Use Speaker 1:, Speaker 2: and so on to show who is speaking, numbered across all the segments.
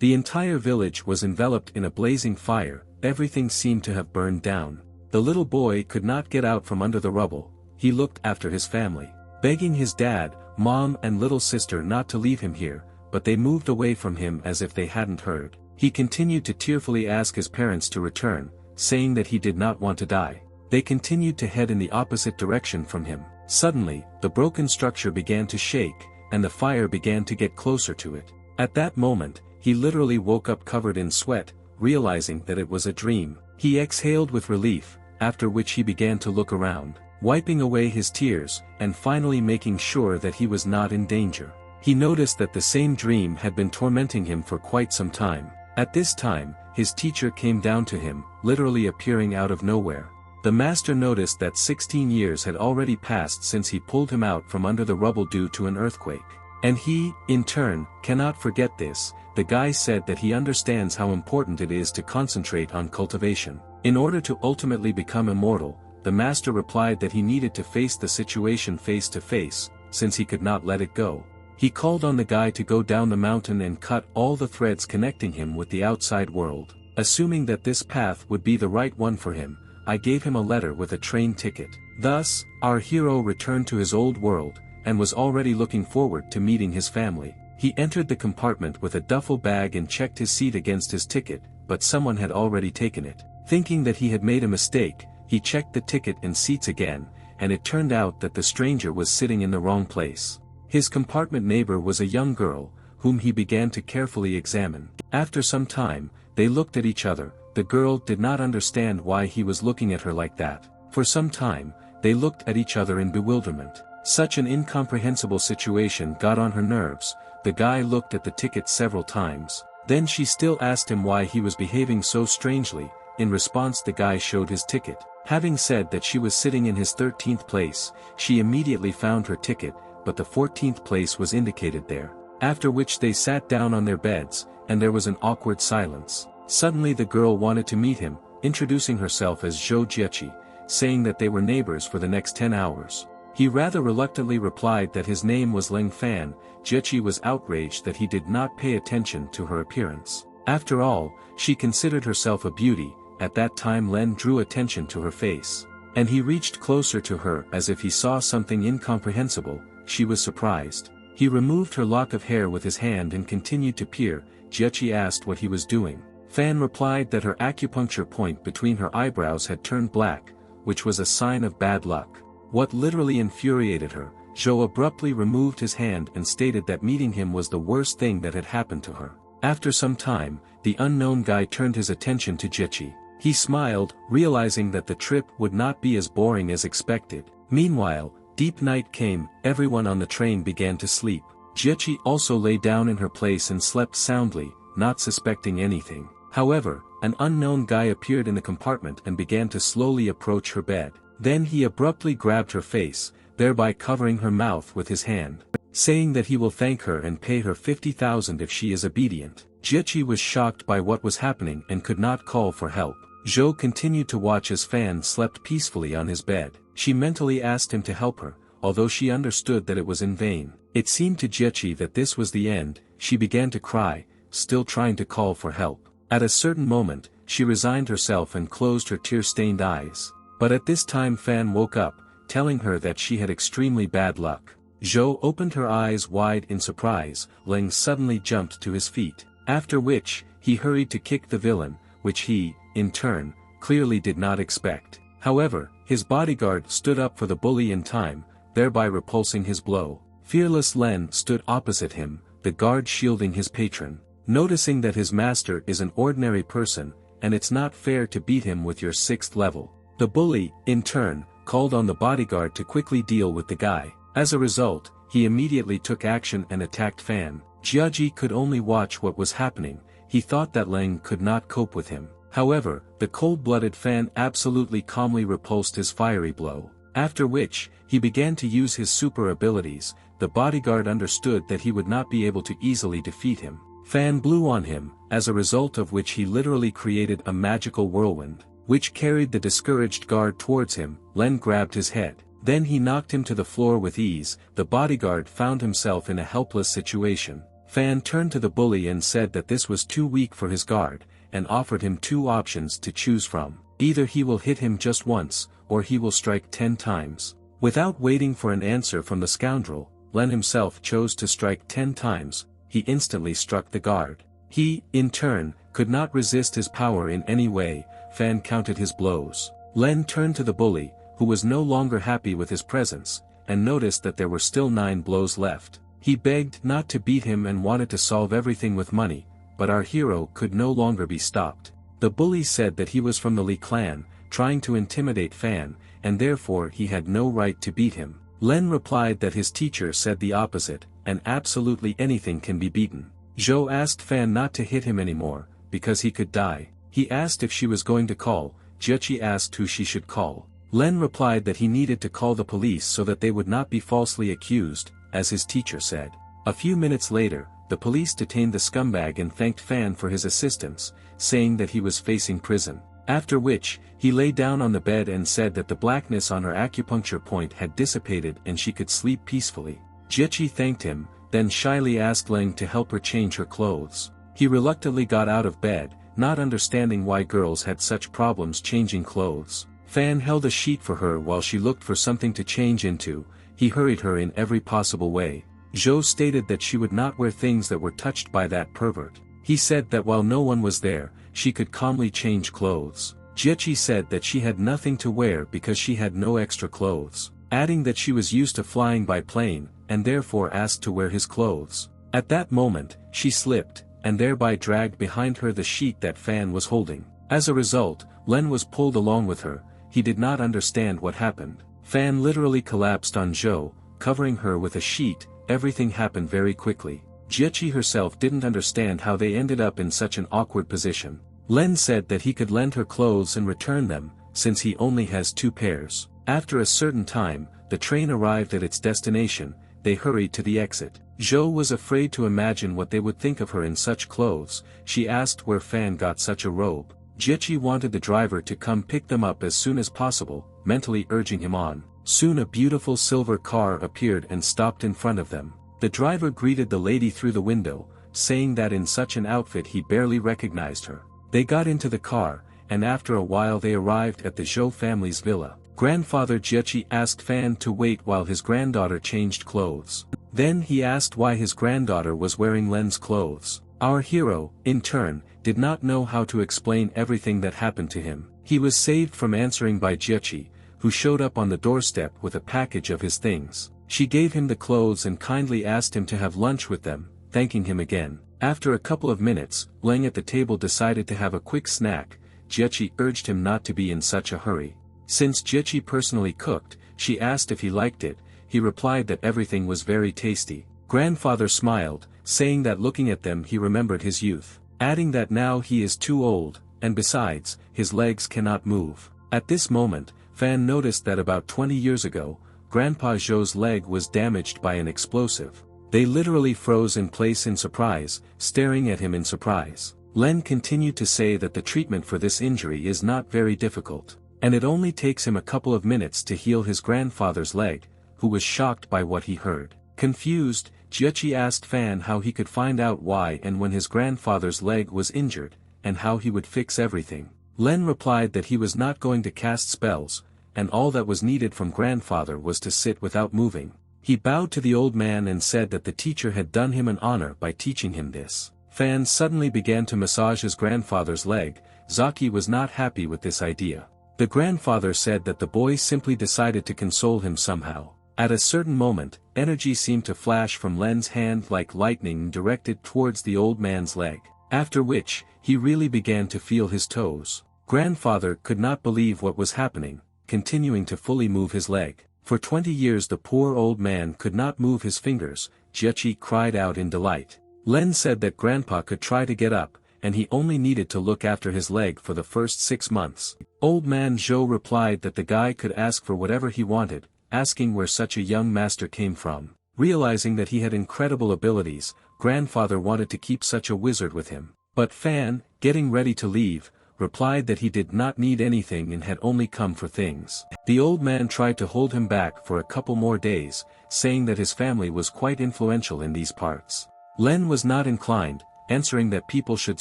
Speaker 1: The entire village was enveloped in a blazing fire, everything seemed to have burned down. The little boy could not get out from under the rubble. He looked after his family, begging his dad, mom and little sister not to leave him here, but they moved away from him as if they hadn't heard. He continued to tearfully ask his parents to return, saying that he did not want to die. They continued to head in the opposite direction from him. Suddenly, the broken structure began to shake, and the fire began to get closer to it. At that moment, he literally woke up covered in sweat, realizing that it was a dream. He exhaled with relief, after which he began to look around, wiping away his tears, and finally making sure that he was not in danger. He noticed that the same dream had been tormenting him for quite some time. At this time, his teacher came down to him, literally appearing out of nowhere. The master noticed that 16 years had already passed since he pulled him out from under the rubble due to an earthquake. And he, in turn, cannot forget this. The guy said that he understands how important it is to concentrate on cultivation. In order to ultimately become immortal, the master replied that he needed to face the situation face to face, since he could not let it go. He called on the guy to go down the mountain and cut all the threads connecting him with the outside world. Assuming that this path would be the right one for him, I gave him a letter with a train ticket. Thus, our hero returned to his old world, and was already looking forward to meeting his family. He entered the compartment with a duffel bag and checked his seat against his ticket, but someone had already taken it. Thinking that he had made a mistake, he checked the ticket and seats again, and it turned out that the stranger was sitting in the wrong place. His compartment neighbor was a young girl, whom he began to carefully examine. After some time, they looked at each other. The girl did not understand why he was looking at her like that. For some time, they looked at each other in bewilderment. Such an incomprehensible situation got on her nerves. The guy looked at the ticket several times. Then she still asked him why he was behaving so strangely. In response, the guy showed his ticket. Having said that she was sitting in his 13th place, she immediately found her ticket, but the 14th place was indicated there. After which they sat down on their beds, and there was an awkward silence. Suddenly the girl wanted to meet him, introducing herself as Zhou Jiechi, saying that they were neighbors for the next 10 hours. He rather reluctantly replied that his name was Leng Fan. Jiechi was outraged that he did not pay attention to her appearance. After all, she considered herself a beauty. At that time Len drew attention to her face. And he reached closer to her as if he saw something incomprehensible. She was surprised. He removed her lock of hair with his hand and continued to peer. Jiechi asked what he was doing. Fan replied that her acupuncture point between her eyebrows had turned black, which was a sign of bad luck. What literally infuriated her, Zhou abruptly removed his hand and stated that meeting him was the worst thing that had happened to her. After some time, the unknown guy turned his attention to Jiechi. He smiled, realizing that the trip would not be as boring as expected. Meanwhile, deep night came, everyone on the train began to sleep. Jiechi also lay down in her place and slept soundly, not suspecting anything. However, an unknown guy appeared in the compartment and began to slowly approach her bed. Then he abruptly grabbed her face, thereby covering her mouth with his hand, saying that he will thank her and pay her 50,000 if she is obedient. Jiechi was shocked by what was happening and could not call for help. Zhou continued to watch as Fan slept peacefully on his bed. She mentally asked him to help her, although she understood that it was in vain. It seemed to Jiechi that this was the end. She began to cry, still trying to call for help. At a certain moment, she resigned herself and closed her tear-stained eyes. But at this time Fan woke up, telling her that she had extremely bad luck. Zhou opened her eyes wide in surprise. Leng suddenly jumped to his feet. After which, he hurried to kick the villain, which he, in turn, clearly did not expect. However, his bodyguard stood up for the bully in time, thereby repulsing his blow. Fearless Len stood opposite him, the guard shielding his patron. Noticing that his master is an ordinary person, and it's not fair to beat him with your 6th level. The bully, in turn, called on the bodyguard to quickly deal with the guy. As a result, he immediately took action and attacked Fan. Jiaji could only watch what was happening. He thought that Leng could not cope with him. However, the cold-blooded Fan absolutely calmly repulsed his fiery blow. After which, he began to use his super abilities. The bodyguard understood that he would not be able to easily defeat him. Fan blew on him, as a result of which he literally created a magical whirlwind, which carried the discouraged guard towards him. Len grabbed his head. Then he knocked him to the floor with ease. The bodyguard found himself in a helpless situation. Fan turned to the bully and said that this was too weak for his guard, and offered him two options to choose from. Either he will hit him just once, or he will strike 10 times. Without waiting for an answer from the scoundrel, Len himself chose to strike 10 times. He instantly struck the guard. He, in turn, could not resist his power in any way. Fan counted his blows. Len turned to the bully, who was no longer happy with his presence, and noticed that there were still 9 blows left. He begged not to beat him and wanted to solve everything with money, but our hero could no longer be stopped. The bully said that he was from the Lee clan, trying to intimidate Fan, and therefore he had no right to beat him. Len replied that his teacher said the opposite, and absolutely anything can be beaten. Zhou asked Fan not to hit him anymore, because he could die. He asked if she was going to call. Jiechi asked who she should call. Len replied that he needed to call the police so that they would not be falsely accused, as his teacher said. A few minutes later, the police detained the scumbag and thanked Fan for his assistance, saying that he was facing prison. After which, he lay down on the bed and said that the blackness on her acupuncture point had dissipated and she could sleep peacefully. Jiechi thanked him, then shyly asked Leng to help her change her clothes. He reluctantly got out of bed, not understanding why girls had such problems changing clothes. Fan held a sheet for her while she looked for something to change into. He hurried her in every possible way. Zhou stated that she would not wear things that were touched by that pervert. He said that while no one was there, she could calmly change clothes. Jiechi said that she had nothing to wear because she had no extra clothes, adding that she was used to flying by plane, and therefore asked to wear his clothes. At that moment, she slipped, and thereby dragged behind her the sheet that Fan was holding. As a result, Len was pulled along with her. He did not understand what happened. Fan literally collapsed on Zhou, covering her with a sheet. Everything happened very quickly. Jiechi herself didn't understand how they ended up in such an awkward position. Len said that he could lend her clothes and return them, since he only has 2 pairs. After a certain time, the train arrived at its destination. They hurried to the exit. Zhou was afraid to imagine what they would think of her in such clothes. She asked where Fan got such a robe. Jiechi wanted the driver to come pick them up as soon as possible, mentally urging him on. Soon a beautiful silver car appeared and stopped in front of them. The driver greeted the lady through the window, saying that in such an outfit he barely recognized her. They got into the car, and after a while they arrived at the Zhou family's villa. Grandfather Jiechi asked Fan to wait while his granddaughter changed clothes. Then he asked why his granddaughter was wearing Len's clothes. Our hero, in turn, did not know how to explain everything that happened to him. He was saved from answering by Jiechi, who showed up on the doorstep with a package of his things. She gave him the clothes and kindly asked him to have lunch with them, thanking him again. After a couple of minutes, Leng at the table decided to have a quick snack. Jiechi urged him not to be in such a hurry. Since Jiechi personally cooked, she asked if he liked it. He replied that everything was very tasty. Grandfather smiled, saying that looking at them he remembered his youth, adding that now he is too old, and besides, his legs cannot move. At this moment, Fan noticed that about 20 years ago, Grandpa Zhou's leg was damaged by an explosive. They literally froze in place in surprise, staring at him in surprise. Len continued to say that the treatment for this injury is not very difficult, and it only takes him a couple of minutes to heal his grandfather's leg, who was shocked by what he heard. Confused, Jiechi asked Fan how he could find out why and when his grandfather's leg was injured, and how he would fix everything. Len replied that he was not going to cast spells, and all that was needed from grandfather was to sit without moving. He bowed to the old man and said that the teacher had done him an honor by teaching him this. Fan suddenly began to massage his grandfather's leg. Zaki was not happy with this idea. The grandfather said that the boy simply decided to console him somehow. At a certain moment, energy seemed to flash from Len's hand like lightning directed towards the old man's leg. After which, he really began to feel his toes. Grandfather could not believe what was happening, continuing to fully move his leg. For 20 years the poor old man could not move his fingers. Jiechi cried out in delight. Len said that Grandpa could try to get up, and he only needed to look after his leg for the first 6 months. Old man Zhou replied that the guy could ask for whatever he wanted, asking where such a young master came from. Realizing that he had incredible abilities, Grandfather wanted to keep such a wizard with him. But Fan, getting ready to leave, replied that he did not need anything and had only come for things. The old man tried to hold him back for a couple more days, saying that his family was quite influential in these parts. Len was not inclined, answering that people should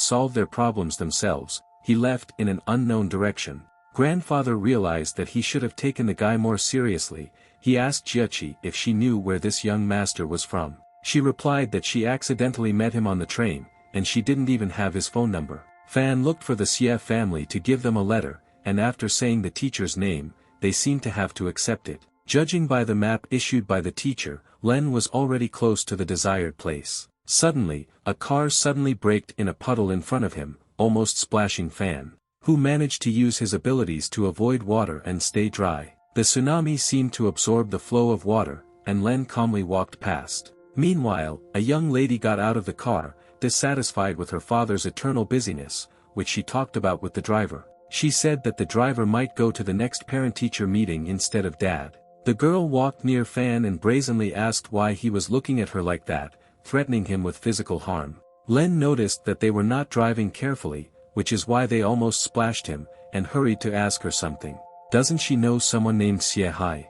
Speaker 1: solve their problems themselves. He left in an unknown direction. Grandfather realized that he should have taken the guy more seriously. He asked Jiechi if she knew where this young master was from. She replied that she accidentally met him on the train, and she didn't even have his phone number. Fan looked for the Xie family to give them a letter, and after saying the teacher's name, they seemed to have to accept it. Judging by the map issued by the teacher, Len was already close to the desired place. Suddenly, a car suddenly braked in a puddle in front of him, almost splashing Fan, who managed to use his abilities to avoid water and stay dry. The tsunami seemed to absorb the flow of water, and Len calmly walked past. Meanwhile, a young lady got out of the car, dissatisfied with her father's eternal busyness, which she talked about with the driver. She said that the driver might go to the next parent-teacher meeting instead of dad. The girl walked near Fan and brazenly asked why he was looking at her like that, threatening him with physical harm. Len noticed that they were not driving carefully, which is why they almost splashed him, and hurried to ask her something. Doesn't she know someone named Xie Hai?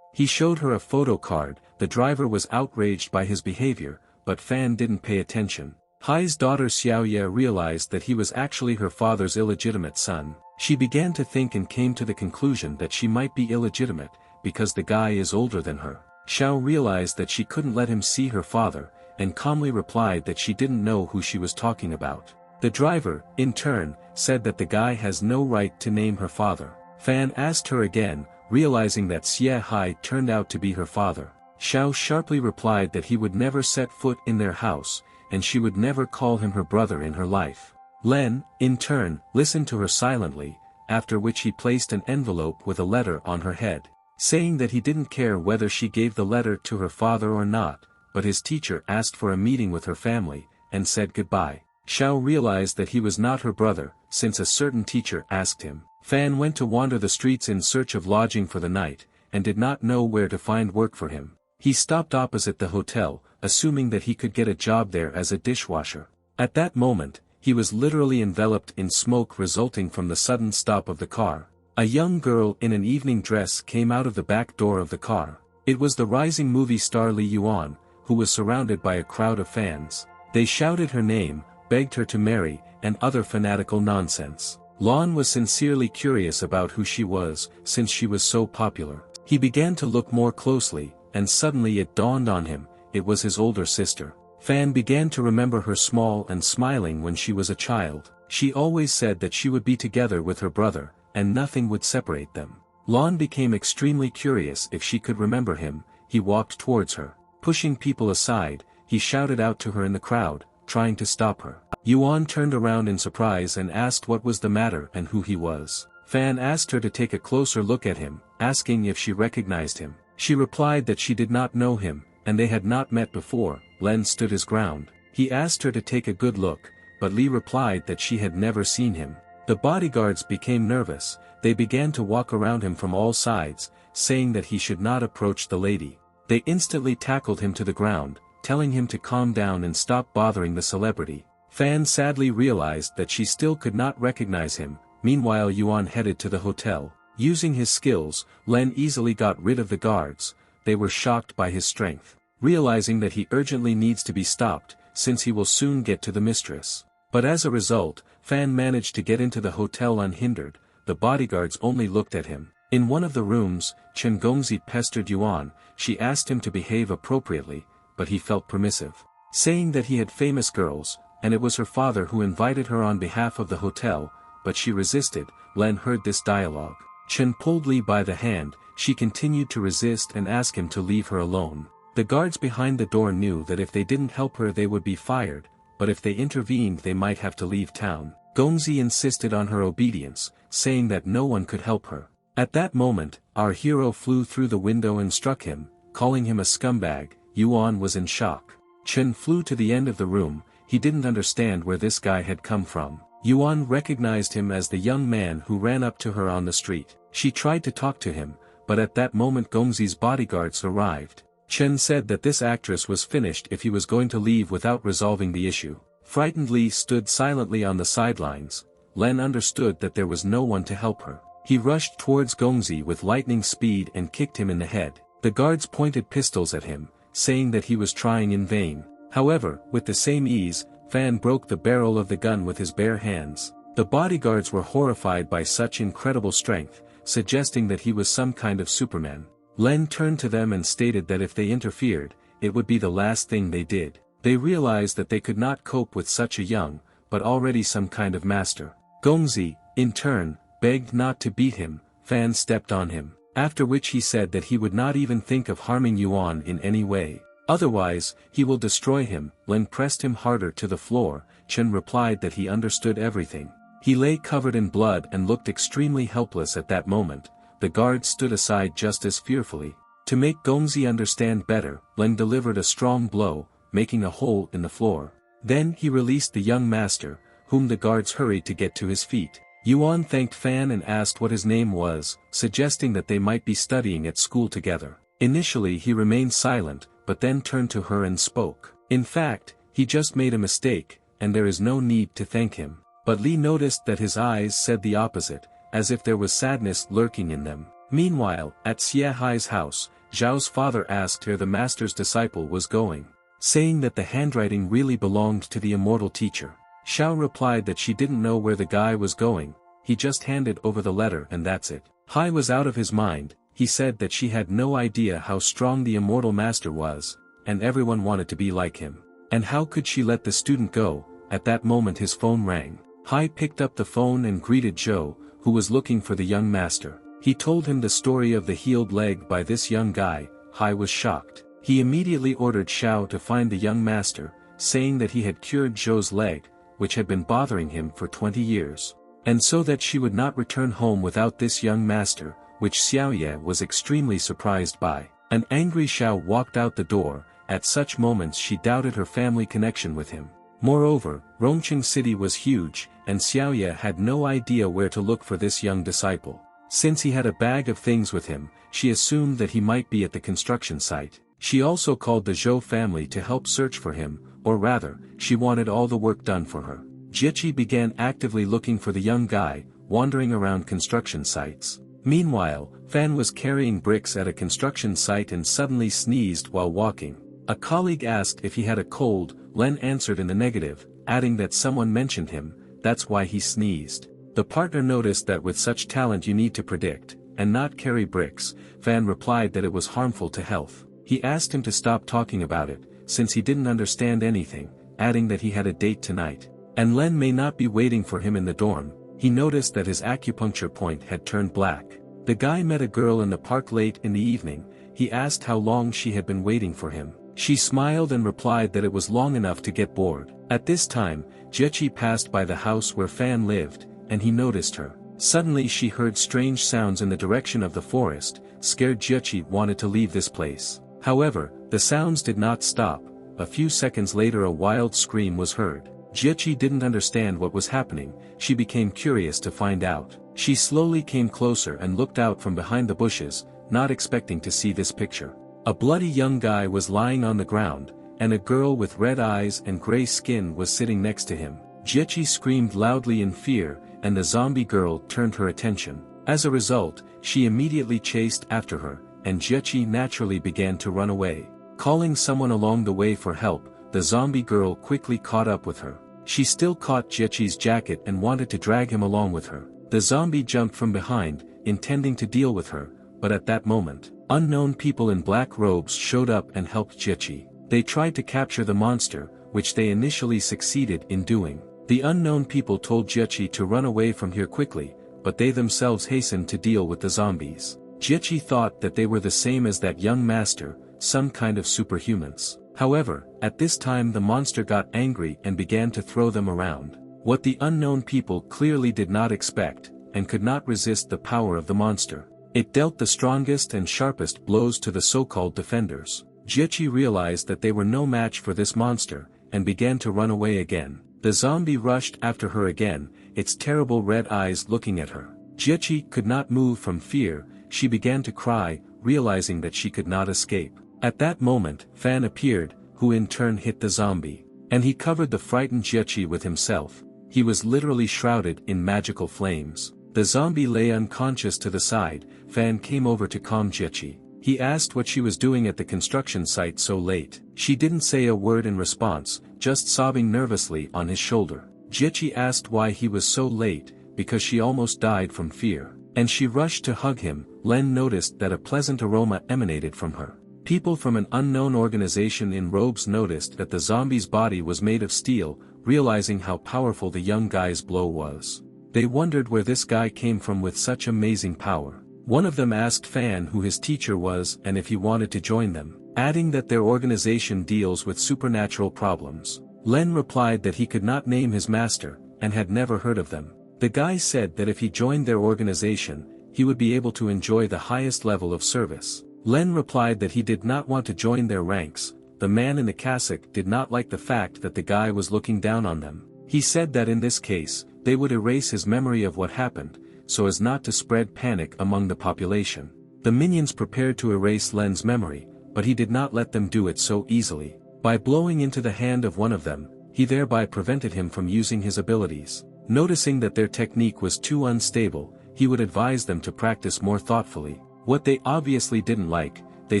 Speaker 1: He showed her a photo card. The driver was outraged by his behavior, but Fan didn't pay attention. Hai's daughter Xiaoye realized that he was actually her father's illegitimate son. She began to think and came to the conclusion that she might be illegitimate, because the guy is older than her. Xiao realized that she couldn't let him see her father, and calmly replied that she didn't know who she was talking about. The driver, in turn, said that the guy has no right to name her father. Fan asked her again, realizing that Xie Hai turned out to be her father. Xiao sharply replied that he would never set foot in their house, and she would never call him her brother in her life. Len, in turn, listened to her silently, after which he placed an envelope with a letter on her head, saying that he didn't care whether she gave the letter to her father or not, but his teacher asked for a meeting with her family, and said goodbye. Xiao realized that he was not her brother, since a certain teacher asked him. Fan went to wander the streets in search of lodging for the night, and did not know where to find work for him. He stopped opposite the hotel, assuming that he could get a job there as a dishwasher. At that moment, he was literally enveloped in smoke resulting from the sudden stop of the car. A young girl in an evening dress came out of the back door of the car. It was the rising movie star Li Yuan, who was surrounded by a crowd of fans. They shouted her name, begged her to marry, and other fanatical nonsense. Lon was sincerely curious about who she was, since she was so popular. He began to look more closely, and suddenly it dawned on him, it was his older sister. Fan began to remember her small and smiling when she was a child. She always said that she would be together with her brother, and nothing would separate them. Lon became extremely curious if she could remember him. He walked towards her. Pushing people aside, he shouted out to her in the crowd, trying to stop her. Yuan turned around in surprise and asked what was the matter and who he was. Fan asked her to take a closer look at him, asking if she recognized him. She replied that she did not know him, and they had not met before. Len stood his ground. He asked her to take a good look, but Li replied that she had never seen him. The bodyguards became nervous. They began to walk around him from all sides, saying that he should not approach the lady. They instantly tackled him to the ground, telling him to calm down and stop bothering the celebrity. Fan sadly realized that she still could not recognize him. Meanwhile, Yuan headed to the hotel. Using his skills, Len easily got rid of the guards. They were shocked by his strength, realizing that he urgently needs to be stopped, since he will soon get to the mistress. But as a result, Fan managed to get into the hotel unhindered. The bodyguards only looked at him. In one of the rooms, Chen Gongzi pestered Yuan. She asked him to behave appropriately, but he felt permissive, saying that he had famous girls, and it was her father who invited her on behalf of the hotel, but she resisted. Len heard this dialogue. Chen pulled Li by the hand. She continued to resist and asked him to leave her alone. The guards behind the door knew that if they didn't help her they would be fired, but if they intervened they might have to leave town. Gongzi insisted on her obedience, saying that no one could help her. At that moment, our hero flew through the window and struck him, calling him a scumbag. Yuan was in shock. Chen flew to the end of the room. He didn't understand where this guy had come from. Yuan recognized him as the young man who ran up to her on the street. She tried to talk to him, but at that moment Gongzi's bodyguards arrived. Chen said that this actress was finished if he was going to leave without resolving the issue. Frightened Li stood silently on the sidelines. Len understood that there was no one to help her. He rushed towards Gongzi with lightning speed and kicked him in the head. The guards pointed pistols at him, saying that he was trying in vain. However, with the same ease, Fan broke the barrel of the gun with his bare hands. The bodyguards were horrified by such incredible strength, suggesting that he was some kind of Superman. Len turned to them and stated that if they interfered, it would be the last thing they did. They realized that they could not cope with such a young, but already some kind of master. Gongzi, in turn, begged not to beat him. Fan stepped on him, after which he said that he would not even think of harming Yuan in any way. Otherwise, he will destroy him. Len pressed him harder to the floor. Chen replied that he understood everything. He lay covered in blood and looked extremely helpless at that moment. The guards stood aside just as fearfully. To make Gongzi understand better, Len delivered a strong blow, making a hole in the floor. Then he released the young master, whom the guards hurried to get to his feet. Yuan thanked Fan and asked what his name was, suggesting that they might be studying at school together. Initially he remained silent, but then turned to her and spoke. In fact, he just made a mistake, and there is no need to thank him. But Li noticed that his eyes said the opposite, as if there was sadness lurking in them. Meanwhile, at Xie Hai's house, Zhao's father asked where the master's disciple was going, saying that the handwriting really belonged to the immortal teacher. Xiao replied that she didn't know where the guy was going, he just handed over the letter and that's it. Hai was out of his mind. He said that she had no idea how strong the immortal master was, and everyone wanted to be like him. And how could she let the student go? At that moment his phone rang. Hai picked up the phone and greeted Zhou, who was looking for the young master. He told him the story of the healed leg by this young guy. Hai was shocked. He immediately ordered Xiao to find the young master, saying that he had cured Zhou's leg, which had been bothering him for 20 years. And so that she would not return home without this young master, which Xiaoye was extremely surprised by. An angry Xiao walked out the door. At such moments she doubted her family connection with him. Moreover, Rongqing City was huge, and Xiaoye had no idea where to look for this young disciple. Since he had a bag of things with him, she assumed that he might be at the construction site. She also called the Zhou family to help search for him, or rather, she wanted all the work done for her. Jieqi began actively looking for the young guy, wandering around construction sites. Meanwhile, Fan was carrying bricks at a construction site and suddenly sneezed while walking. A colleague asked if he had a cold. Len answered in the negative, adding that someone mentioned him, that's why he sneezed. The partner noticed that with such talent you need to predict, and not carry bricks. Fan replied that it was harmful to health. He asked him to stop talking about it, since he didn't understand anything, adding that he had a date tonight. And Len may not be waiting for him in the dorm. He noticed that his acupuncture point had turned black. The guy met a girl in the park late in the evening. He asked how long she had been waiting for him. She smiled and replied that it was long enough to get bored. At this time, Jieqi passed by the house where Fan lived, and he noticed her. Suddenly she heard strange sounds in the direction of the forest. Scared, Jieqi wanted to leave this place. However, the sounds did not stop. A few seconds later a wild scream was heard. Jieqi didn't understand what was happening. She became curious to find out. She slowly came closer and looked out from behind the bushes, not expecting to see this picture. A bloody young guy was lying on the ground, and a girl with red eyes and gray skin was sitting next to him. Jieqi screamed loudly in fear, and the zombie girl turned her attention. As a result, she immediately chased after her, and Jieqi naturally began to run away. Calling someone along the way for help, the zombie girl quickly caught up with her. She still caught Jieqi's jacket and wanted to drag him along with her. The zombie jumped from behind, intending to deal with her, but at that moment, unknown people in black robes showed up and helped Jieqi. They tried to capture the monster, which they initially succeeded in doing. The unknown people told Jieqi to run away from here quickly, but they themselves hastened to deal with the zombies. Jieqi thought that they were the same as that young master, some kind of superhumans. However, at this time the monster got angry and began to throw them around. What the unknown people clearly did not expect, and could not resist the power of the monster. It dealt the strongest and sharpest blows to the so-called defenders. Jieqi realized that they were no match for this monster, and began to run away again. The zombie rushed after her again, its terrible red eyes looking at her. Jieqi could not move from fear. She began to cry, realizing that she could not escape. At that moment, Fan appeared, who in turn hit the zombie. And he covered the frightened Jieqi with himself. He was literally shrouded in magical flames. The zombie lay unconscious to the side. Fan came over to calm Jieqi. He asked what she was doing at the construction site so late. She didn't say a word in response, just sobbing nervously on his shoulder. Jiechi asked why he was so late, because she almost died from fear. And she rushed to hug him. Len noticed that a pleasant aroma emanated from her. People from an unknown organization in robes noticed that the zombie's body was made of steel, realizing how powerful the young guy's blow was. They wondered where this guy came from with such amazing power. One of them asked Fan who his teacher was and if he wanted to join them, adding that their organization deals with supernatural problems. Len replied that he could not name his master, and had never heard of them. The guy said that if he joined their organization, he would be able to enjoy the highest level of service. Len replied that he did not want to join their ranks. The man in the cassock did not like the fact that the guy was looking down on them. He said that in this case, they would erase his memory of what happened, so as not to spread panic among the population. The minions prepared to erase Len's memory, but he did not let them do it so easily. By blowing into the hand of one of them, he thereby prevented him from using his abilities. Noticing that their technique was too unstable, he would advise them to practice more thoughtfully. What they obviously didn't like, they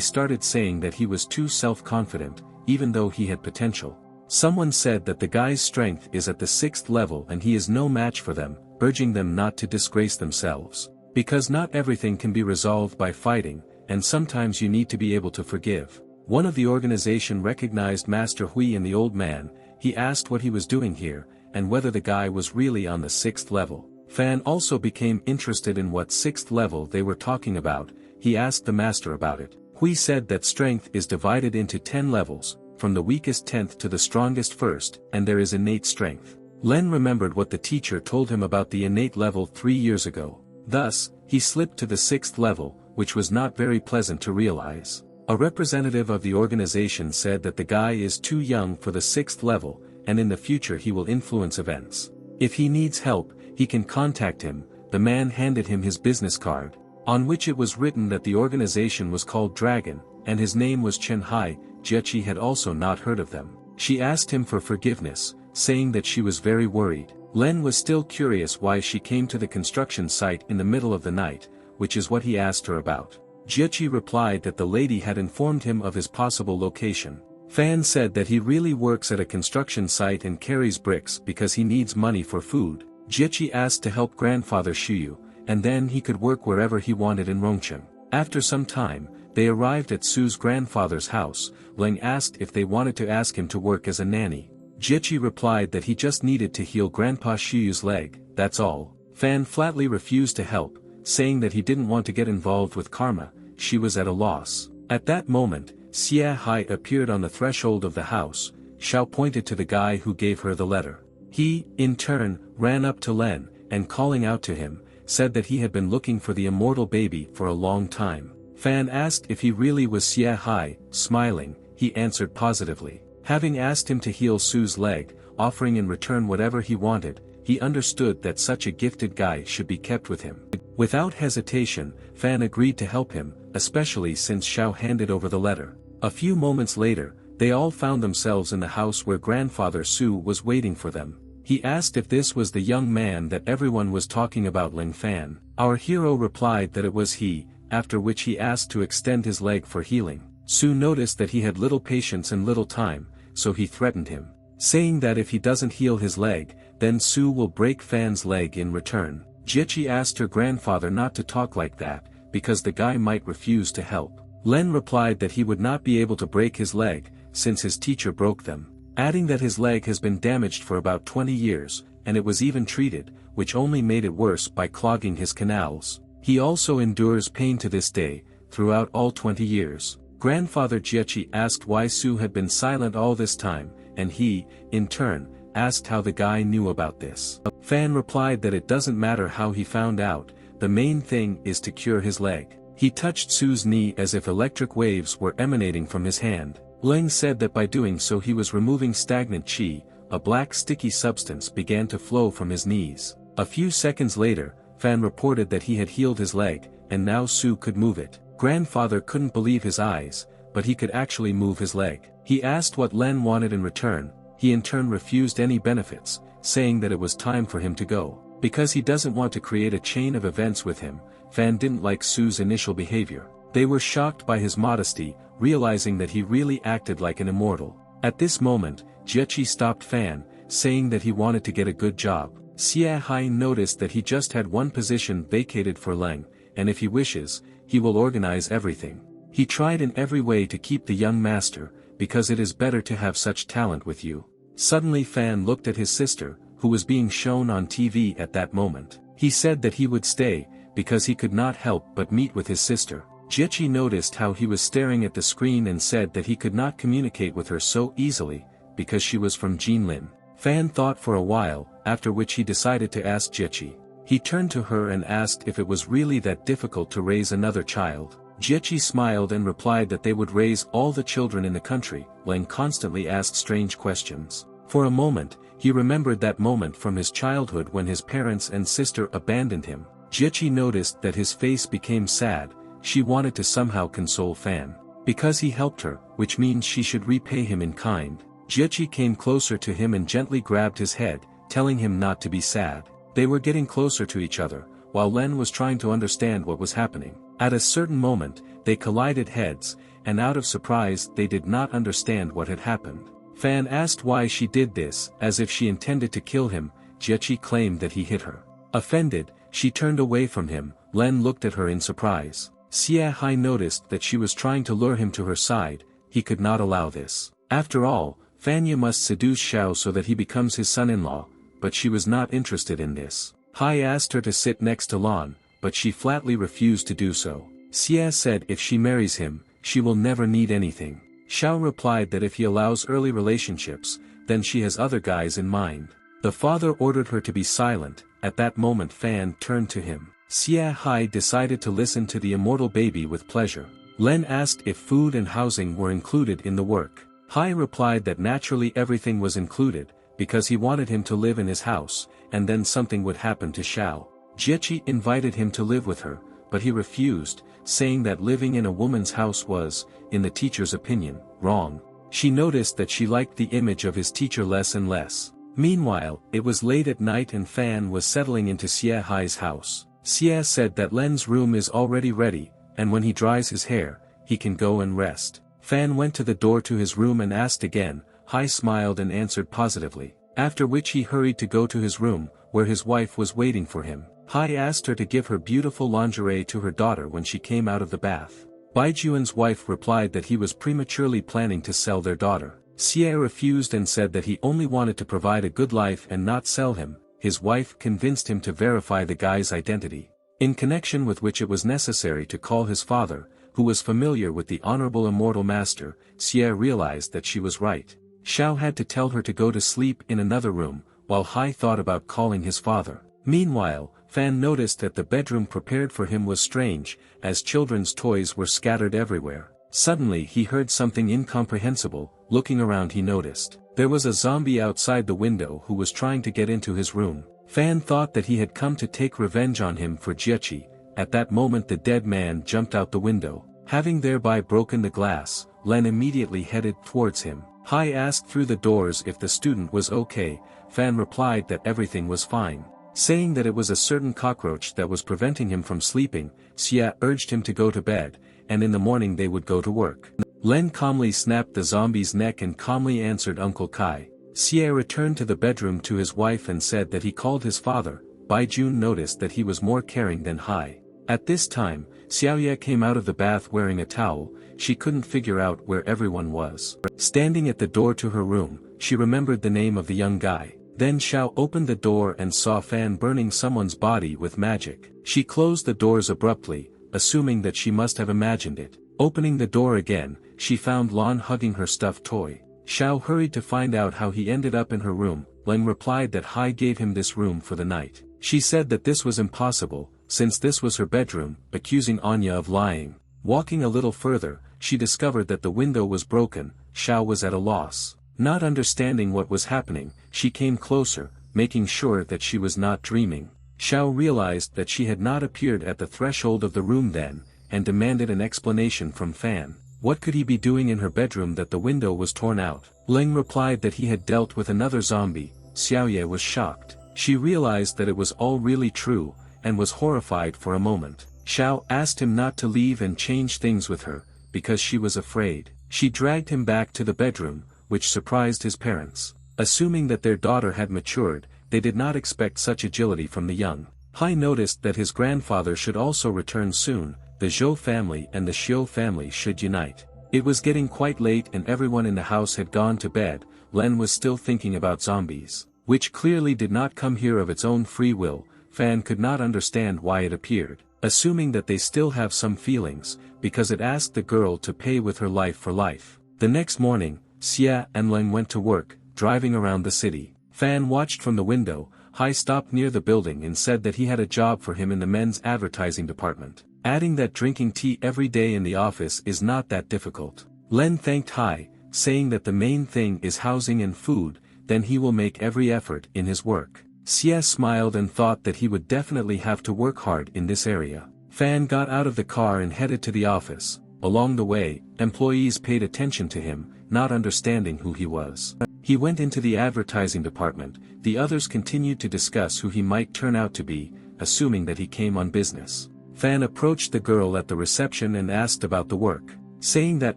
Speaker 1: started saying that he was too self-confident, even though he had potential. Someone said that the guy's strength is at the 6th level and he is no match for them, urging them not to disgrace themselves. Because not everything can be resolved by fighting, and sometimes you need to be able to forgive. One of the organization recognized Master Hui in the old man. He asked what he was doing here, and whether the guy was really on the 6th level. Fan also became interested in what 6th level they were talking about. He asked the master about it. Hui said that strength is divided into 10 levels, from the weakest 10th to the strongest 1st, and there is innate strength. Len remembered what the teacher told him about the innate level 3 years ago. Thus, he slipped to the 6th level, which was not very pleasant to realize. A representative of the organization said that the guy is too young for the 6th level, and in the future he will influence events. If he needs help, he can contact him. The man handed him his business card, on which it was written that the organization was called Dragon, and his name was Chen Hai. Jiechi had also not heard of them. She asked him for forgiveness, saying that she was very worried. Len was still curious why she came to the construction site in the middle of the night, which is what he asked her about. Jiechi replied that the lady had informed him of his possible location. Fan said that he really works at a construction site and carries bricks because he needs money for food. Jiechi asked to help grandfather Shuyu, and then he could work wherever he wanted in Rongcheng. After some time, they arrived at Su's grandfather's house. Ling asked if they wanted to ask him to work as a nanny. Jiechi replied that he just needed to heal Grandpa Shuyu's leg, that's all. Fan flatly refused to help, saying that he didn't want to get involved with karma. She was at a loss. At that moment, Xia Hai appeared on the threshold of the house. Xiao pointed to the guy who gave her the letter. He, in turn, ran up to Len, and calling out to him, said that he had been looking for the immortal baby for a long time. Fan asked if he really was Xia Hai. Smiling, he answered positively. Having asked him to heal Su's leg, offering in return whatever he wanted, he understood that such a gifted guy should be kept with him. Without hesitation, Fan agreed to help him, especially since Xiao handed over the letter. A few moments later, they all found themselves in the house where grandfather Su was waiting for them. He asked if this was the young man that everyone was talking about. Ling Fan. Our hero replied that it was he, after which he asked to extend his leg for healing. Su noticed that he had little patience and little time, so he threatened him, saying that if he doesn't heal his leg, then Su will break Fan's leg in return. Jiechi asked her grandfather not to talk like that, because the guy might refuse to help. Len replied that he would not be able to break his leg, since his teacher broke them, adding that his leg has been damaged for about 20 years, and it was even treated, which only made it worse by clogging his canals. He also endures pain to this day, throughout all 20 years. Grandfather Jiechi asked why Su had been silent all this time, and he, in turn, asked how the guy knew about this. Fan replied that it doesn't matter how he found out, the main thing is to cure his leg. He touched Su's knee as if electric waves were emanating from his hand. Ling said that by doing so he was removing stagnant qi. A black sticky substance began to flow from his knees. A few seconds later, Fan reported that he had healed his leg, and now Su could move it. Grandfather couldn't believe his eyes, but he could actually move his leg. He asked what Len wanted in return. He in turn refused any benefits, saying that it was time for him to go. Because he doesn't want to create a chain of events with him, Fan didn't like Su's initial behavior. They were shocked by his modesty, realizing that he really acted like an immortal. At this moment, Jiechi stopped Fan, saying that he wanted to get a good job. Xia Hai noticed that he just had one position vacated for Leng, and if he wishes, he will organize everything. He tried in every way to keep the young master, because it is better to have such talent with you. Suddenly Fan looked at his sister, who was being shown on TV at that moment. He said that he would stay, because he could not help but meet with his sister. Jiechi noticed how he was staring at the screen and said that he could not communicate with her so easily, because she was from Jinlin. Fan thought for a while, after which he decided to ask Jiechi. He turned to her and asked if it was really that difficult to raise another child. Jiechi smiled and replied that they would raise all the children in the country. Leng constantly asked strange questions. For a moment, he remembered that moment from his childhood when his parents and sister abandoned him. Jiechi noticed that his face became sad. She wanted to somehow console Fan. Because he helped her, which means she should repay him in kind. Jiechi came closer to him and gently grabbed his head, telling him not to be sad. They were getting closer to each other, while Len was trying to understand what was happening. At a certain moment, they collided heads, and out of surprise they did not understand what had happened. Fan asked why she did this, as if she intended to kill him. Jiechi claimed that he hit her. Offended, she turned away from him. Len looked at her in surprise. Xia Hai noticed that she was trying to lure him to her side. He could not allow this. After all, Fanya must seduce Xiao so that he becomes his son-in-law, but she was not interested in this. Hai asked her to sit next to Lan, but she flatly refused to do so. Xia said if she marries him, she will never need anything. Xiao replied that if he allows early relationships, then she has other guys in mind. The father ordered her to be silent. At that moment Fan turned to him. Xia Hai decided to listen to the immortal baby with pleasure. Len asked if food and housing were included in the work. Hai replied that naturally everything was included, because he wanted him to live in his house, and then something would happen to Xiao. Jiechi invited him to live with her, but he refused, saying that living in a woman's house was, in the teacher's opinion, wrong. She noticed that she liked the image of his teacher less and less. Meanwhile, it was late at night and Fan was settling into Xia Hai's house. Xia said that Len's room is already ready, and when he dries his hair, he can go and rest. Fan went to the door to his room and asked again. Hai smiled and answered positively, after which he hurried to go to his room, where his wife was waiting for him. Hai asked her to give her beautiful lingerie to her daughter when she came out of the bath. Baijuan's wife replied that he was prematurely planning to sell their daughter. Xie refused and said that he only wanted to provide a good life and not sell him. His wife convinced him to verify the guy's identity, in connection with which it was necessary to call his father, who was familiar with the honorable immortal master. Xie realized that she was right. Xiao had to tell her to go to sleep in another room, while Hai thought about calling his father. Meanwhile, Fan noticed that the bedroom prepared for him was strange, as children's toys were scattered everywhere. Suddenly he heard something incomprehensible. Looking around he noticed there was a zombie outside the window who was trying to get into his room. Fan thought that he had come to take revenge on him for Jiechi. At that moment the dead man jumped out the window. Having thereby broken the glass, Len immediately headed towards him. Hai asked through the doors if the student was okay. Fan replied that everything was fine, saying that it was a certain cockroach that was preventing him from sleeping. Xia urged him to go to bed, and in the morning they would go to work. Len calmly snapped the zombie's neck and calmly answered Uncle Kai. Xia returned to the bedroom to his wife and said that he called his father. Baijun noticed that he was more caring than Hai. At this time, Xiaoye came out of the bath wearing a towel. She couldn't figure out where everyone was. Standing at the door to her room, she remembered the name of the young guy. Then Xiao opened the door and saw Fan burning someone's body with magic. She closed the doors abruptly, assuming that she must have imagined it. Opening the door again, she found Lan hugging her stuffed toy. Xiao hurried to find out how he ended up in her room. Leng replied that Hai gave him this room for the night. She said that this was impossible, since this was her bedroom, accusing Anya of lying. Walking a little further, she discovered that the window was broken. Xiao was at a loss. Not understanding what was happening, she came closer, making sure that she was not dreaming. Xiao realized that she had not appeared at the threshold of the room then, and demanded an explanation from Fan. What could he be doing in her bedroom that the window was torn out? Leng replied that he had dealt with another zombie. Xiaoye was shocked. She realized that it was all really true, and was horrified for a moment. Xiao asked him not to leave and change things with her, because she was afraid. She dragged him back to the bedroom, which surprised his parents. Assuming that their daughter had matured, they did not expect such agility from the young. Hai noticed that his grandfather should also return soon, the Zhou family and the Xiu family should unite. It was getting quite late and everyone in the house had gone to bed. Len was still thinking about zombies, which clearly did not come here of its own free will. Fan could not understand why it appeared, assuming that they still have some feelings, because it asked the girl to pay with her life for life. The next morning, Xia and Len went to work, driving around the city. Fan watched from the window. Hai stopped near the building and said that he had a job for him in the men's advertising department, adding that drinking tea every day in the office is not that difficult. Len thanked Hai, saying that the main thing is housing and food, then he will make every effort in his work. Xia smiled and thought that he would definitely have to work hard in this area. Fan got out of the car and headed to the office. Along the way, employees paid attention to him, not understanding who he was. He went into the advertising department. The others continued to discuss who he might turn out to be, assuming that he came on business. Fan approached the girl at the reception and asked about the work. Saying that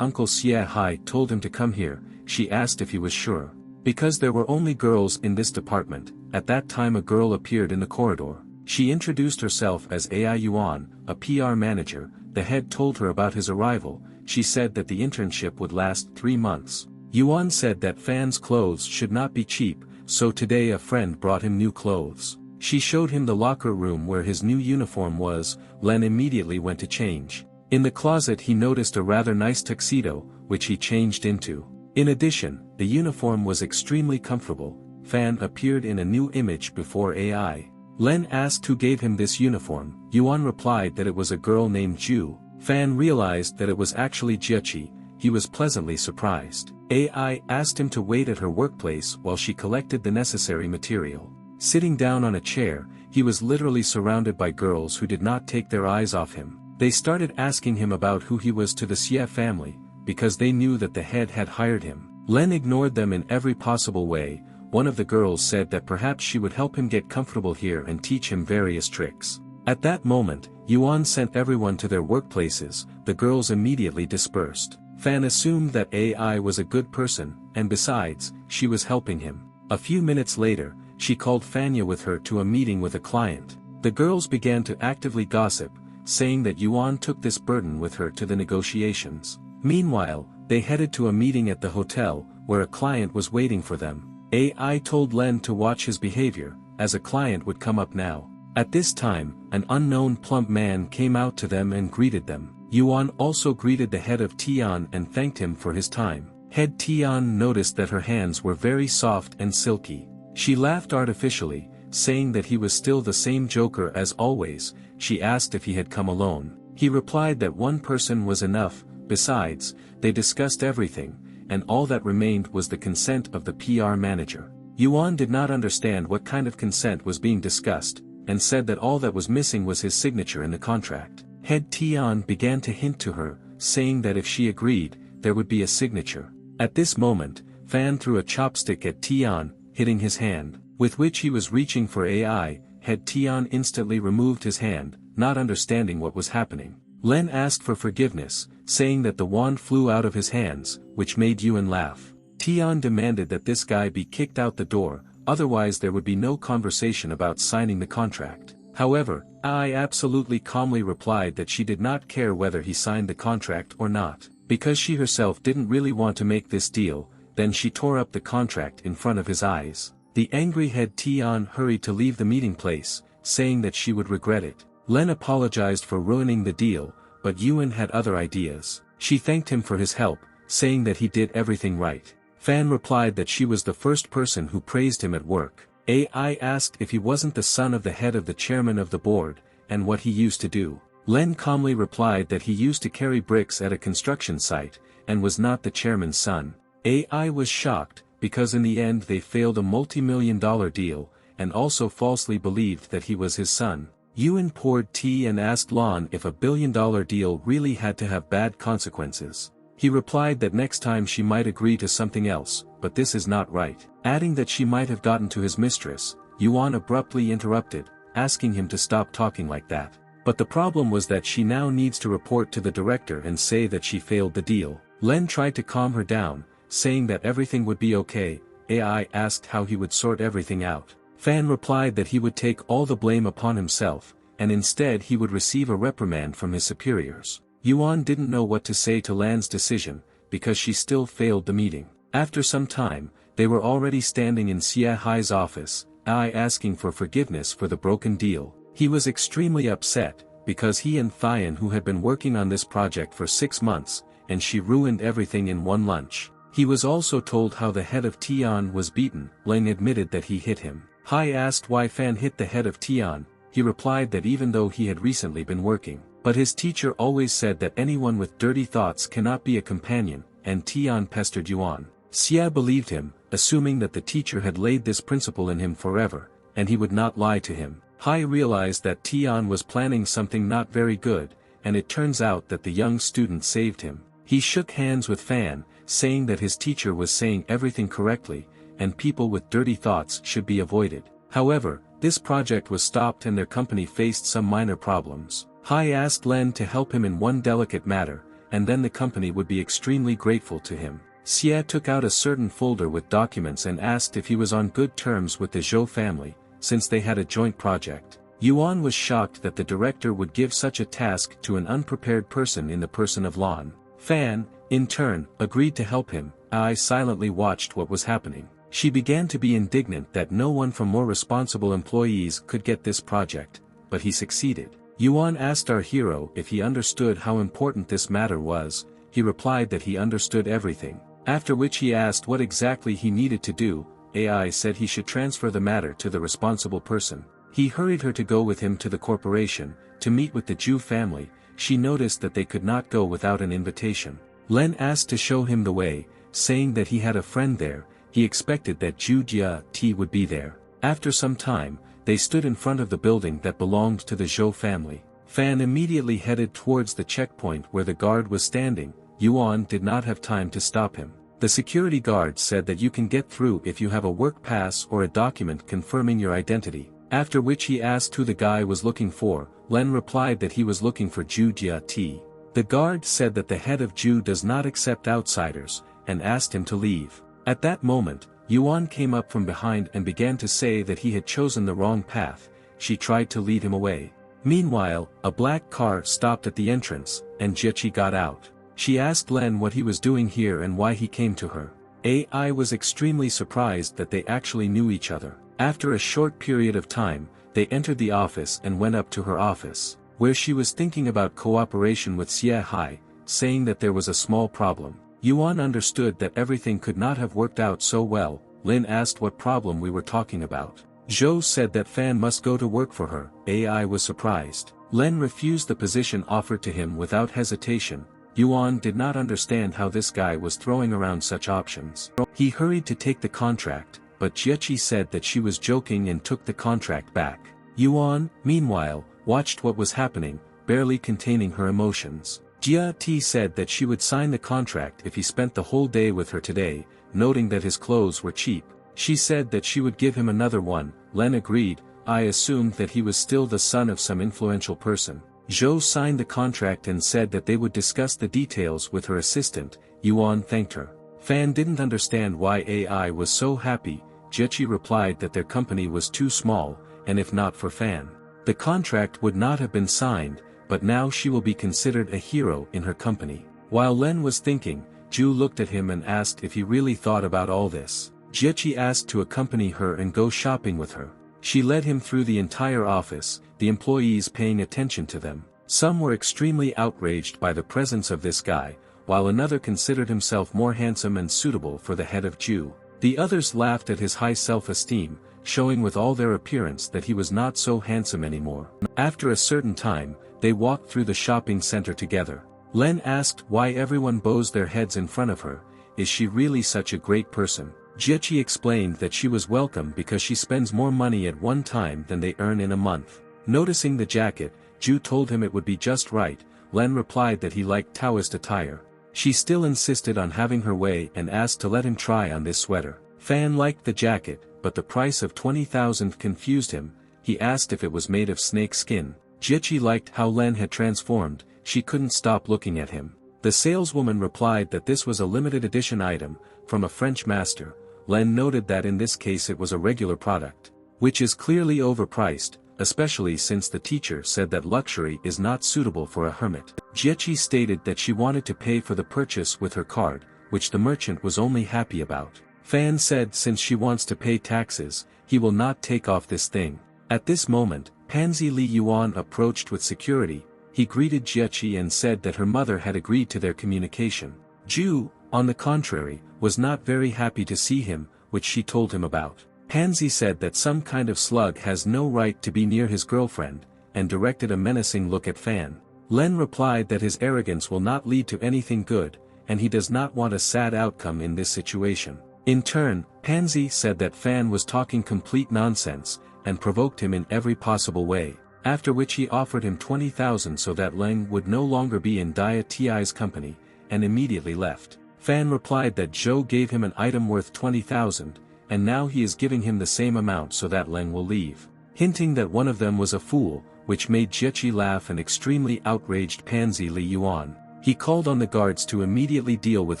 Speaker 1: Uncle Xie Hai told him to come here, she asked if he was sure. Because there were only girls in this department, at that time a girl appeared in the corridor. She introduced herself as Ai Yuan, a PR manager. The head told her about his arrival. She said that the internship would last 3 months. Yuan said that Fan's clothes should not be cheap, so today a friend brought him new clothes. She showed him the locker room where his new uniform was. Len immediately went to change. In the closet he noticed a rather nice tuxedo, which he changed into. In addition, the uniform was extremely comfortable. Fan appeared in a new image before AI. Len asked who gave him this uniform. Yuan replied that it was a girl named Ju. Fan realized that it was actually Jiechi. He was pleasantly surprised. AI asked him to wait at her workplace while she collected the necessary material. Sitting down on a chair, he was literally surrounded by girls who did not take their eyes off him. They started asking him about who he was to the Xie family, because they knew that the head had hired him. Len ignored them in every possible way. One of the girls said that perhaps she would help him get comfortable here and teach him various tricks. At that moment, Yuan sent everyone to their workplaces. The girls immediately dispersed. Fan assumed that AI was a good person, and besides, she was helping him. A few minutes later, she called Fanya with her to a meeting with a client. The girls began to actively gossip, saying that Yuan took this burden with her to the negotiations. Meanwhile, they headed to a meeting at the hotel, where a client was waiting for them. AI told Len to watch his behavior, as a client would come up now. At this time, an unknown plump man came out to them and greeted them. Yuan also greeted the head of Tian and thanked him for his time. Head Tian noticed that her hands were very soft and silky. She laughed artificially, saying that he was still the same joker as always. She asked if he had come alone. He replied that one person was enough. Besides, they discussed everything, and all that remained was the consent of the PR manager. Yuan did not understand what kind of consent was being discussed, and said that all that was missing was his signature in the contract. Head Tian began to hint to her, saying that if she agreed, there would be a signature. At this moment, Fan threw a chopstick at Tian, hitting his hand, with which he was reaching for AI. Head Tian instantly removed his hand, not understanding what was happening. Len asked for forgiveness, saying that the wand flew out of his hands, which made Yuan laugh. Tian demanded that this guy be kicked out the door, otherwise there would be no conversation about signing the contract. However, Ai absolutely calmly replied that she did not care whether he signed the contract or not, because she herself didn't really want to make this deal. Then she tore up the contract in front of his eyes. The angry head Tian hurried to leave the meeting place, saying that she would regret it. Len apologized for ruining the deal, but Yuan had other ideas. She thanked him for his help, saying that he did everything right. Fan replied that she was the first person who praised him at work. AI asked if he wasn't the son of the head of the chairman of the board, and what he used to do. Len calmly replied that he used to carry bricks at a construction site, and was not the chairman's son. AI was shocked, because in the end they failed a multi-million-dollar deal, and also falsely believed that he was his son. Yuan poured tea and asked Lon if a billion-dollar deal really had to have bad consequences. He replied that next time she might agree to something else, but this is not right. Adding that she might have gotten to his mistress, Yuan abruptly interrupted, asking him to stop talking like that. But the problem was that she now needs to report to the director and say that she failed the deal. Len tried to calm her down, saying that everything would be okay. AI asked how he would sort everything out. Fan replied that he would take all the blame upon himself, and instead he would receive a reprimand from his superiors. Yuan didn't know what to say to Lan's decision, because she still failed the meeting. After some time, they were already standing in Xie Hai's office, AI asking for forgiveness for the broken deal. He was extremely upset, because he and Thian who had been working on this project for 6 months, and she ruined everything in one lunch. He was also told how the head of Tian was beaten. Len admitted that he hit him. Hai asked why Fan hit the head of Tian. He replied that even though he had recently been working, but his teacher always said that anyone with dirty thoughts cannot be a companion, and Tian pestered Yuan. Xia believed him, assuming that the teacher had laid this principle in him forever, and he would not lie to him. Hai realized that Tian was planning something not very good, and it turns out that the young student saved him. He shook hands with Fan, saying that his teacher was saying everything correctly, and people with dirty thoughts should be avoided. However, this project was stopped and their company faced some minor problems. Hai asked Len to help him in one delicate matter, and then the company would be extremely grateful to him. Xie took out a certain folder with documents and asked if he was on good terms with the Zhou family, since they had a joint project. Yuan was shocked that the director would give such a task to an unprepared person in the person of Lan. Fan, in turn, agreed to help him. I silently watched what was happening. She began to be indignant that no one from more responsible employees could get this project, but he succeeded. Yuan asked our hero if he understood how important this matter was. He replied that he understood everything, after which he asked what exactly he needed to do. AI said he should transfer the matter to the responsible person. He hurried her to go with him to the corporation, to meet with the Zhu family. She noticed that they could not go without an invitation. Len asked to show him the way, saying that he had a friend there. He expected that Zhu Jia would be there. After some time, they stood in front of the building that belonged to the Zhou family. Fan immediately headed towards the checkpoint where the guard was standing. Yuan did not have time to stop him. The security guard said that you can get through if you have a work pass or a document confirming your identity, after which he asked who the guy was looking for. Len replied that he was looking for Zhu Jia. The guard said that the head of Zhu does not accept outsiders, and asked him to leave. At that moment, Yuan came up from behind and began to say that he had chosen the wrong path. She tried to lead him away. Meanwhile, a black car stopped at the entrance, and Jiechi got out. She asked Len what he was doing here and why he came to her. AI was extremely surprised that they actually knew each other. After a short period of time, they entered the office and went up to her office, where she was thinking about cooperation with Xie Hai, saying that there was a small problem. Yuan understood that everything could not have worked out so well. Lin asked what problem we were talking about. Zhou said that Fan must go to work for her. AI was surprised. Len refused the position offered to him without hesitation. Yuan did not understand how this guy was throwing around such options. He hurried to take the contract, but Jiechi said that she was joking and took the contract back. Yuan, meanwhile, watched what was happening, barely containing her emotions. Jia Ti said that she would sign the contract if he spent the whole day with her today, noting that his clothes were cheap. She said that she would give him another one. Len agreed. I assumed that he was still the son of some influential person. Zhou signed the contract and said that they would discuss the details with her assistant. Yuan thanked her. Fan didn't understand why AI was so happy. Jiechi replied that their company was too small, and if not for Fan, the contract would not have been signed, but now she will be considered a hero in her company. While Len was thinking, Zhu looked at him and asked if he really thought about all this. Jiechi asked to accompany her and go shopping with her. She led him through the entire office, the employees paying attention to them. Some were extremely outraged by the presence of this guy, while another considered himself more handsome and suitable for the head of Zhu. The others laughed at his high self-esteem, showing with all their appearance that he was not so handsome anymore. After a certain time, they walked through the shopping center together. Len asked why everyone bows their heads in front of her. Is she really such a great person? Jiechi explained that she was welcome because she spends more money at one time than they earn in a month. Noticing the jacket, Zhu told him it would be just right. Len replied that he liked Taoist attire. She still insisted on having her way and asked to let him try on this sweater. Fan liked the jacket, but the price of 20,000 confused him. He asked if it was made of snake skin. Jiechi liked how Len had transformed, she couldn't stop looking at him. The saleswoman replied that this was a limited edition item, from a French master. Len noted that in this case it was a regular product, which is clearly overpriced, especially since the teacher said that luxury is not suitable for a hermit. Jiechi stated that she wanted to pay for the purchase with her card, which the merchant was only happy about. Fan said since she wants to pay taxes, he will not take off this thing. At this moment, Pansy Li Yuan approached with security. He greeted Jiechi and said that her mother had agreed to their communication. Ju, on the contrary, was not very happy to see him, which she told him about. Pansy said that some kind of slug has no right to be near his girlfriend, and directed a menacing look at Fan. Len replied that his arrogance will not lead to anything good, and he does not want a sad outcome in this situation. In turn, Pansy said that Fan was talking complete nonsense, and provoked him in every possible way, after which he offered him 20,000 so that Leng would no longer be in Dia Ti's company, and immediately left. Fan replied that Zhou gave him an item worth 20,000, and now he is giving him the same amount so that Leng will leave, hinting that one of them was a fool, which made Jiechi laugh and extremely outraged Pansy Li Yuan. He called on the guards to immediately deal with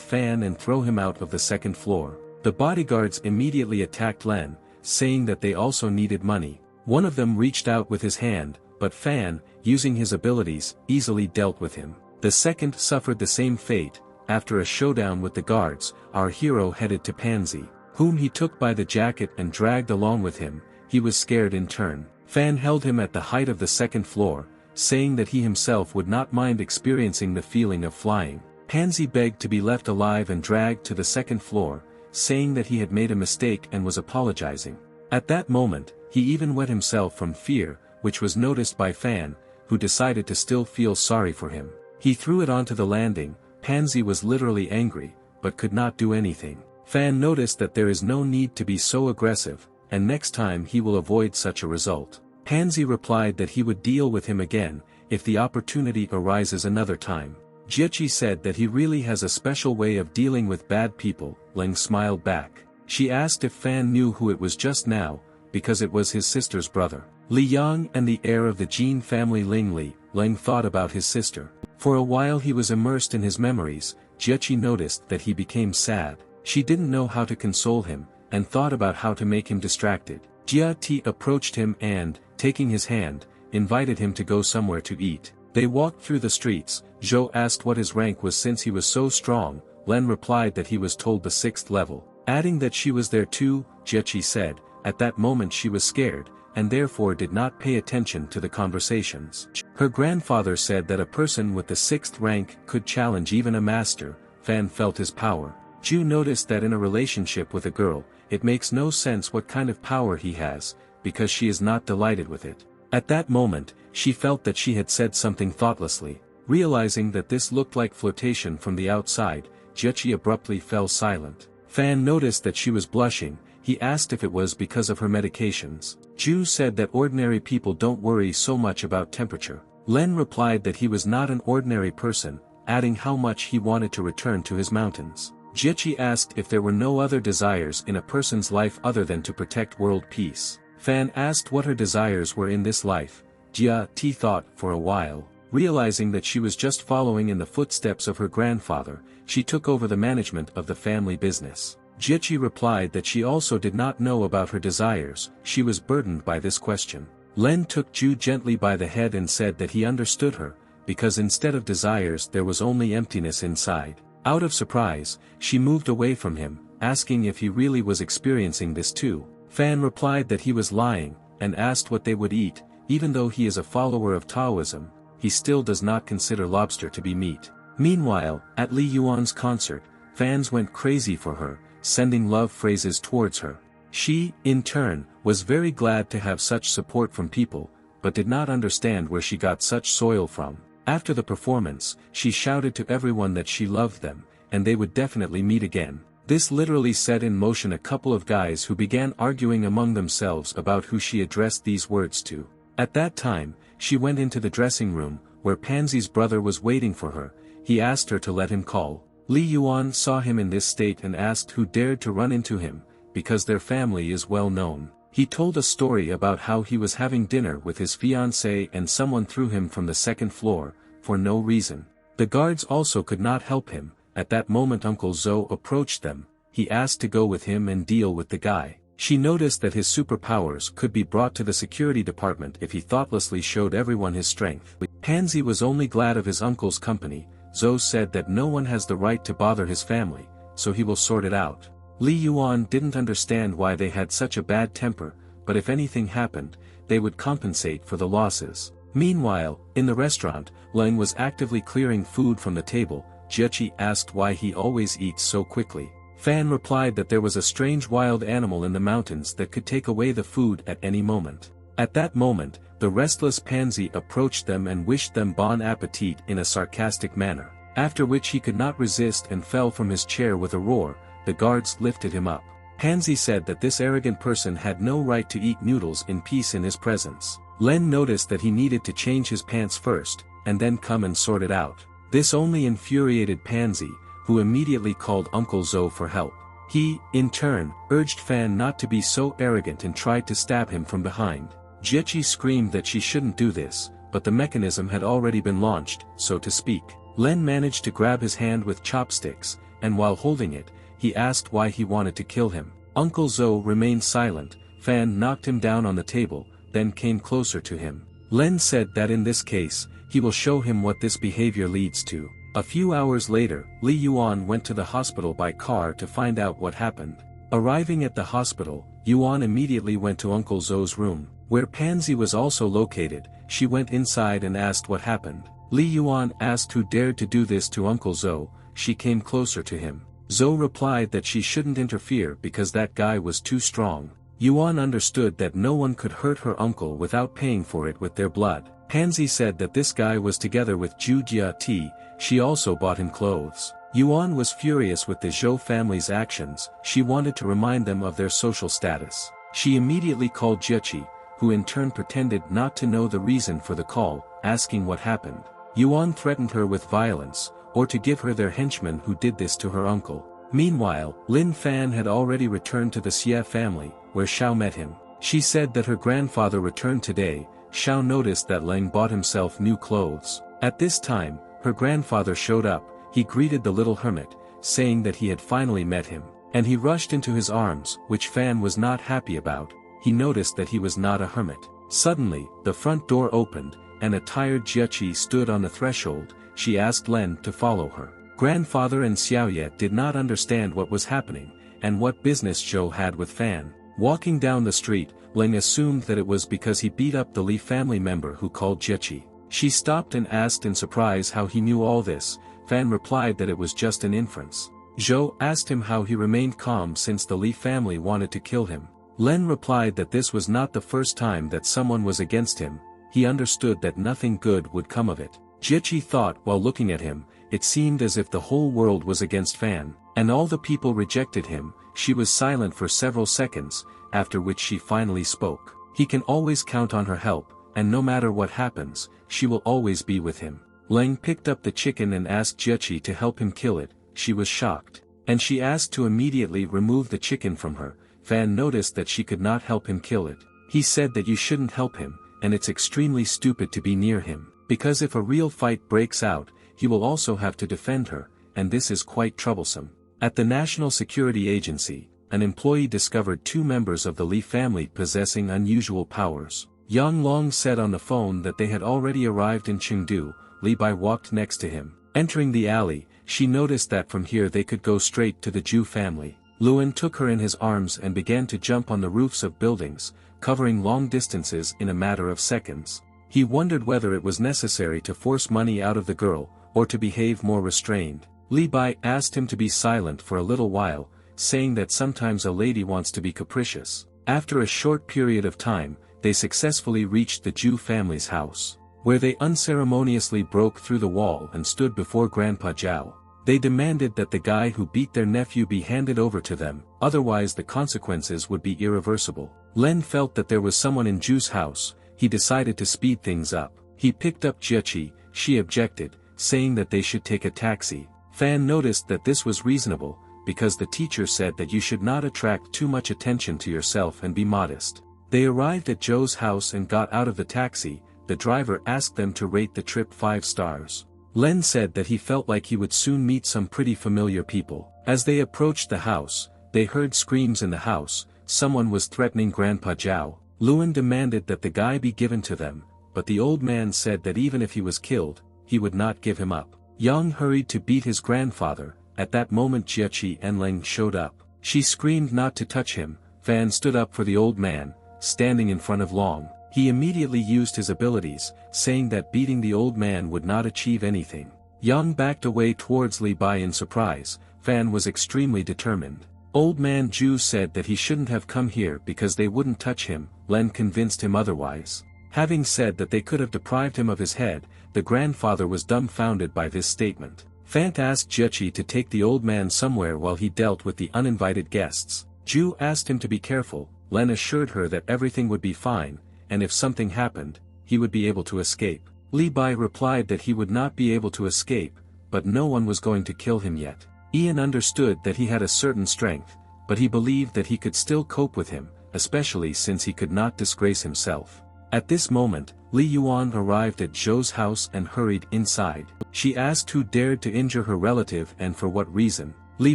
Speaker 1: Fan and throw him out of the second floor. The bodyguards immediately attacked Len, saying that they also needed money. One of them reached out with his hand, but Fan, using his abilities, easily dealt with him. The second suffered the same fate. After a showdown with the guards, our hero headed to Pansy, whom he took by the jacket and dragged along with him. He was scared in turn. Fan held him at the height of the second floor, saying that he himself would not mind experiencing the feeling of flying. Pansy begged to be left alive and dragged to the second floor, saying that he had made a mistake and was apologizing. At that moment, he even wet himself from fear, which was noticed by Fan, who decided to still feel sorry for him. He threw it onto the landing. Pansy was literally angry, but could not do anything. Fan noticed that there is no need to be so aggressive, and next time he will avoid such a result. Pansy replied that he would deal with him again, if the opportunity arises another time. Jiechi said that he really has a special way of dealing with bad people. Leng smiled back. She asked if Fan knew who it was just now, because it was his sister's brother. Li Yang and the heir of the Jin family Ling Li. Leng thought about his sister. For a while he was immersed in his memories. Jiechi noticed that he became sad. She didn't know how to console him, and thought about how to make him distracted. Jia Ti approached him and, taking his hand, invited him to go somewhere to eat. They walked through the streets. Zhou asked what his rank was since he was so strong. Len replied that he was told the 6th level. Adding that she was there too, Jiechi said. At that moment she was scared, and therefore did not pay attention to the conversations. Her grandfather said that a person with the 6th rank could challenge even a master. Fan felt his power. Ju noticed that in a relationship with a girl, it makes no sense what kind of power he has, because she is not delighted with it. At that moment, she felt that she had said something thoughtlessly. Realizing that this looked like flirtation from the outside, Jiechi abruptly fell silent. Fan noticed that she was blushing. He asked if it was because of her medications. Ju said that ordinary people don't worry so much about temperature. Len replied that he was not an ordinary person, adding how much he wanted to return to his mountains. Jiechi asked if there were no other desires in a person's life other than to protect world peace. Fan asked what her desires were in this life. Jia Ti thought for a while. Realizing that she was just following in the footsteps of her grandfather, she took over the management of the family business. Jiechi replied that she also did not know about her desires. She was burdened by this question. Len took Ju gently by the head and said that he understood her, because instead of desires there was only emptiness inside. Out of surprise, she moved away from him, asking if he really was experiencing this too. Fan replied that he was lying, and asked what they would eat. Even though he is a follower of Taoism, he still does not consider lobster to be meat. Meanwhile, at Li Yuan's concert, fans went crazy for her, sending love phrases towards her. She, in turn, was very glad to have such support from people, but did not understand where she got such soil from. After the performance, she shouted to everyone that she loved them, and they would definitely meet again. This literally set in motion a couple of guys who began arguing among themselves about who she addressed these words to. At that time, she went into the dressing room, where Pansy's brother was waiting for her. He asked her to let him call. Li Yuan saw him in this state and asked who dared to run into him, because their family is well known. He told a story about how he was having dinner with his fiancée and someone threw him from the second floor, for no reason. The guards also could not help him. At that moment Uncle Zo approached them. He asked to go with him and deal with the guy. She noticed that his superpowers could be brought to the security department if he thoughtlessly showed everyone his strength. Pansy was only glad of his uncle's company. Zo said that no one has the right to bother his family, so he will sort it out. Li Yuan didn't understand why they had such a bad temper, but if anything happened, they would compensate for the losses. Meanwhile, in the restaurant, Leng was actively clearing food from the table. Jiechi asked why he always eats so quickly. Fan replied that there was a strange wild animal in the mountains that could take away the food at any moment. At that moment, the restless Pansy approached them and wished them bon appetit in a sarcastic manner, after which he could not resist and fell from his chair with a roar. The guards lifted him up. Pansy said that this arrogant person had no right to eat noodles in peace in his presence. Len noticed that he needed to change his pants first, and then come and sort it out. This only infuriated Pansy, who immediately called Uncle Zo for help. He, in turn, urged Fan not to be so arrogant and tried to stab him from behind. Jiechi screamed that she shouldn't do this, but the mechanism had already been launched, so to speak. Len managed to grab his hand with chopsticks, and while holding it, he asked why he wanted to kill him. Uncle Zo remained silent. Fan knocked him down on the table, then came closer to him. Len said that in this case, he will show him what this behavior leads to. A few hours later, Li Yuan went to the hospital by car to find out what happened. Arriving at the hospital, Yuan immediately went to Uncle Zo's room, where Pansy was also located. She went inside and asked what happened. Li Yuan asked who dared to do this to Uncle Zo. She came closer to him. Zo replied that she shouldn't interfere because that guy was too strong. Yuan understood that no one could hurt her uncle without paying for it with their blood. Pansy said that this guy was together with Zhu Jiati. She also bought him clothes. Yuan was furious with the Zhou family's actions. She wanted to remind them of their social status. She immediately called Jiechi, who in turn pretended not to know the reason for the call, asking what happened. Yuan threatened her with violence, or to give her their henchman who did this to her uncle. Meanwhile, Lin Fan had already returned to the Xie family, where Xiao met him. She said that her grandfather returned today. Xiao noticed that Leng bought himself new clothes. At this time, her grandfather showed up. He greeted the little hermit, saying that he had finally met him, and he rushed into his arms, which Fan was not happy about. He noticed that he was not a hermit. Suddenly, the front door opened, and a tired Jiechi stood on the threshold. She asked Len to follow her. Grandfather and Xiaoye did not understand what was happening, and what business Zhou had with Fan. Walking down the street, Ling assumed that it was because he beat up the Li family member who called Jiechi. She stopped and asked in surprise how he knew all this. Fan replied that it was just an inference. Zhou asked him how he remained calm since the Li family wanted to kill him. Len replied that this was not the first time that someone was against him. He understood that nothing good would come of it. Jiechi thought while looking at him, it seemed as if the whole world was against Fan, and all the people rejected him. She was silent for several seconds, after which she finally spoke. He can always count on her help, and no matter what happens, she will always be with him. Leng picked up the chicken and asked Jiechi to help him kill it. She was shocked, and she asked to immediately remove the chicken from her. Fan noticed that she could not help him kill it. He said that you shouldn't help him, and it's extremely stupid to be near him, because if a real fight breaks out, he will also have to defend her, and this is quite troublesome. At the National Security Agency, an employee discovered two members of the Li family possessing unusual powers. Yang Long said on the phone that they had already arrived in Chengdu. Li Bai walked next to him. Entering the alley, she noticed that from here they could go straight to the Zhu family. Luan took her in his arms and began to jump on the roofs of buildings, covering long distances in a matter of seconds. He wondered whether it was necessary to force money out of the girl, or to behave more restrained. Li Bai asked him to be silent for a little while, saying that sometimes a lady wants to be capricious. After a short period of time, they successfully reached the Zhu family's house, where they unceremoniously broke through the wall and stood before Grandpa Zhao. They demanded that the guy who beat their nephew be handed over to them, otherwise the consequences would be irreversible. Len felt that there was someone in Zhu's house. He decided to speed things up. He picked up Jiechi. She objected, saying that they should take a taxi. Fan noticed that this was reasonable, because the teacher said that you should not attract too much attention to yourself and be modest. They arrived at Joe's house and got out of the taxi. The driver asked them to rate the trip 5 stars. Len said that he felt like he would soon meet some pretty familiar people. As they approached the house, they heard screams in the house. Someone was threatening Grandpa Zhao. Luan demanded that the guy be given to them, but the old man said that even if he was killed, he would not give him up. Yang hurried to beat his grandfather. At that moment Jiechi and Leng showed up. She screamed not to touch him. Fan stood up for the old man, standing in front of Long. He immediately used his abilities, saying that beating the old man would not achieve anything. Yang backed away towards Li Bai in surprise. Fan was extremely determined. Old man Zhu said that he shouldn't have come here because they wouldn't touch him. Len convinced him otherwise. Having said that they could have deprived him of his head, the grandfather was dumbfounded by this statement. Fan asked Jiechi to take the old man somewhere while he dealt with the uninvited guests. Zhu asked him to be careful. Len assured her that everything would be fine, and if something happened, he would be able to escape. Li Bai replied that he would not be able to escape, but no one was going to kill him yet. Ian understood that he had a certain strength, but he believed that he could still cope with him, especially since he could not disgrace himself. At this moment, Li Yuan arrived at Zhou's house and hurried inside. She asked who dared to injure her relative and for what reason. Li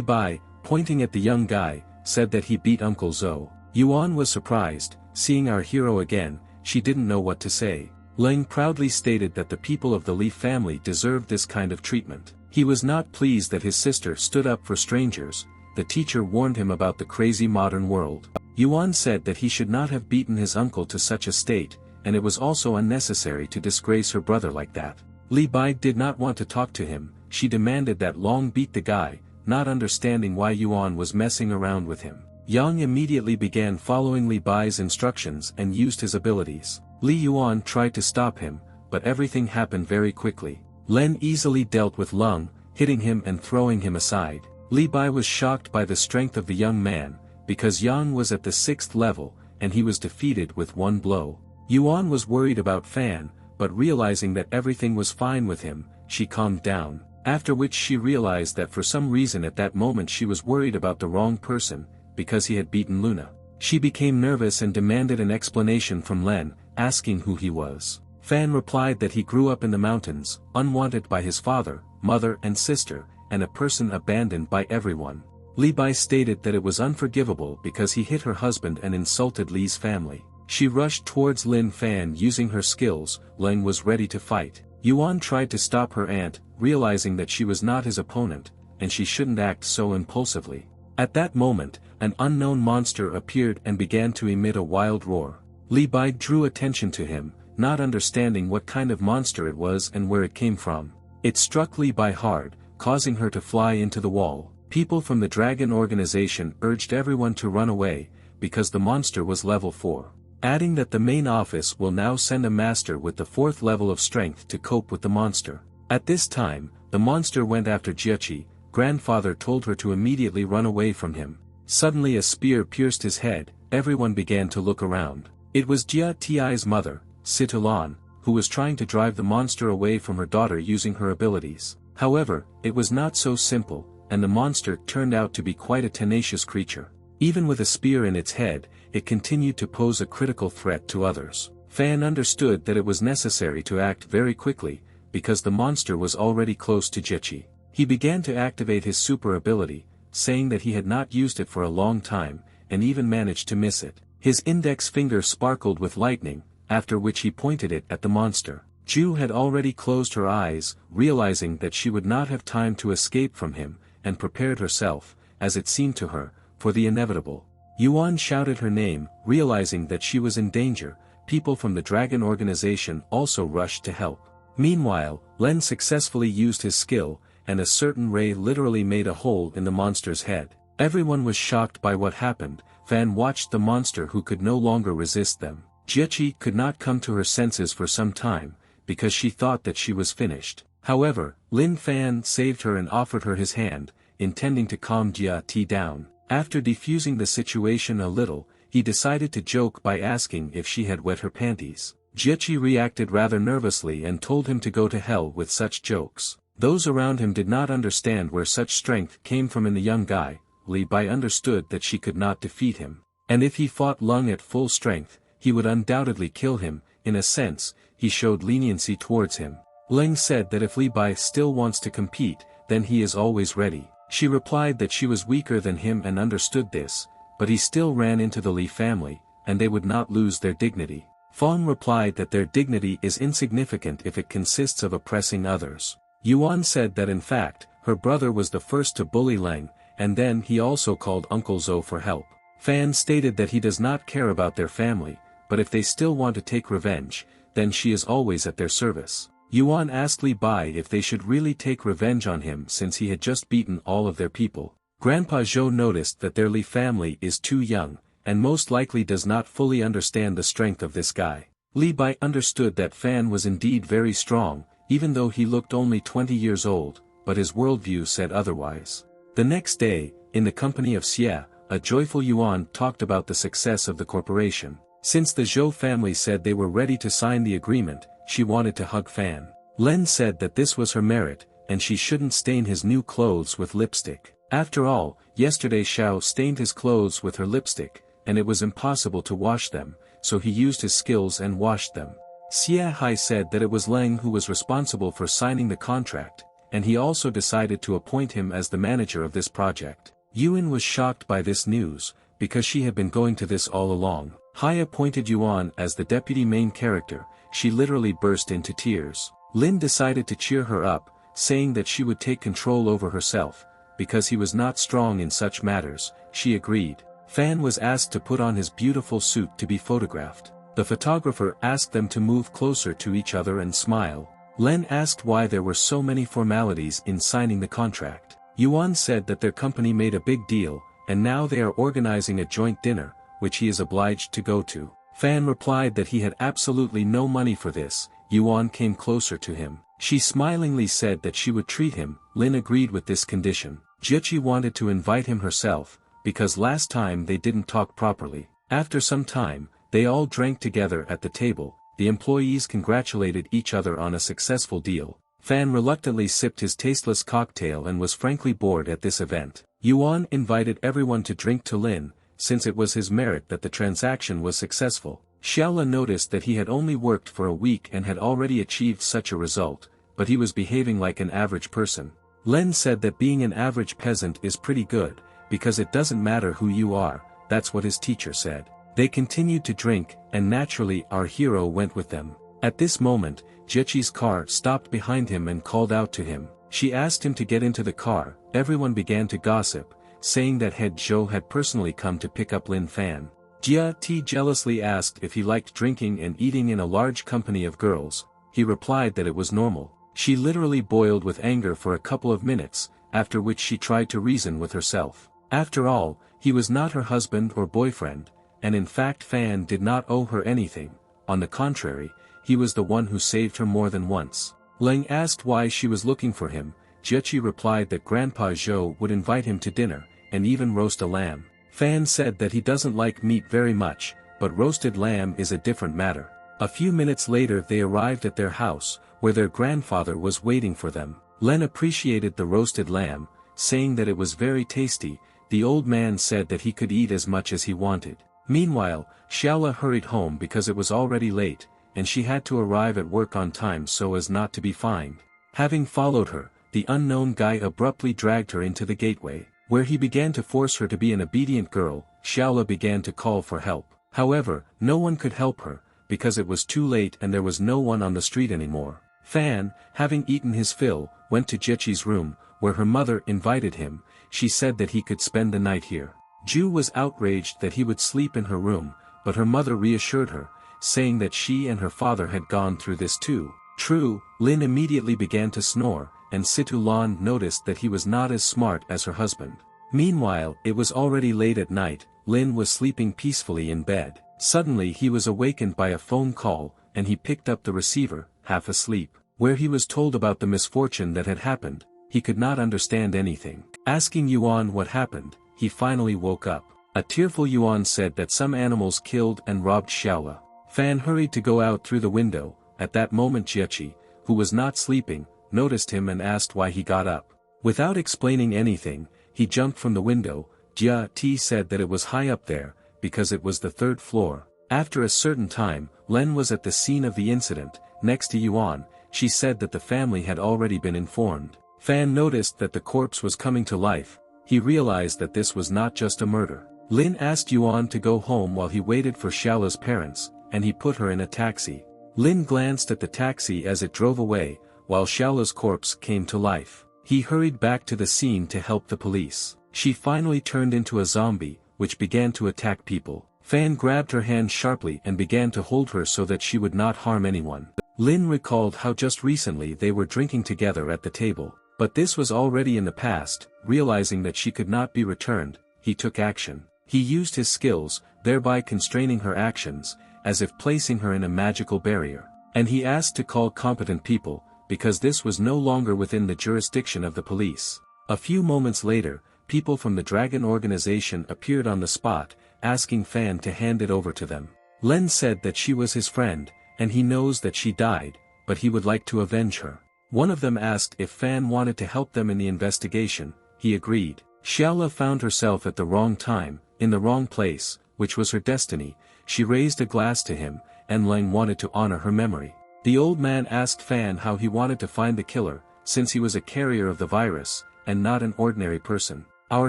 Speaker 1: Bai, pointing at the young guy, said that he beat Uncle Zhou. Yuan was surprised, seeing our hero again. She didn't know what to say. Leng proudly stated that the people of the Li family deserved this kind of treatment. He was not pleased that his sister stood up for strangers. The teacher warned him about the crazy modern world. Yuan said that he should not have beaten his uncle to such a state, and it was also unnecessary to disgrace her brother like that. Li Bai did not want to talk to him. She demanded that Long beat the guy, not understanding why Yuan was messing around with him. Yang immediately began following Li Bai's instructions and used his abilities. Li Yuan tried to stop him, but everything happened very quickly. Len easily dealt with Leng, hitting him and throwing him aside. Li Bai was shocked by the strength of the young man, because Yang was at the 6th level, and he was defeated with one blow. Yuan was worried about Fan, but realizing that everything was fine with him, she calmed down, after which she realized that for some reason at that moment she was worried about the wrong person, because he had beaten Luna. She became nervous and demanded an explanation from Len, asking who he was. Fan replied that he grew up in the mountains, unwanted by his father, mother and sister, and a person abandoned by everyone. Li Bai stated that it was unforgivable because he hit her husband and insulted Li's family. She rushed towards Lin Fan using her skills. Leng was ready to fight. Yuan tried to stop her aunt, realizing that she was not his opponent, and she shouldn't act so impulsively. At that moment, an unknown monster appeared and began to emit a wild roar. Li Bai drew attention to him, not understanding what kind of monster it was and where it came from. It struck Li Bai hard, causing her to fly into the wall. People from the Dragon organization urged everyone to run away, because the monster was level 4. Adding that the main office will now send a master with the 4th level of strength to cope with the monster. At this time, the monster went after Jiechi. Grandfather told her to immediately run away from him. Suddenly a spear pierced his head. Everyone began to look around. It was Jia Ti's mother, Situlan, who was trying to drive the monster away from her daughter using her abilities. However, it was not so simple, and the monster turned out to be quite a tenacious creature. Even with a spear in its head, it continued to pose a critical threat to others. Fan understood that it was necessary to act very quickly, because the monster was already close to Jiechi. He began to activate his super ability, saying that he had not used it for a long time, and even managed to miss it. His index finger sparkled with lightning, after which he pointed it at the monster. Ju had already closed her eyes, realizing that she would not have time to escape from him, and prepared herself, as it seemed to her, for the inevitable. Yuan shouted her name, realizing that she was in danger. People from the Dragon organization also rushed to help. Meanwhile, Len successfully used his skill, and a certain ray literally made a hole in the monster's head. Everyone was shocked by what happened. Fan watched the monster who could no longer resist them. Jiechi could not come to her senses for some time, because she thought that she was finished. However, Lin Fan saved her and offered her his hand, intending to calm Jia Ti down. After defusing the situation a little, he decided to joke by asking if she had wet her panties. Jiechi reacted rather nervously and told him to go to hell with such jokes. Those around him did not understand where such strength came from in the young guy. Li Bai understood that she could not defeat him. And if he fought Lung at full strength, he would undoubtedly kill him. In a sense, he showed leniency towards him. Leng said that if Li Bai still wants to compete, then he is always ready. She replied that she was weaker than him and understood this, but he still ran into the Li family, and they would not lose their dignity. Fong replied that their dignity is insignificant if it consists of oppressing others. Yuan said that in fact, her brother was the first to bully Leng, and then he also called Uncle Zhou for help. Fan stated that he does not care about their family, but if they still want to take revenge, then she is always at their service. Yuan asked Li Bai if they should really take revenge on him since he had just beaten all of their people. Grandpa Zhou noticed that their Li family is too young, and most likely does not fully understand the strength of this guy. Li Bai understood that Fan was indeed very strong, even though he looked only 20 years old, but his worldview said otherwise. The next day, in the company of Xie, a joyful Yuan talked about the success of the corporation. Since the Zhou family said they were ready to sign the agreement, she wanted to hug Fan. Len said that this was her merit, and she shouldn't stain his new clothes with lipstick. After all, yesterday Xiao stained his clothes with her lipstick, and it was impossible to wash them, so he used his skills and washed them. Xie Hai said that it was Leng who was responsible for signing the contract, and he also decided to appoint him as the manager of this project. Yuan was shocked by this news, because she had been going to this all along. Hai appointed Yuan as the deputy main character. She literally burst into tears. Lin decided to cheer her up, saying that she would take control over herself, because he was not strong in such matters. She agreed. Fan was asked to put on his beautiful suit to be photographed. The photographer asked them to move closer to each other and smile. Len asked why there were so many formalities in signing the contract. Yuan said that their company made a big deal, and now they are organizing a joint dinner, which he is obliged to go to. Fan replied that he had absolutely no money for this. Yuan came closer to him. She smilingly said that she would treat him. Lin agreed with this condition. Jiechi wanted to invite him herself, because last time they didn't talk properly. After some time, they all drank together at the table. The employees congratulated each other on a successful deal. Fan reluctantly sipped his tasteless cocktail and was frankly bored at this event. Yuan invited everyone to drink to Lin, since it was his merit that the transaction was successful. Xiaola noticed that he had only worked for a week and had already achieved such a result, but he was behaving like an average person. Len said that being an average peasant is pretty good, because it doesn't matter who you are. That's what his teacher said. They continued to drink, and naturally our hero went with them. At this moment, Jiechi's car stopped behind him and called out to him. She asked him to get into the car. Everyone began to gossip, saying that Head Zhou had personally come to pick up Lin Fan. Jia Ti jealously asked if he liked drinking and eating in a large company of girls. He replied that it was normal. She literally boiled with anger for a couple of minutes, after which she tried to reason with herself. After all, he was not her husband or boyfriend, and in fact Fan did not owe her anything. On the contrary, he was the one who saved her more than once. Leng asked why she was looking for him. Jiechi replied that Grandpa Zhou would invite him to dinner, and even roast a lamb. Fan said that he doesn't like meat very much, but roasted lamb is a different matter. A few minutes later they arrived at their house, where their grandfather was waiting for them. Len appreciated the roasted lamb, saying that it was very tasty. The old man said that he could eat as much as he wanted. Meanwhile, Xiaola hurried home because it was already late, and she had to arrive at work on time so as not to be fined. Having followed her, the unknown guy abruptly dragged her into the gateway, where he began to force her to be an obedient girl. Xiaola began to call for help. However, no one could help her, because it was too late and there was no one on the street anymore. Fan, having eaten his fill, went to Jiechi's room, where her mother invited him. She said that he could spend the night here. Ju was outraged that he would sleep in her room, but her mother reassured her, saying that she and her father had gone through this too. True, Lin immediately began to snore, and Situ Lan noticed that he was not as smart as her husband. Meanwhile, it was already late at night. Lin was sleeping peacefully in bed. Suddenly he was awakened by a phone call, and he picked up the receiver, half asleep, where he was told about the misfortune that had happened. He could not understand anything. Asking Yuan what happened, he finally woke up. A tearful Yuan said that some animals killed and robbed Xiaola. Fan hurried to go out through the window. At that moment Jiechi, who was not sleeping, noticed him and asked why he got up. Without explaining anything, he jumped from the window. Jia Ti said that it was high up there, because it was the third floor. After a certain time, Len was at the scene of the incident, next to Yuan. She said that the family had already been informed. Fan noticed that the corpse was coming to life. He realized that this was not just a murder. Lin asked Yuan to go home while he waited for Xiaola's parents, and he put her in a taxi. Lin glanced at the taxi as it drove away, while Xiaola's corpse came to life. He hurried back to the scene to help the police. She finally turned into a zombie, which began to attack people. Fan grabbed her hand sharply and began to hold her so that she would not harm anyone. Lin recalled how just recently they were drinking together at the table. But this was already in the past. Realizing that she could not be returned, he took action. He used his skills, thereby constraining her actions, as if placing her in a magical barrier. And he asked to call competent people, because this was no longer within the jurisdiction of the police. A few moments later, people from the Dragon organization appeared on the spot, asking Fan to hand it over to them. Len said that she was his friend, and he knows that she died, but he would like to avenge her. One of them asked if Fan wanted to help them in the investigation. He agreed. Xiaola found herself at the wrong time, in the wrong place, which was her destiny. She raised a glass to him, and Lang wanted to honor her memory. The old man asked Fan how he wanted to find the killer, since he was a carrier of the virus, and not an ordinary person. Our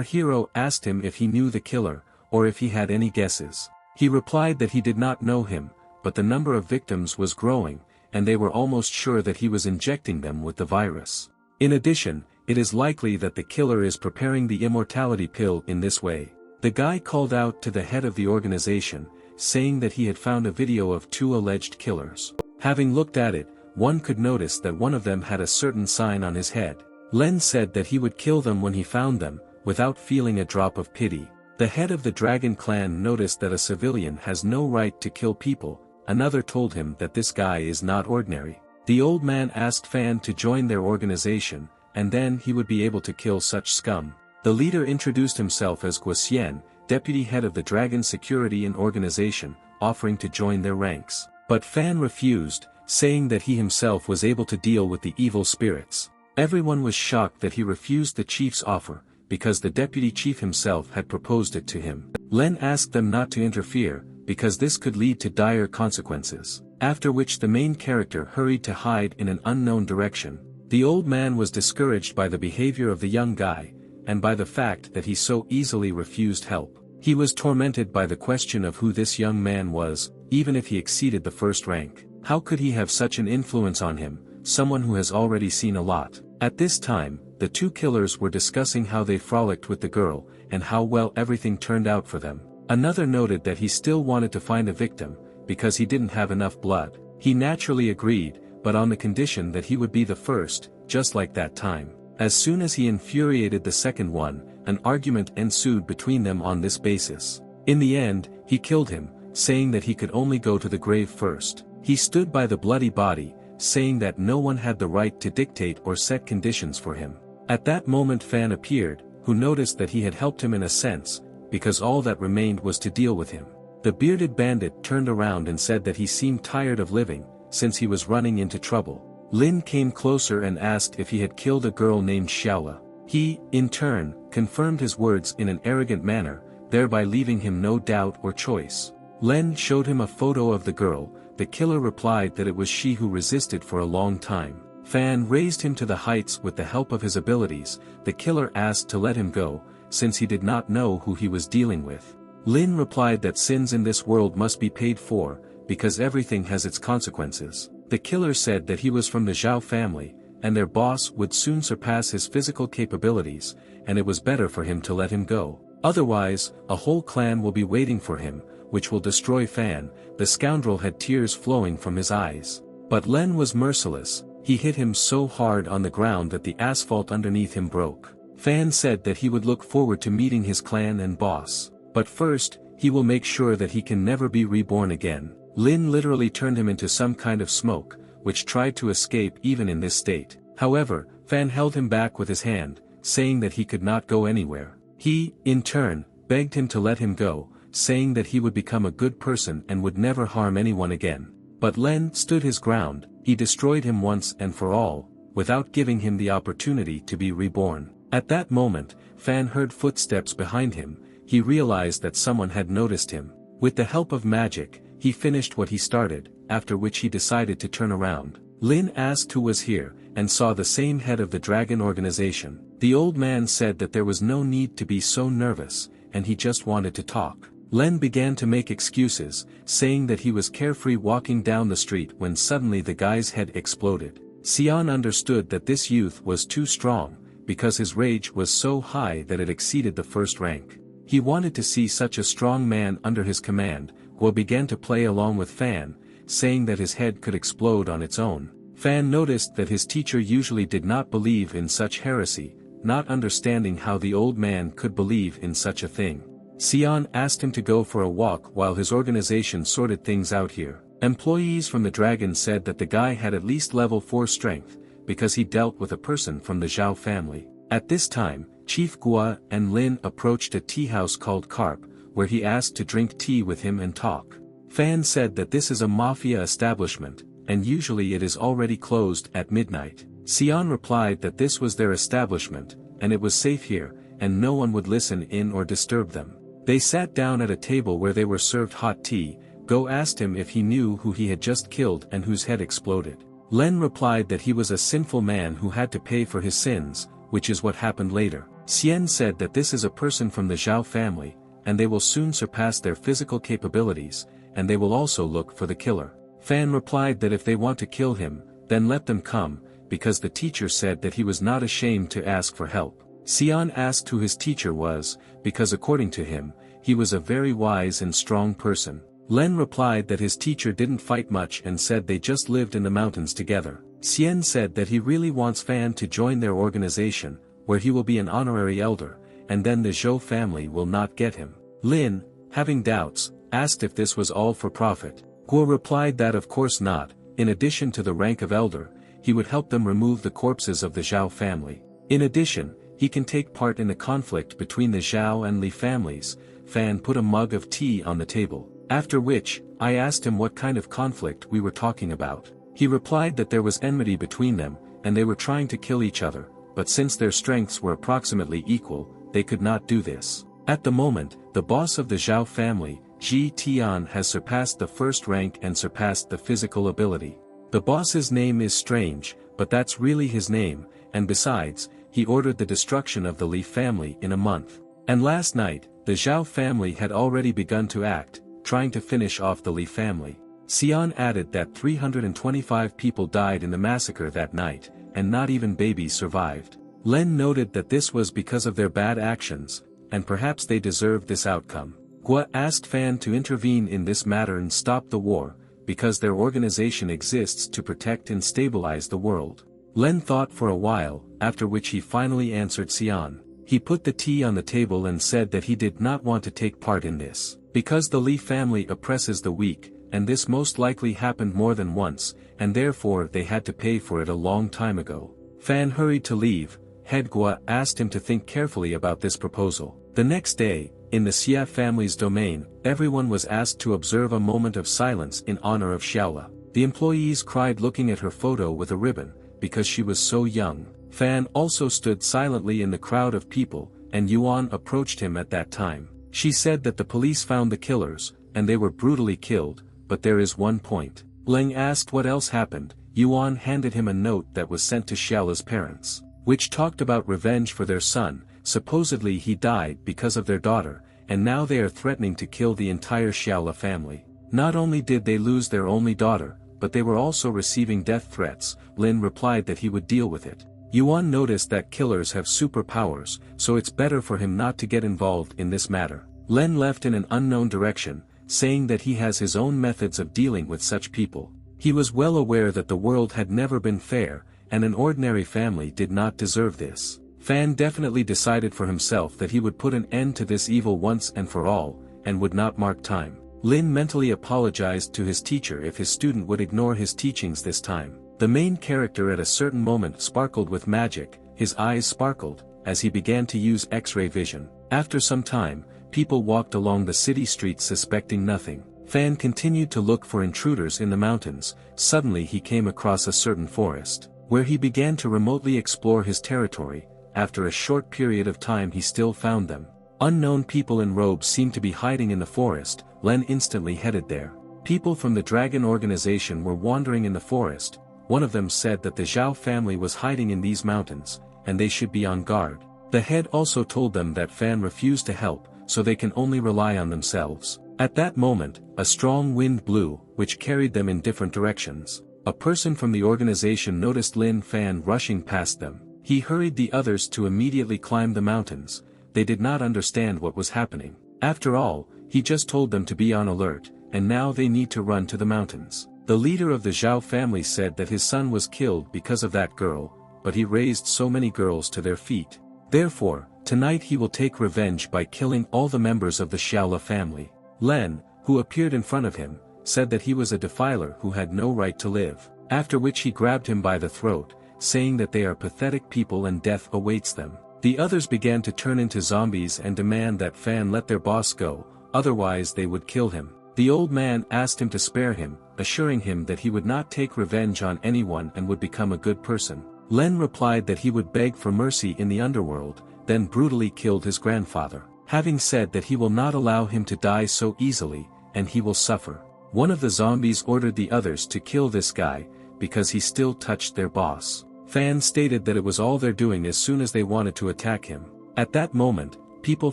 Speaker 1: hero asked him if he knew the killer, or if he had any guesses. He replied that he did not know him, but the number of victims was growing, and they were almost sure that he was injecting them with the virus. In addition, it is likely that the killer is preparing the immortality pill in this way. The guy called out to the head of the organization, saying that he had found a video of 2 alleged killers. Having looked at it, one could notice that one of them had a certain sign on his head. Len said that he would kill them when he found them, without feeling a drop of pity. The head of the Dragon clan noticed that a civilian has no right to kill people. Another told him that this guy is not ordinary. The old man asked Fan to join their organization, and then he would be able to kill such scum. The leader introduced himself as Guoxian, deputy head of the Dragon Security and Organization, offering to join their ranks. But Fan refused, saying that he himself was able to deal with the evil spirits. Everyone was shocked that he refused the chief's offer, because the deputy chief himself had proposed it to him. Len asked them not to interfere, because this could lead to dire consequences. After which the main character hurried to hide in an unknown direction. The old man was discouraged by the behavior of the young guy, and by the fact that he so easily refused help. He was tormented by the question of who this young man was, even if he exceeded the first rank. How could he have such an influence on him, someone who has already seen a lot? At this time, the 2 killers were discussing how they frolicked with the girl, and how well everything turned out for them. Another noted that he still wanted to find a victim, because he didn't have enough blood. He naturally agreed, but on the condition that he would be the first, just like that time. As soon as he infuriated the second one, an argument ensued between them on this basis. In the end, he killed him, saying that he could only go to the grave first. He stood by the bloody body, saying that no one had the right to dictate or set conditions for him. At that moment Fan appeared, who noticed that he had helped him in a sense, because all that remained was to deal with him. The bearded bandit turned around and said that he seemed tired of living, since he was running into trouble. Lin came closer and asked if he had killed a girl named Xiaola. He, in turn, confirmed his words in an arrogant manner, thereby leaving him no doubt or choice. Len showed him a photo of the girl. The killer replied that it was she who resisted for a long time. Fan raised him to the heights with the help of his abilities. The killer asked to let him go, since he did not know who he was dealing with. Lin replied that sins in this world must be paid for, because everything has its consequences. The killer said that he was from the Zhao family, and their boss would soon surpass his physical capabilities, and it was better for him to let him go. Otherwise, a whole clan will be waiting for him, which will destroy Fan. The scoundrel had tears flowing from his eyes. But Len was merciless. He hit him so hard on the ground that the asphalt underneath him broke. Fan said that he would look forward to meeting his clan and boss. But first, he will make sure that he can never be reborn again. Lin literally turned him into some kind of smoke, which tried to escape even in this state. However, Fan held him back with his hand, saying that he could not go anywhere. He, in turn, begged him to let him go, saying that he would become a good person and would never harm anyone again. But Len stood his ground. He destroyed him once and for all. without giving him the opportunity to be reborn. At that moment, Fan heard footsteps behind him. He realized that someone had noticed him. With the help of magic, he finished what he started, after which he decided to turn around. Lin asked who was here, and saw the same head of the dragon organization. The old man said that there was no need to be so nervous, and he just wanted to talk. Len began to make excuses, saying that he was carefree walking down the street when suddenly the guy's head exploded. Xian understood that this youth was too strong, because his rage was so high that it exceeded the first rank. He wanted to see such a strong man under his command. Guo began to play along with Fan, saying that his head could explode on its own. Fan noticed that his teacher usually did not believe in such heresy, not understanding how the old man could believe in such a thing. Xian asked him to go for a walk while his organization sorted things out here. Employees from the dragon said that the guy had at least level 4 strength, because he dealt with a person from the Zhao family. At this time, Chief Guo and Lin approached a tea house called Carp, where he asked to drink tea with him and talk. Fan said that this is a mafia establishment, and usually it is already closed at midnight. Xian replied that this was their establishment, and it was safe here, and no one would listen in or disturb them. They sat down at a table where they were served hot tea. Go asked him if he knew who he had just killed and whose head exploded. Len replied that he was a sinful man who had to pay for his sins, which is what happened later. Xian said that this is a person from the Zhao family, and they will soon surpass their physical capabilities, and they will also look for the killer. Fan replied that if they want to kill him, then let them come, because the teacher said that he was not ashamed to ask for help. Xian asked who his teacher was, because according to him, he was a very wise and strong person. Len replied that his teacher didn't fight much and said they just lived in the mountains together. Xian said that he really wants Fan to join their organization, where he will be an honorary elder, and then the Zhou family will not get him. Lin, having doubts, asked if this was all for profit. Guo replied that of course not. In addition to the rank of elder, he would help them remove the corpses of the Zhao family. In addition, he can take part in the conflict between the Zhao and Li families. Fan put a mug of tea on the table. After which, I asked him what kind of conflict we were talking about. He replied that there was enmity between them, and they were trying to kill each other, but since their strengths were approximately equal, they could not do this. At the moment, the boss of the Zhao family, Ji Tian, has surpassed the first rank and surpassed the physical ability. The boss's name is strange, but that's really his name, and besides, he ordered the destruction of the Li family in a month. And last night, the Zhao family had already begun to act, trying to finish off the Li family. Xian added that 325 people died in the massacre that night, and not even babies survived. Len noted that this was because of their bad actions, and perhaps they deserved this outcome. Guo asked Fan to intervene in this matter and stop the war, because their organization exists to protect and stabilize the world. Len thought for a while, after which he finally answered Xian. He put the tea on the table and said that he did not want to take part in this, because the Li family oppresses the weak, and this most likely happened more than once, and therefore they had to pay for it a long time ago. Fan hurried to leave. Head Guo asked him to think carefully about this proposal. The next day, in the Xia family's domain, everyone was asked to observe a moment of silence in honor of Xiaola. The employees cried looking at her photo with a ribbon, because she was so young. Fan also stood silently in the crowd of people, and Yuan approached him at that time. She said that the police found the killers, and they were brutally killed, but there is one point. Leng asked what else happened. Yuan handed him a note that was sent to Xiaola's parents, which talked about revenge for their son. Supposedly he died because of their daughter, and now they are threatening to kill the entire Xiaola family. Not only did they lose their only daughter, but they were also receiving death threats. Lin replied that he would deal with it. Yuan noticed that killers have superpowers, so it's better for him not to get involved in this matter. Len left in an unknown direction, saying that he has his own methods of dealing with such people. He was well aware that the world had never been fair, and an ordinary family did not deserve this. Fan definitely decided for himself that he would put an end to this evil once and for all, and would not mark time. Lin mentally apologized to his teacher if his student would ignore his teachings this time. The main character at a certain moment sparkled with magic. His eyes sparkled, as he began to use X-ray vision. After some time, people walked along the city streets suspecting nothing. Fan continued to look for intruders in the mountains. Suddenly he came across a certain forest. where he began to remotely explore his territory. After a short period of time he still found them. Unknown people in robes seemed to be hiding in the forest. Len instantly headed there. People from the dragon organization were wandering in the forest. One of them said that the Zhao family was hiding in these mountains, and they should be on guard. The head also told them that Fan refused to help, so they can only rely on themselves. At that moment, a strong wind blew, which carried them in different directions. A person from the organization noticed Lin Fan rushing past them. He hurried the others to immediately climb the mountains. They did not understand what was happening. After all, he just told them to be on alert, and now they need to run to the mountains. The leader of the Zhao family said that his son was killed because of that girl, but he raised so many girls to their feet. Therefore, tonight he will take revenge by killing all the members of the Xiaola family. Len, who appeared in front of him, said that he was a defiler who had no right to live, after which he grabbed him by the throat, saying that they are pathetic people and death awaits them. The others began to turn into zombies and demand that Fan let their boss go, otherwise they would kill him. The old man asked him to spare him, assuring him that he would not take revenge on anyone and would become a good person. Len replied that he would beg for mercy in the underworld, then brutally killed his grandfather, having said that he will not allow him to die so easily, and he will suffer. One of the zombies ordered the others to kill this guy, because he still touched their boss. Fan stated that it was all they're doing as soon as they wanted to attack him. At that moment, people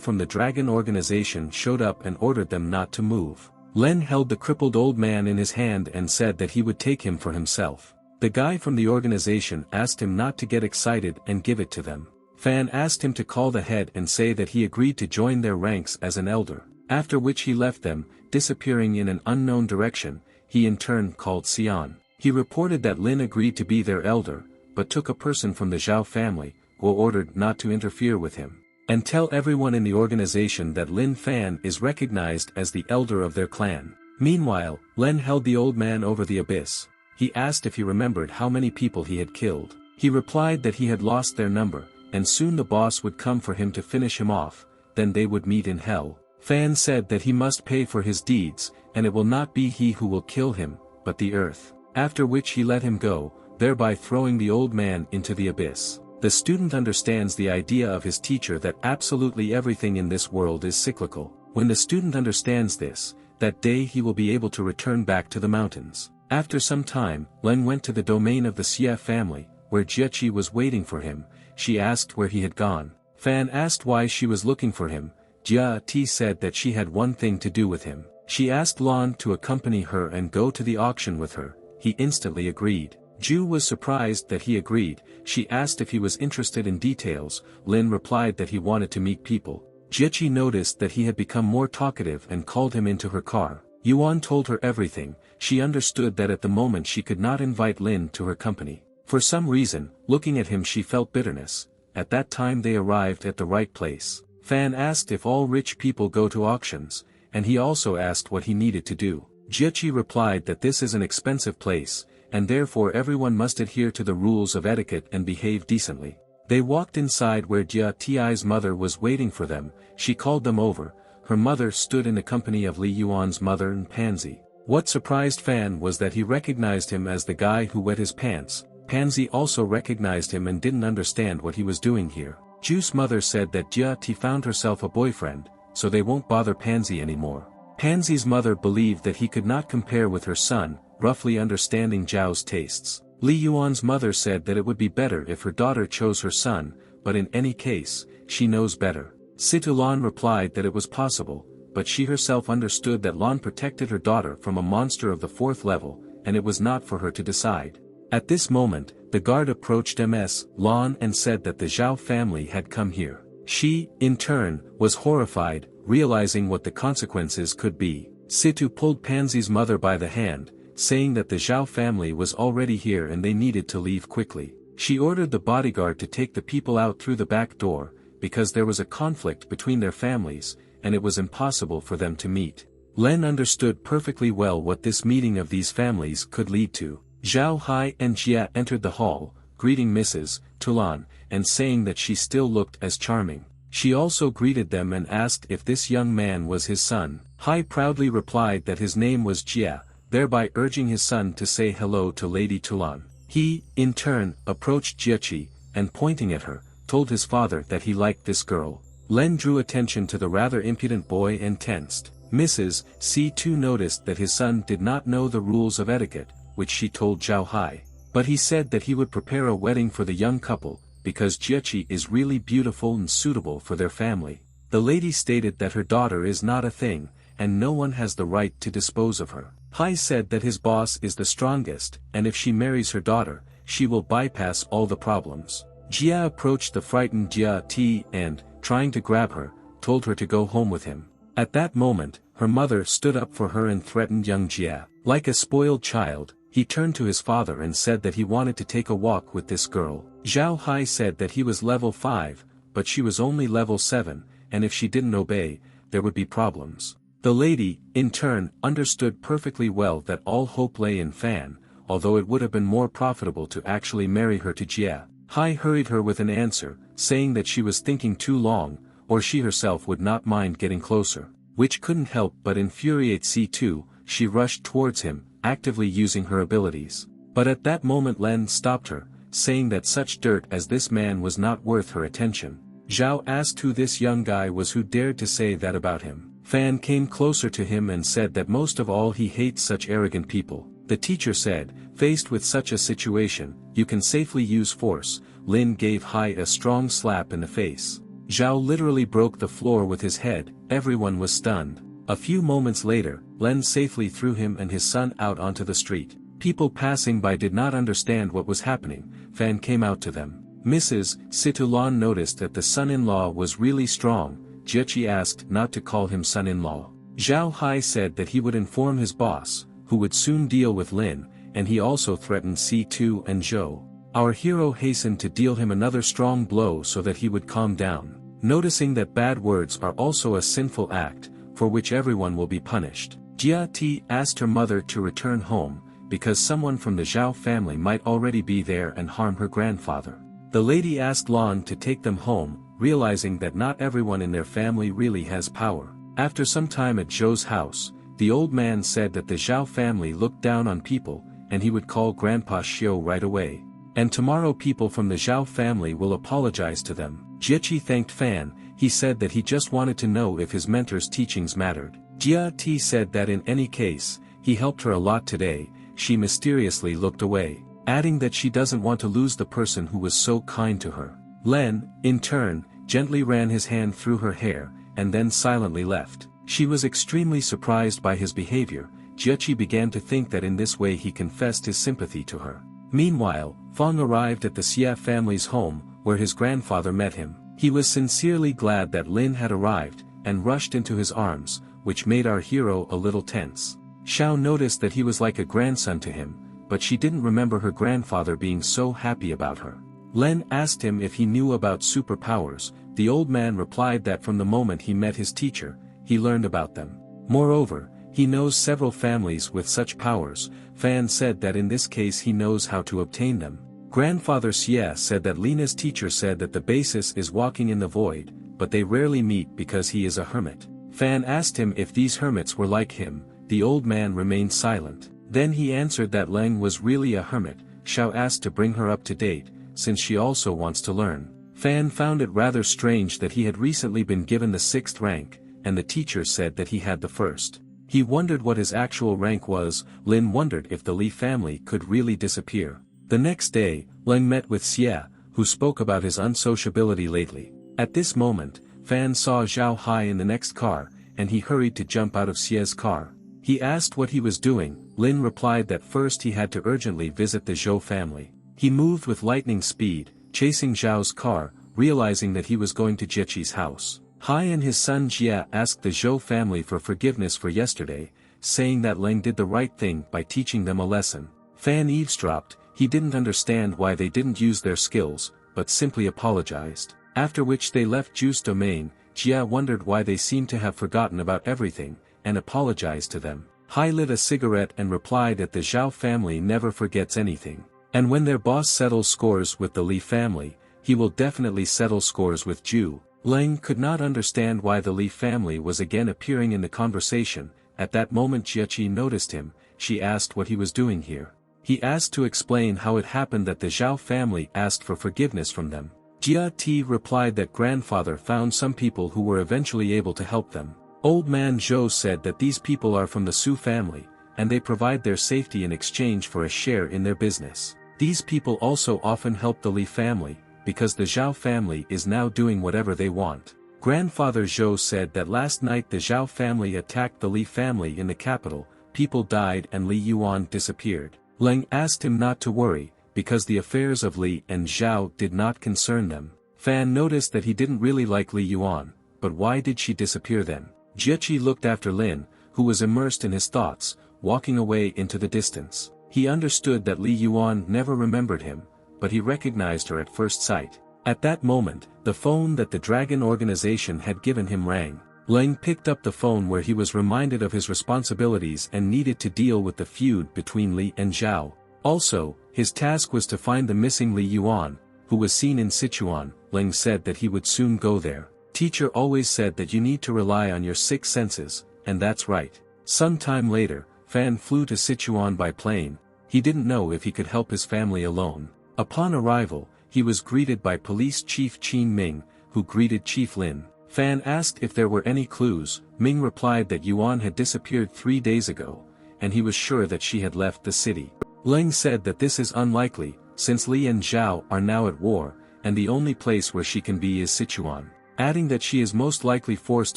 Speaker 1: from the dragon organization showed up and ordered them not to move. Len held the crippled old man in his hand and said that he would take him for himself. The guy from the organization asked him not to get excited and give it to them. Fan asked him to call the head and say that he agreed to join their ranks as an elder, after which he left them, disappearing in an unknown direction. He in turn called Xian. He reported that Lin agreed to be their elder, but took a person from the Zhao family, who ordered not to interfere with him, and tell everyone in the organization that Lin Fan is recognized as the elder of their clan. Meanwhile, Len held the old man over the abyss. He asked if he remembered how many people he had killed. He replied that he had lost their number, and soon the boss would come for him to finish him off, then they would meet in hell. Fan said that he must pay for his deeds, and it will not be he who will kill him, but the earth. After which he let him go, thereby throwing the old man into the abyss. The student understands the idea of his teacher that absolutely everything in this world is cyclical. When the student understands this, that day he will be able to return back to the mountains. After some time, Len went to the domain of the Xie family, where Jiechi was waiting for him. She asked where he had gone. Fan asked why she was looking for him. Jia Ti said that she had one thing to do with him. She asked Lan to accompany her and go to the auction with her. He instantly agreed. Ju was surprised that he agreed. She asked if he was interested in details. Lin replied that he wanted to meet people. Jiechi noticed that he had become more talkative and called him into her car. Yuan told her everything. She understood that at the moment she could not invite Lin to her company. For some reason, looking at him she felt bitterness. At that time they arrived at the right place. Fan asked if all rich people go to auctions, and he also asked what he needed to do. Jiechi replied that this is an expensive place, and therefore everyone must adhere to the rules of etiquette and behave decently. They walked inside where Jia Ti's mother was waiting for them. She called them over. Her mother stood in the company of Li Yuan's mother and Pansy. What surprised Fan was that he recognized him as the guy who wet his pants. Pansy also recognized him and didn't understand what he was doing here. Ju's mother said that Jia Ti found herself a boyfriend, so they won't bother Pansy anymore. Pansy's mother believed that he could not compare with her son, roughly understanding Zhao's tastes. Li Yuan's mother said that it would be better if her daughter chose her son, but in any case, she knows better. Situ Lan replied that it was possible, but she herself understood that Lan protected her daughter from a monster of the 4th level, and it was not for her to decide. At this moment, the guard approached Ms. Lan and said that the Zhao family had come here. She, in turn, was horrified, realizing what the consequences could be. Situ pulled Pansy's mother by the hand, saying that the Zhao family was already here and they needed to leave quickly. She ordered the bodyguard to take the people out through the back door, because there was a conflict between their families, and it was impossible for them to meet. Len understood perfectly well what this meeting of these families could lead to. Zhao Hai and Jia entered the hall, greeting Mrs. Tulan, and saying that she still looked as charming. She also greeted them and asked if this young man was his son. Hai proudly replied that his name was Jia, thereby urging his son to say hello to Lady Tulan. He, in turn, approached Jiechi, and pointing at her, told his father that he liked this girl. Len drew attention to the rather impudent boy and tensed. Mrs. C2 noticed that his son did not know the rules of etiquette, which she told Zhao Hai. But he said that he would prepare a wedding for the young couple, because Jiechi is really beautiful and suitable for their family. The lady stated that her daughter is not a thing, and no one has the right to dispose of her. Hai said that his boss is the strongest, and if she marries her daughter, she will bypass all the problems. Jia approached the frightened Jia T and, trying to grab her, told her to go home with him. At that moment, her mother stood up for her and threatened young Jia. Like a spoiled child, he turned to his father and said that he wanted to take a walk with this girl. Zhao Hai said that he was level 5, but she was only level 7, and if she didn't obey, there would be problems. The lady, in turn, understood perfectly well that all hope lay in Fan, although it would have been more profitable to actually marry her to Jia. Hai hurried her with an answer, saying that she was thinking too long, or she herself would not mind getting closer, which couldn't help but infuriate C2. She rushed towards him, actively using her abilities. But at that moment Len stopped her, saying that such dirt as this man was not worth her attention. Zhao asked who this young guy was who dared to say that about him. Fan came closer to him and said that most of all he hates such arrogant people. The teacher said, faced with such a situation, you can safely use force. Lin gave Hai a strong slap in the face. Zhao literally broke the floor with his head, everyone was stunned. A few moments later, Len safely threw him and his son out onto the street. People passing by did not understand what was happening. Fan came out to them. Mrs. Situlan noticed that the son-in-law was really strong. Jiechi asked not to call him son-in-law. Zhao Hai said that he would inform his boss, who would soon deal with Lin, and he also threatened C2 and Zhou. Our hero hastened to deal him another strong blow so that he would calm down. Noticing that bad words are also a sinful act, for which everyone will be punished, Jia Ti asked her mother to return home, because someone from the Zhao family might already be there and harm her grandfather. The lady asked Lan to take them home, realizing that not everyone in their family really has power. After some time at Zhou's house, the old man said that the Zhao family looked down on people, and he would call Grandpa Xiu right away. And tomorrow people from the Zhao family will apologize to them. Jiechi thanked Fan. He said that he just wanted to know if his mentor's teachings mattered. Jia Ti said that in any case, he helped her a lot today. She mysteriously looked away, adding that she doesn't want to lose the person who was so kind to her. Len, in turn, gently ran his hand through her hair, and then silently left. She was extremely surprised by his behavior. Jiechi began to think that in this way he confessed his sympathy to her. Meanwhile, Feng arrived at the Xia family's home, where his grandfather met him. He was sincerely glad that Lin had arrived, and rushed into his arms, which made our hero a little tense. Xiao noticed that he was like a grandson to him, but she didn't remember her grandfather being so happy about her. Len asked him if he knew about superpowers. The old man replied that from the moment he met his teacher, he learned about them. Moreover, he knows several families with such powers. Fan said that in this case he knows how to obtain them. Grandfather Xie said that Lina's teacher said that the basis is walking in the void, but they rarely meet because he is a hermit. Fan asked him if these hermits were like him. The old man remained silent. Then he answered that Leng was really a hermit. Xiao asked to bring her up to date, since she also wants to learn. Fan found it rather strange that he had recently been given the 6th rank, and the teacher said that he had the 1st. He wondered what his actual rank was. Lin wondered if the Li family could really disappear. The next day, Leng met with Xie, who spoke about his unsociability lately. At this moment, Fan saw Zhao Hai in the next car, and he hurried to jump out of Xie's car. He asked what he was doing. Lin replied that first he had to urgently visit the Zhou family. He moved with lightning speed, chasing Zhao's car, realizing that he was going to Jiechi's house. Hai and his son Jia asked the Zhou family for forgiveness for yesterday, saying that Leng did the right thing by teaching them a lesson. Fan eavesdropped. He didn't understand why they didn't use their skills, but simply apologized. After which they left Juice Domain. Jia wondered why they seemed to have forgotten about everything, and apologized to them. Hai lit a cigarette and replied that the Zhao family never forgets anything. And when their boss settles scores with the Li family, he will definitely settle scores with Ju. Leng could not understand why the Li family was again appearing in the conversation. At that moment Jiechi noticed him. She asked what he was doing here. He asked to explain how it happened that the Zhao family asked for forgiveness from them. Jia Ti replied that grandfather found some people who were eventually able to help them. Old man Zhou said that these people are from the Su family, and they provide their safety in exchange for a share in their business. These people also often help the Li family, because the Zhao family is now doing whatever they want. Grandfather Zhou said that last night the Zhao family attacked the Li family in the capital, people died and Li Yuan disappeared. Leng asked him not to worry, because the affairs of Li and Zhao did not concern them. Fan noticed that he didn't really like Li Yuan, but why did she disappear then? Jiechi looked after Lin, who was immersed in his thoughts, walking away into the distance. He understood that Li Yuan never remembered him, but he recognized her at first sight. At that moment, the phone that the Dragon organization had given him rang. Leng picked up the phone where he was reminded of his responsibilities and needed to deal with the feud between Li and Zhao. Also, his task was to find the missing Li Yuan, who was seen in Sichuan. Leng said that he would soon go there. Teacher always said that you need to rely on your six senses, and that's right. Some time later, Fan flew to Sichuan by plane. He didn't know if he could help his family alone. Upon arrival, he was greeted by Police Chief Qin Ming, who greeted Chief Lin. Fan asked if there were any clues. Ming replied that Yuan had disappeared 3 days ago, and he was sure that she had left the city. Leng said that this is unlikely, since Li and Zhao are now at war, and the only place where she can be is Sichuan. Adding that she is most likely forced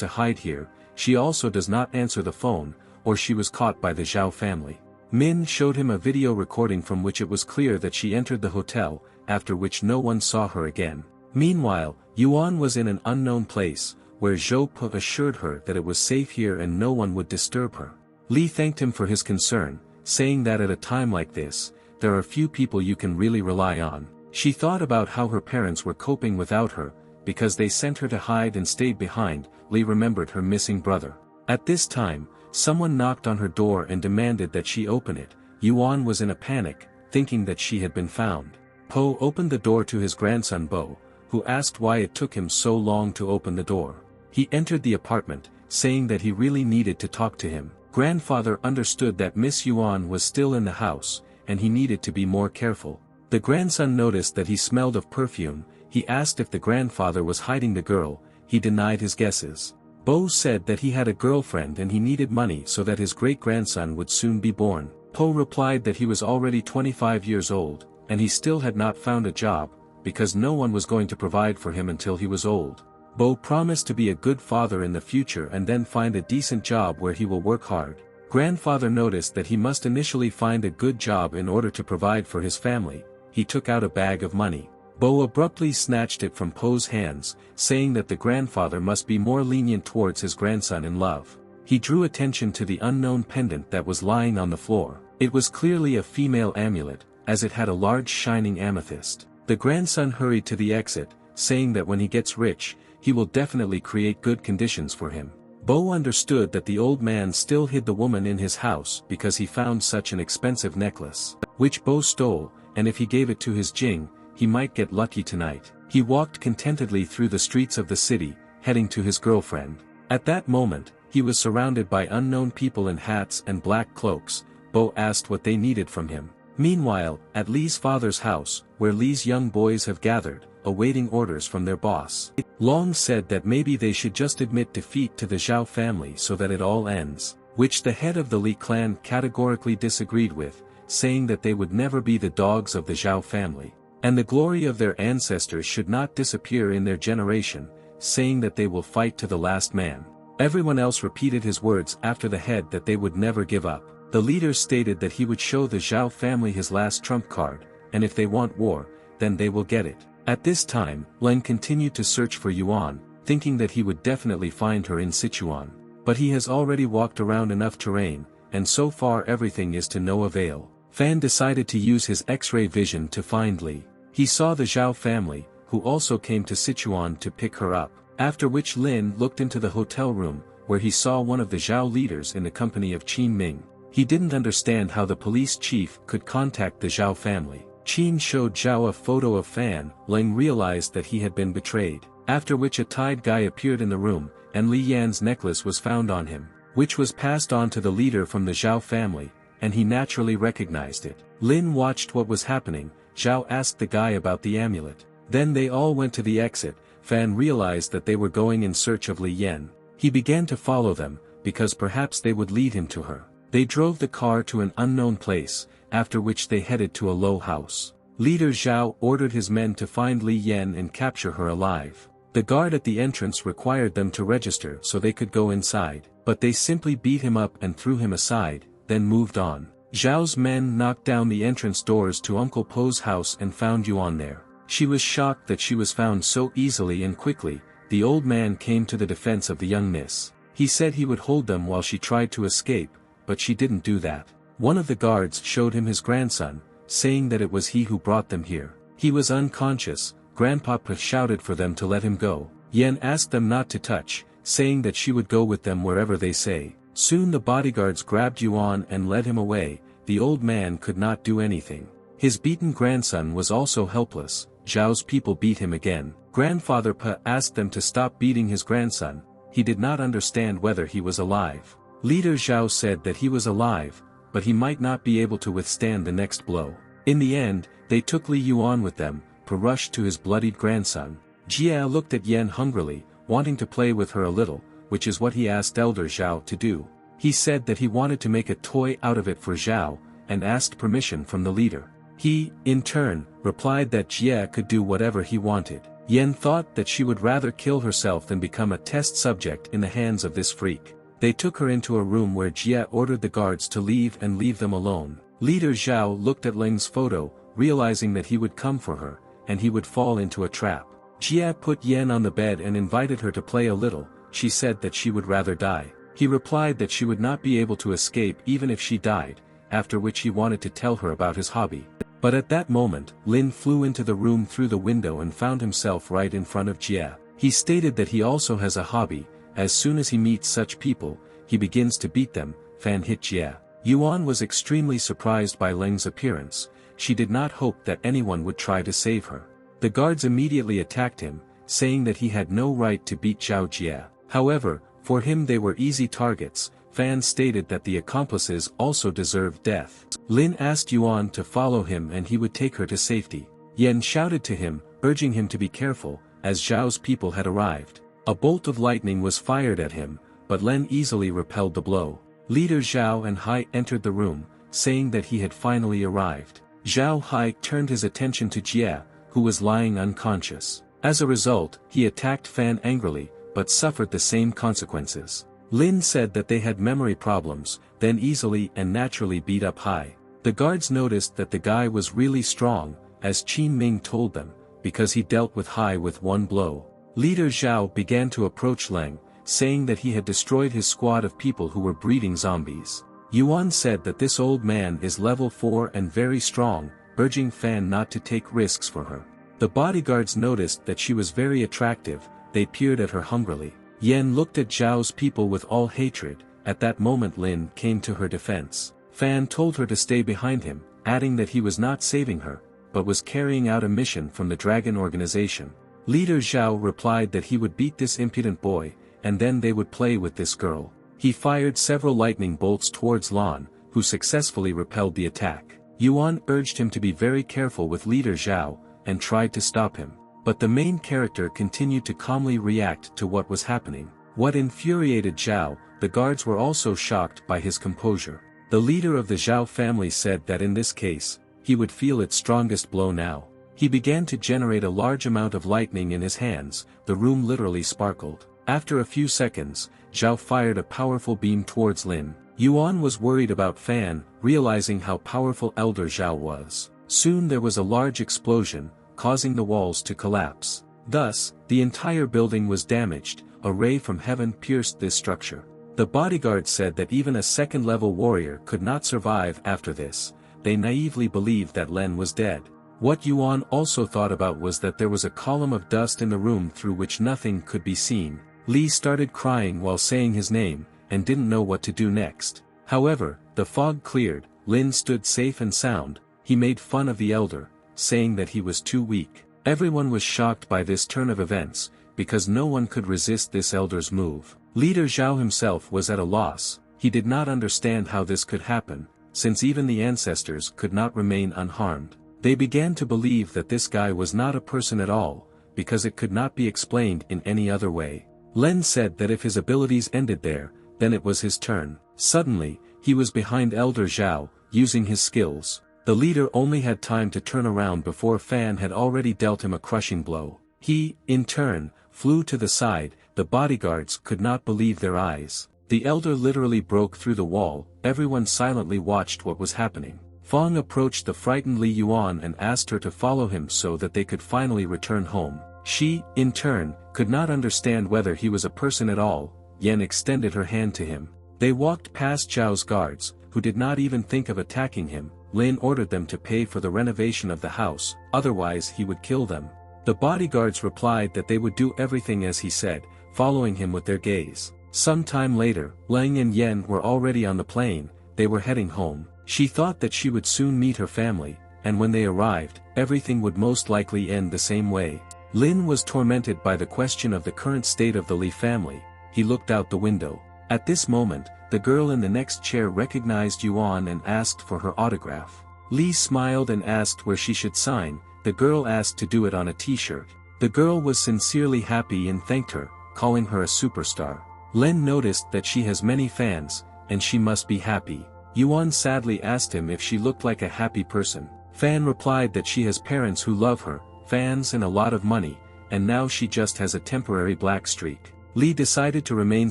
Speaker 1: to hide here, she also does not answer the phone, or she was caught by the Zhao family. Min showed him a video recording from which it was clear that she entered the hotel, after which no one saw her again. Meanwhile, Yuan was in an unknown place, where Zhou Pu assured her that it was safe here and no one would disturb her. Li thanked him for his concern, saying that at a time like this, there are few people you can really rely on. She thought about how her parents were coping without her, because they sent her to hide and stayed behind. Li remembered her missing brother. At this time, someone knocked on her door and demanded that she open it. Yuan was in a panic, thinking that she had been found. Po opened the door to his grandson Bo, who asked why it took him so long to open the door. He entered the apartment, saying that he really needed to talk to him. Grandfather understood that Miss Yuan was still in the house, and he needed to be more careful. The grandson noticed that he smelled of perfume. He asked if the grandfather was hiding the girl. He denied his guesses. Bo said that he had a girlfriend and he needed money so that his great-grandson would soon be born. Po replied that he was already 25 years old, and he still had not found a job, because no one was going to provide for him until he was old. Bo promised to be a good father in the future and then find a decent job where he will work hard. Grandfather noticed that he must initially find a good job in order to provide for his family. He took out a bag of money. Bo abruptly snatched it from Po's hands, saying that the grandfather must be more lenient towards his grandson in love. He drew attention to the unknown pendant that was lying on the floor. It was clearly a female amulet, as it had a large shining amethyst. The grandson hurried to the exit, saying that when he gets rich, he will definitely create good conditions for him. Bo understood that the old man still hid the woman in his house because he found such an expensive necklace, which Bo stole, and if he gave it to his Jing, he might get lucky tonight. He walked contentedly through the streets of the city, heading to his girlfriend. At that moment, he was surrounded by unknown people in hats and black cloaks. Bo asked what they needed from him. Meanwhile, at Li's father's house, where Li's young boys have gathered, awaiting orders from their boss. Long said that maybe they should just admit defeat to the Zhao family so that it all ends, which the head of the Li clan categorically disagreed with, saying that they would never be the dogs of the Zhao family, and the glory of their ancestors should not disappear in their generation, saying that they will fight to the last man. Everyone else repeated his words after the head that they would never give up. The leader stated that he would show the Zhao family his last trump card, and if they want war, then they will get it. At this time, Leng continued to search for Yuan, thinking that he would definitely find her in Sichuan. But he has already walked around enough terrain, and so far everything is to no avail. Fan decided to use his X-ray vision to find Li. He saw the Zhao family, who also came to Sichuan to pick her up, after which Lin looked into the hotel room, where he saw one of the Zhao leaders in the company of Qin Ming. He didn't understand how the police chief could contact the Zhao family. Qin showed Zhao a photo of Fan. Leng realized that he had been betrayed, after which a tied guy appeared in the room, and Li Yan's necklace was found on him, which was passed on to the leader from the Zhao family, and he naturally recognized it. Lin watched what was happening. Zhao asked the guy about the amulet. Then they all went to the exit. Fan realized that they were going in search of Li Yan. He began to follow them, because perhaps they would lead him to her. They drove the car to an unknown place, after which they headed to a low house. Leader Zhao ordered his men to find Li Yan and capture her alive. The guard at the entrance required them to register so they could go inside, but they simply beat him up and threw him aside, then moved on. Zhao's men knocked down the entrance doors to Uncle Po's house and found Yuan there. She was shocked that she was found so easily and quickly. The old man came to the defense of the young miss. He said he would hold them while she tried to escape, but she didn't do that. One of the guards showed him his grandson, saying that it was he who brought them here. He was unconscious. Grandpapa shouted for them to let him go. Yan asked them not to touch, saying that she would go with them wherever they say. Soon the bodyguards grabbed Yuan and led him away. The old man could not do anything. His beaten grandson was also helpless. Zhao's people beat him again. Grandfather Pa asked them to stop beating his grandson. He did not understand whether he was alive. Leader Zhao said that he was alive, but he might not be able to withstand the next blow. In the end, they took Li Yuan with them. Pa rushed to his bloodied grandson. Jia looked at Yan hungrily, wanting to play with her a little, which is what he asked Elder Zhao to do. He said that he wanted to make a toy out of it for Zhao, and asked permission from the leader. He, in turn, replied that Jia could do whatever he wanted. Yan thought that she would rather kill herself than become a test subject in the hands of this freak. They took her into a room where Jia ordered the guards to leave and leave them alone. Leader Zhao looked at Ling's photo, realizing that he would come for her, and he would fall into a trap. Jia put Yan on the bed and invited her to play a little. She said that she would rather die. He replied that she would not be able to escape even if she died, after which he wanted to tell her about his hobby. But at that moment, Lin flew into the room through the window and found himself right in front of Jia. He stated that he also has a hobby. As soon as he meets such people, he begins to beat them. Fan hit Jia. Yuan was extremely surprised by Ling's appearance. She did not hope that anyone would try to save her. The guards immediately attacked him, saying that he had no right to beat Zhao Jia. However, for him they were easy targets. Fan stated that the accomplices also deserved death. Lin asked Yuan to follow him and he would take her to safety. Yan shouted to him, urging him to be careful, as Zhao's people had arrived. A bolt of lightning was fired at him, but Lin easily repelled the blow. Leader Zhao and Hai entered the room, saying that he had finally arrived. Zhao Hai turned his attention to Jia, who was lying unconscious. As a result, he attacked Fan angrily, but suffered the same consequences. Lin said that they had memory problems, then easily and naturally beat up Hai. The guards noticed that the guy was really strong, as Qin Ming told them, because he dealt with Hai with one blow. Leader Zhao began to approach Leng, saying that he had destroyed his squad of people who were breeding zombies. Yuan said that this old man is level 4 and very strong, urging Fan not to take risks for her. The bodyguards noticed that she was very attractive. They peered at her hungrily. Yan looked at Zhao's people with all hatred. At that moment Lin came to her defense. Fan told her to stay behind him, adding that he was not saving her, but was carrying out a mission from the Dragon Organization. Leader Zhao replied that he would beat this impudent boy, and then they would play with this girl. He fired several lightning bolts towards Lan, who successfully repelled the attack. Yuan urged him to be very careful with Leader Zhao, and tried to stop him. But the main character continued to calmly react to what was happening. What infuriated Zhao, the guards were also shocked by his composure. The leader of the Zhao family said that in this case, he would feel its strongest blow now. He began to generate a large amount of lightning in his hands. The room literally sparkled. After a few seconds, Zhao fired a powerful beam towards Lin. Yuan was worried about Fan, realizing how powerful Elder Zhao was. Soon there was a large explosion, causing the walls to collapse. Thus, the entire building was damaged. A ray from heaven pierced this structure. The bodyguard said that even a second-level warrior could not survive after this. They naively believed that Len was dead. What Yuan also thought about was that there was a column of dust in the room through which nothing could be seen. Li started crying while saying his name, and didn't know what to do next. However, the fog cleared. Lin stood safe and sound. He made fun of the elder, saying that he was too weak. Everyone was shocked by this turn of events, because no one could resist this elder's move. Leader Zhao himself was at a loss. He did not understand how this could happen. since even the ancestors could not remain unharmed. They began to believe that this guy was not a person at all, because it could not be explained in any other way. Len said that if his abilities ended there, then it was his turn. Suddenly, he was behind Elder Zhao, using his skills. The leader only had time to turn around before Fan had already dealt him a crushing blow. He, in turn, flew to the side. The bodyguards could not believe their eyes. The elder literally broke through the wall. Everyone silently watched what was happening. Fong approached the frightened Li Yuan and asked her to follow him so that they could finally return home. She, in turn, could not understand whether he was a person at all. Yen extended her hand to him. They walked past Zhao's guards, who did not even think of attacking him. Lin ordered them to pay for the renovation of the house, otherwise he would kill them. The bodyguards replied that they would do everything as he said, following him with their gaze. Some time later, Lang and Yen were already on the plane. They were heading home. She thought that she would soon meet her family, and when they arrived, everything would most likely end the same way. Lin was tormented by the question of the current state of the Li family. He looked out the window. At this moment, the girl in the next chair recognized Yuan and asked for her autograph. Li smiled and asked where she should sign. The girl asked to do it on a t-shirt. The girl was sincerely happy and thanked her, calling her a superstar. Len noticed that she has many fans, and she must be happy. Yuan sadly asked him if she looked like a happy person. Fan replied that she has parents who love her, fans and a lot of money, and now she just has a temporary black streak. Li decided to remain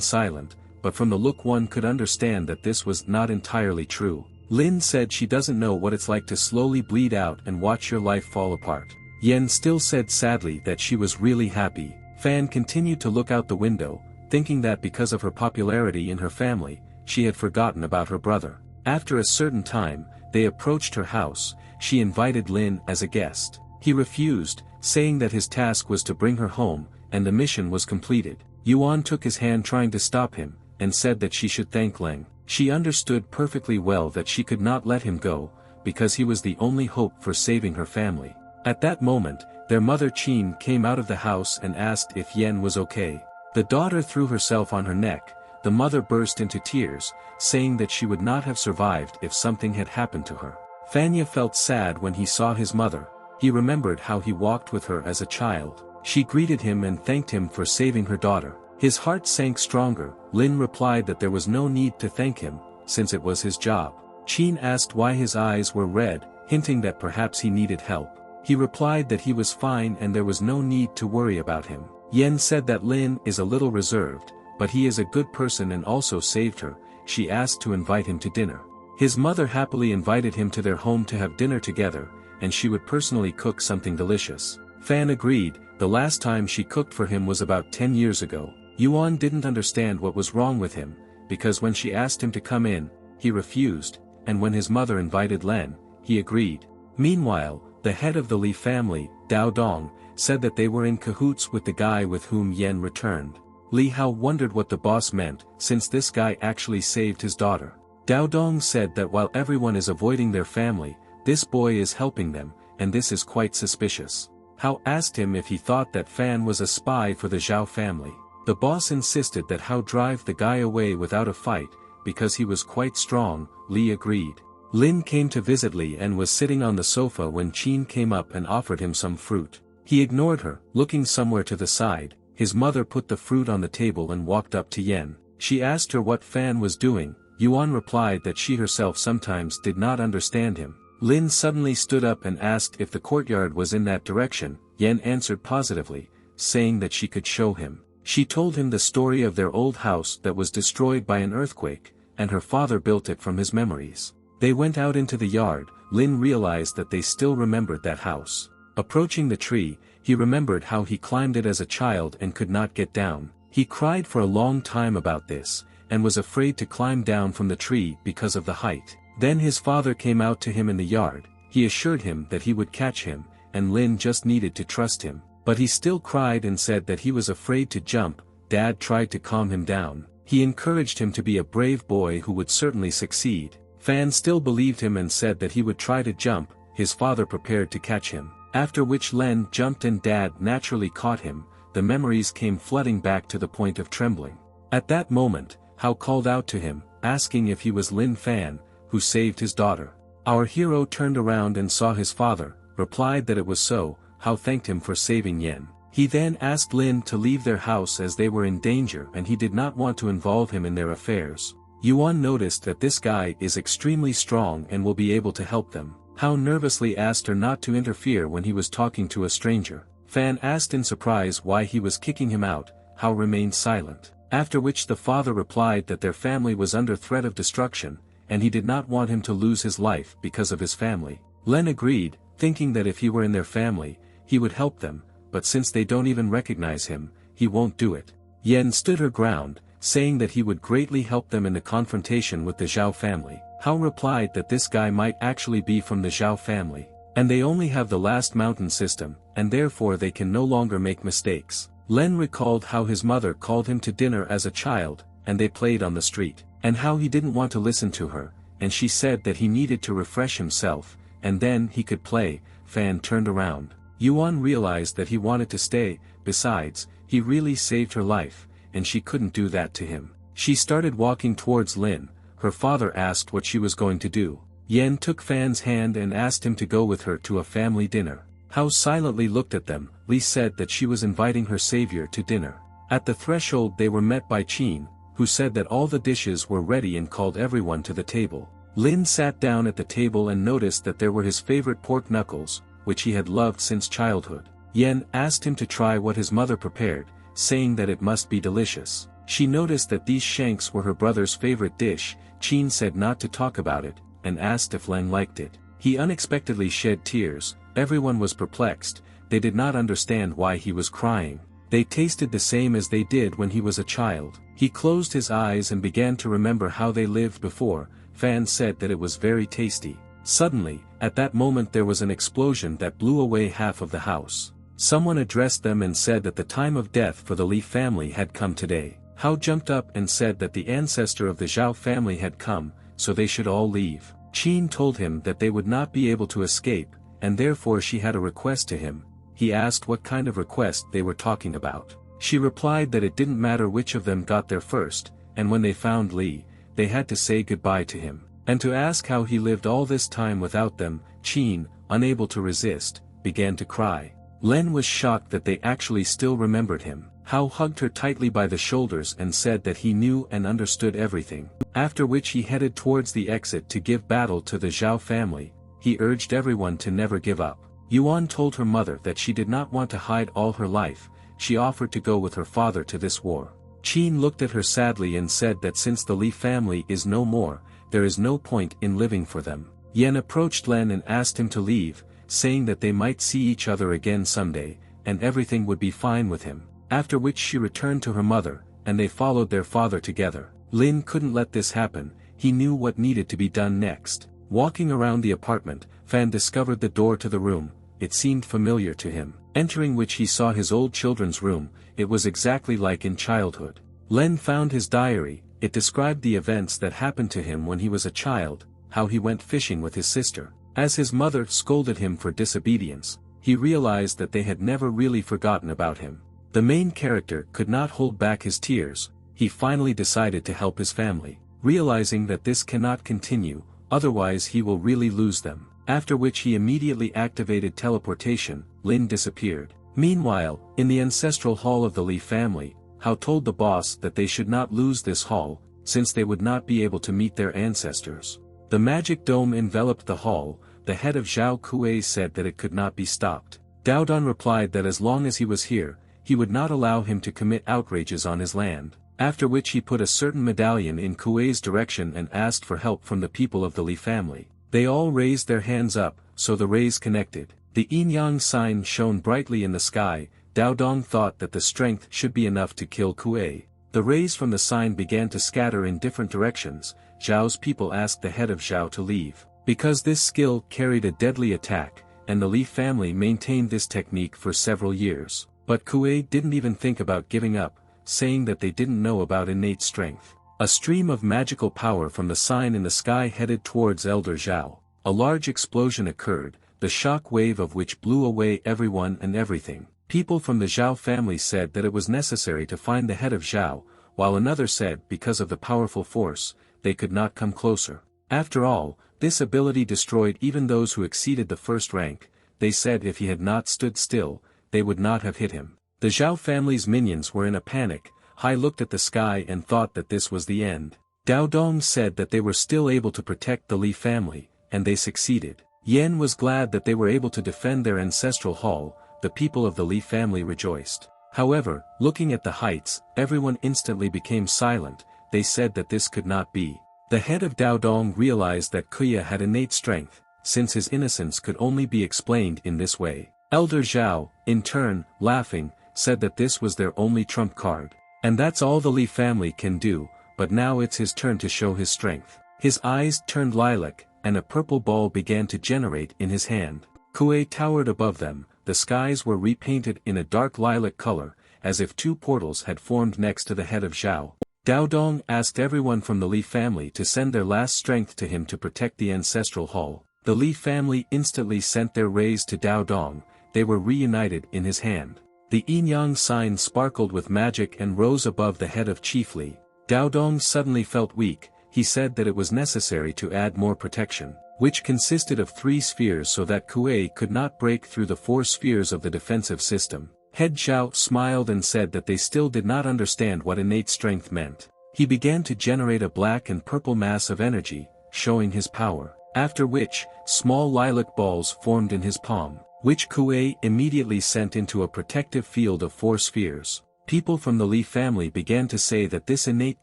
Speaker 1: silent, but from the look one could understand that this was not entirely true. Lin said she doesn't know what it's like to slowly bleed out and watch your life fall apart. Yen still said sadly that she was really happy. Fan continued to look out the window, thinking that because of her popularity in her family, she had forgotten about her brother. After a certain time, they approached her house. She invited Lin as a guest. He refused, saying that his task was to bring her home, and the mission was completed. Yuan took his hand trying to stop him, and said that she should thank Leng. She understood perfectly well that she could not let him go, because he was the only hope for saving her family. At that moment, their mother Qin came out of the house and asked if Yen was okay. The daughter threw herself on her neck. The mother burst into tears, saying that she would not have survived if something had happened to her. Fanya felt sad when he saw his mother. He remembered how he walked with her as a child. She greeted him and thanked him for saving her daughter. His heart sank stronger. Lin replied that there was no need to thank him, since it was his job. Qin asked why his eyes were red, hinting that perhaps he needed help. He replied that he was fine and there was no need to worry about him. Yen said that Lin is a little reserved, but he is a good person and also saved her. She asked to invite him to dinner. His mother happily invited him to their home to have dinner together, and she would personally cook something delicious. Fan agreed. The last time she cooked for him was about 10 years ago. Yuan didn't understand what was wrong with him, because when she asked him to come in, he refused, and when his mother invited Len, he agreed. Meanwhile, the head of the Li family, Dao Dong, said that they were in cahoots with the guy with whom Yen returned. Li Hao wondered what the boss meant, since this guy actually saved his daughter. Dao Dong said that while everyone is avoiding their family, this boy is helping them, and this is quite suspicious. Hao asked him if he thought that Fan was a spy for the Zhao family. The boss insisted that Hao drive the guy away without a fight, because he was quite strong. Li agreed. Lin came to visit Li and was sitting on the sofa when Qin came up and offered him some fruit. He ignored her, looking somewhere to the side. His mother put the fruit on the table and walked up to Yen. She asked her what Fan was doing. Yuan replied that she herself sometimes did not understand him. Lin suddenly stood up and asked if the courtyard was in that direction. Yen answered positively, saying that she could show him. She told him the story of their old house that was destroyed by an earthquake, and her father built it from his memories. They went out into the yard. Lin realized that they still remembered that house. Approaching the tree, he remembered how he climbed it as a child and could not get down. He cried for a long time about this, and was afraid to climb down from the tree because of the height. Then his father came out to him in the yard. He assured him that he would catch him, and Lin just needed to trust him. But he still cried and said that he was afraid to jump. Dad tried to calm him down. He encouraged him to be a brave boy who would certainly succeed. Fan still believed him and said that he would try to jump. His father prepared to catch him. After which Len jumped and Dad naturally caught him. The memories came flooding back to the point of trembling. At that moment, Hao called out to him, asking if he was Lin Fan, who saved his daughter. Our hero turned around and saw his father, replied that it was so, Hao thanked him for saving Yen. He then asked Lin to leave their house as they were in danger and he did not want to involve him in their affairs. Yuan noticed that this guy is extremely strong and will be able to help them. Hao nervously asked her not to interfere when he was talking to a stranger. Fan asked in surprise why he was kicking him out. Hao remained silent. After which the father replied that their family was under threat of destruction, and he did not want him to lose his life because of his family. Len agreed, thinking that if he were in their family, he would help them, but since they don't even recognize him, he won't do it. Yen stood her ground, saying that he would greatly help them in the confrontation with the Zhao family. Hao replied that this guy might actually be from the Zhao family, and they only have the last mountain system, and therefore they can no longer make mistakes. Len recalled how his mother called him to dinner as a child, and they played on the street, and how he didn't want to listen to her, and she said that he needed to refresh himself, and then he could play. Fan turned around. Yuan realized that he wanted to stay, besides, he really saved her life, and she couldn't do that to him. She started walking towards Lin. Her father asked what she was going to do. Yen took Fan's hand and asked him to go with her to a family dinner. Hao silently looked at them. Li said that she was inviting her savior to dinner. At the threshold they were met by Qin, who said that all the dishes were ready and called everyone to the table. Lin sat down at the table and noticed that there were his favorite pork knuckles, which he had loved since childhood. Yen asked him to try what his mother prepared, saying that it must be delicious. She noticed that these shanks were her brother's favorite dish. Qin said not to talk about it, and asked if Leng liked it. He unexpectedly shed tears. Everyone was perplexed. They did not understand why he was crying. They tasted the same as they did when he was a child. He closed his eyes and began to remember how they lived before. Fan said that it was very tasty. Suddenly, at that moment there was an explosion that blew away half of the house. Someone addressed them and said that the time of death for the Li family had come today. Hao jumped up and said that the ancestor of the Zhao family had come, so they should all leave. Qin told him that they would not be able to escape, and therefore she had a request to him. He asked what kind of request they were talking about. She replied that it didn't matter which of them got there first, and when they found Li, they had to say goodbye to him, and to ask how he lived all this time without them. Qin, unable to resist, began to cry. Len was shocked that they actually still remembered him. Hao hugged her tightly by the shoulders and said that he knew and understood everything, after which he headed towards the exit to give battle to the Zhao family. He urged everyone to never give up. Yuan told her mother that she did not want to hide all her life. She offered to go with her father to this war. Qin looked at her sadly and said that since the Li family is no more, there is no point in living for them. Yen approached Len and asked him to leave, saying that they might see each other again someday, and everything would be fine with him. After which she returned to her mother, and they followed their father together. Lin couldn't let this happen. He knew what needed to be done next. Walking around the apartment, Fan discovered the door to the room. It seemed familiar to him. Entering which he saw his old children's room. It was exactly like in childhood. Len found his diary. It described the events that happened to him when he was a child, how he went fishing with his sister. As his mother scolded him for disobedience, he realized that they had never really forgotten about him. The main character could not hold back his tears. He finally decided to help his family, realizing that this cannot continue, otherwise he will really lose them. After which he immediately activated teleportation. Lin disappeared. Meanwhile, in the ancestral hall of the Li family, Hao told the boss that they should not lose this hall, since they would not be able to meet their ancestors. The magic dome enveloped the hall. The head of Zhao Kuei said that it could not be stopped. Dao Dan replied that as long as he was here, he would not allow him to commit outrages on his land, after which he put a certain medallion in Kuei's direction and asked for help from the people of the Li family. They all raised their hands up, so the rays connected. The yin-yang sign shone brightly in the sky. Dao Dong thought that the strength should be enough to kill Kuei. The rays from the sign began to scatter in different directions. Zhao's people asked the head of Zhao to leave, because this skill carried a deadly attack, and the Li family maintained this technique for several years. But Kuei didn't even think about giving up, saying that they didn't know about innate strength. A stream of magical power from the sign in the sky headed towards Elder Zhao. A large explosion occurred, the shock wave of which blew away everyone and everything. People from the Zhao family said that it was necessary to find the head of Zhao, while another said because of the powerful force, they could not come closer. After all, this ability destroyed even those who exceeded the first rank. They said if he had not stood still, they would not have hit him. The Zhao family's minions were in a panic. Hai looked at the sky and thought that this was the end. Dao Dong said that they were still able to protect the Li family, and they succeeded. Yan was glad that they were able to defend their ancestral hall. The people of the Li family rejoiced. However, looking at the heights, everyone instantly became silent. They said that this could not be. The head of Dao Dong realized that Kuya had innate strength, since his innocence could only be explained in this way. Elder Zhao, in turn, laughing, said that this was their only trump card. And that's all the Li family can do, but now it's his turn to show his strength. His eyes turned lilac, and a purple ball began to generate in his hand. Kuei towered above them. The skies were repainted in a dark lilac color, as if two portals had formed next to the head of Zhao. Dao Dong asked everyone from the Li family to send their last strength to him to protect the ancestral hall. The Li family instantly sent their rays to Dao Dong. They were reunited in his hand. The yin-yang sign sparkled with magic and rose above the head of Chief Li. Dao Dong suddenly felt weak. He said that it was necessary to add more protection, which consisted of 3 spheres so that Kuei could not break through the 4 spheres of the defensive system. Head Zhao smiled and said that they still did not understand what innate strength meant. He began to generate a black and purple mass of energy, showing his power, after which, small lilac balls formed in his palm, which Kuei immediately sent into a protective field of 4 spheres. People from the Li family began to say that this innate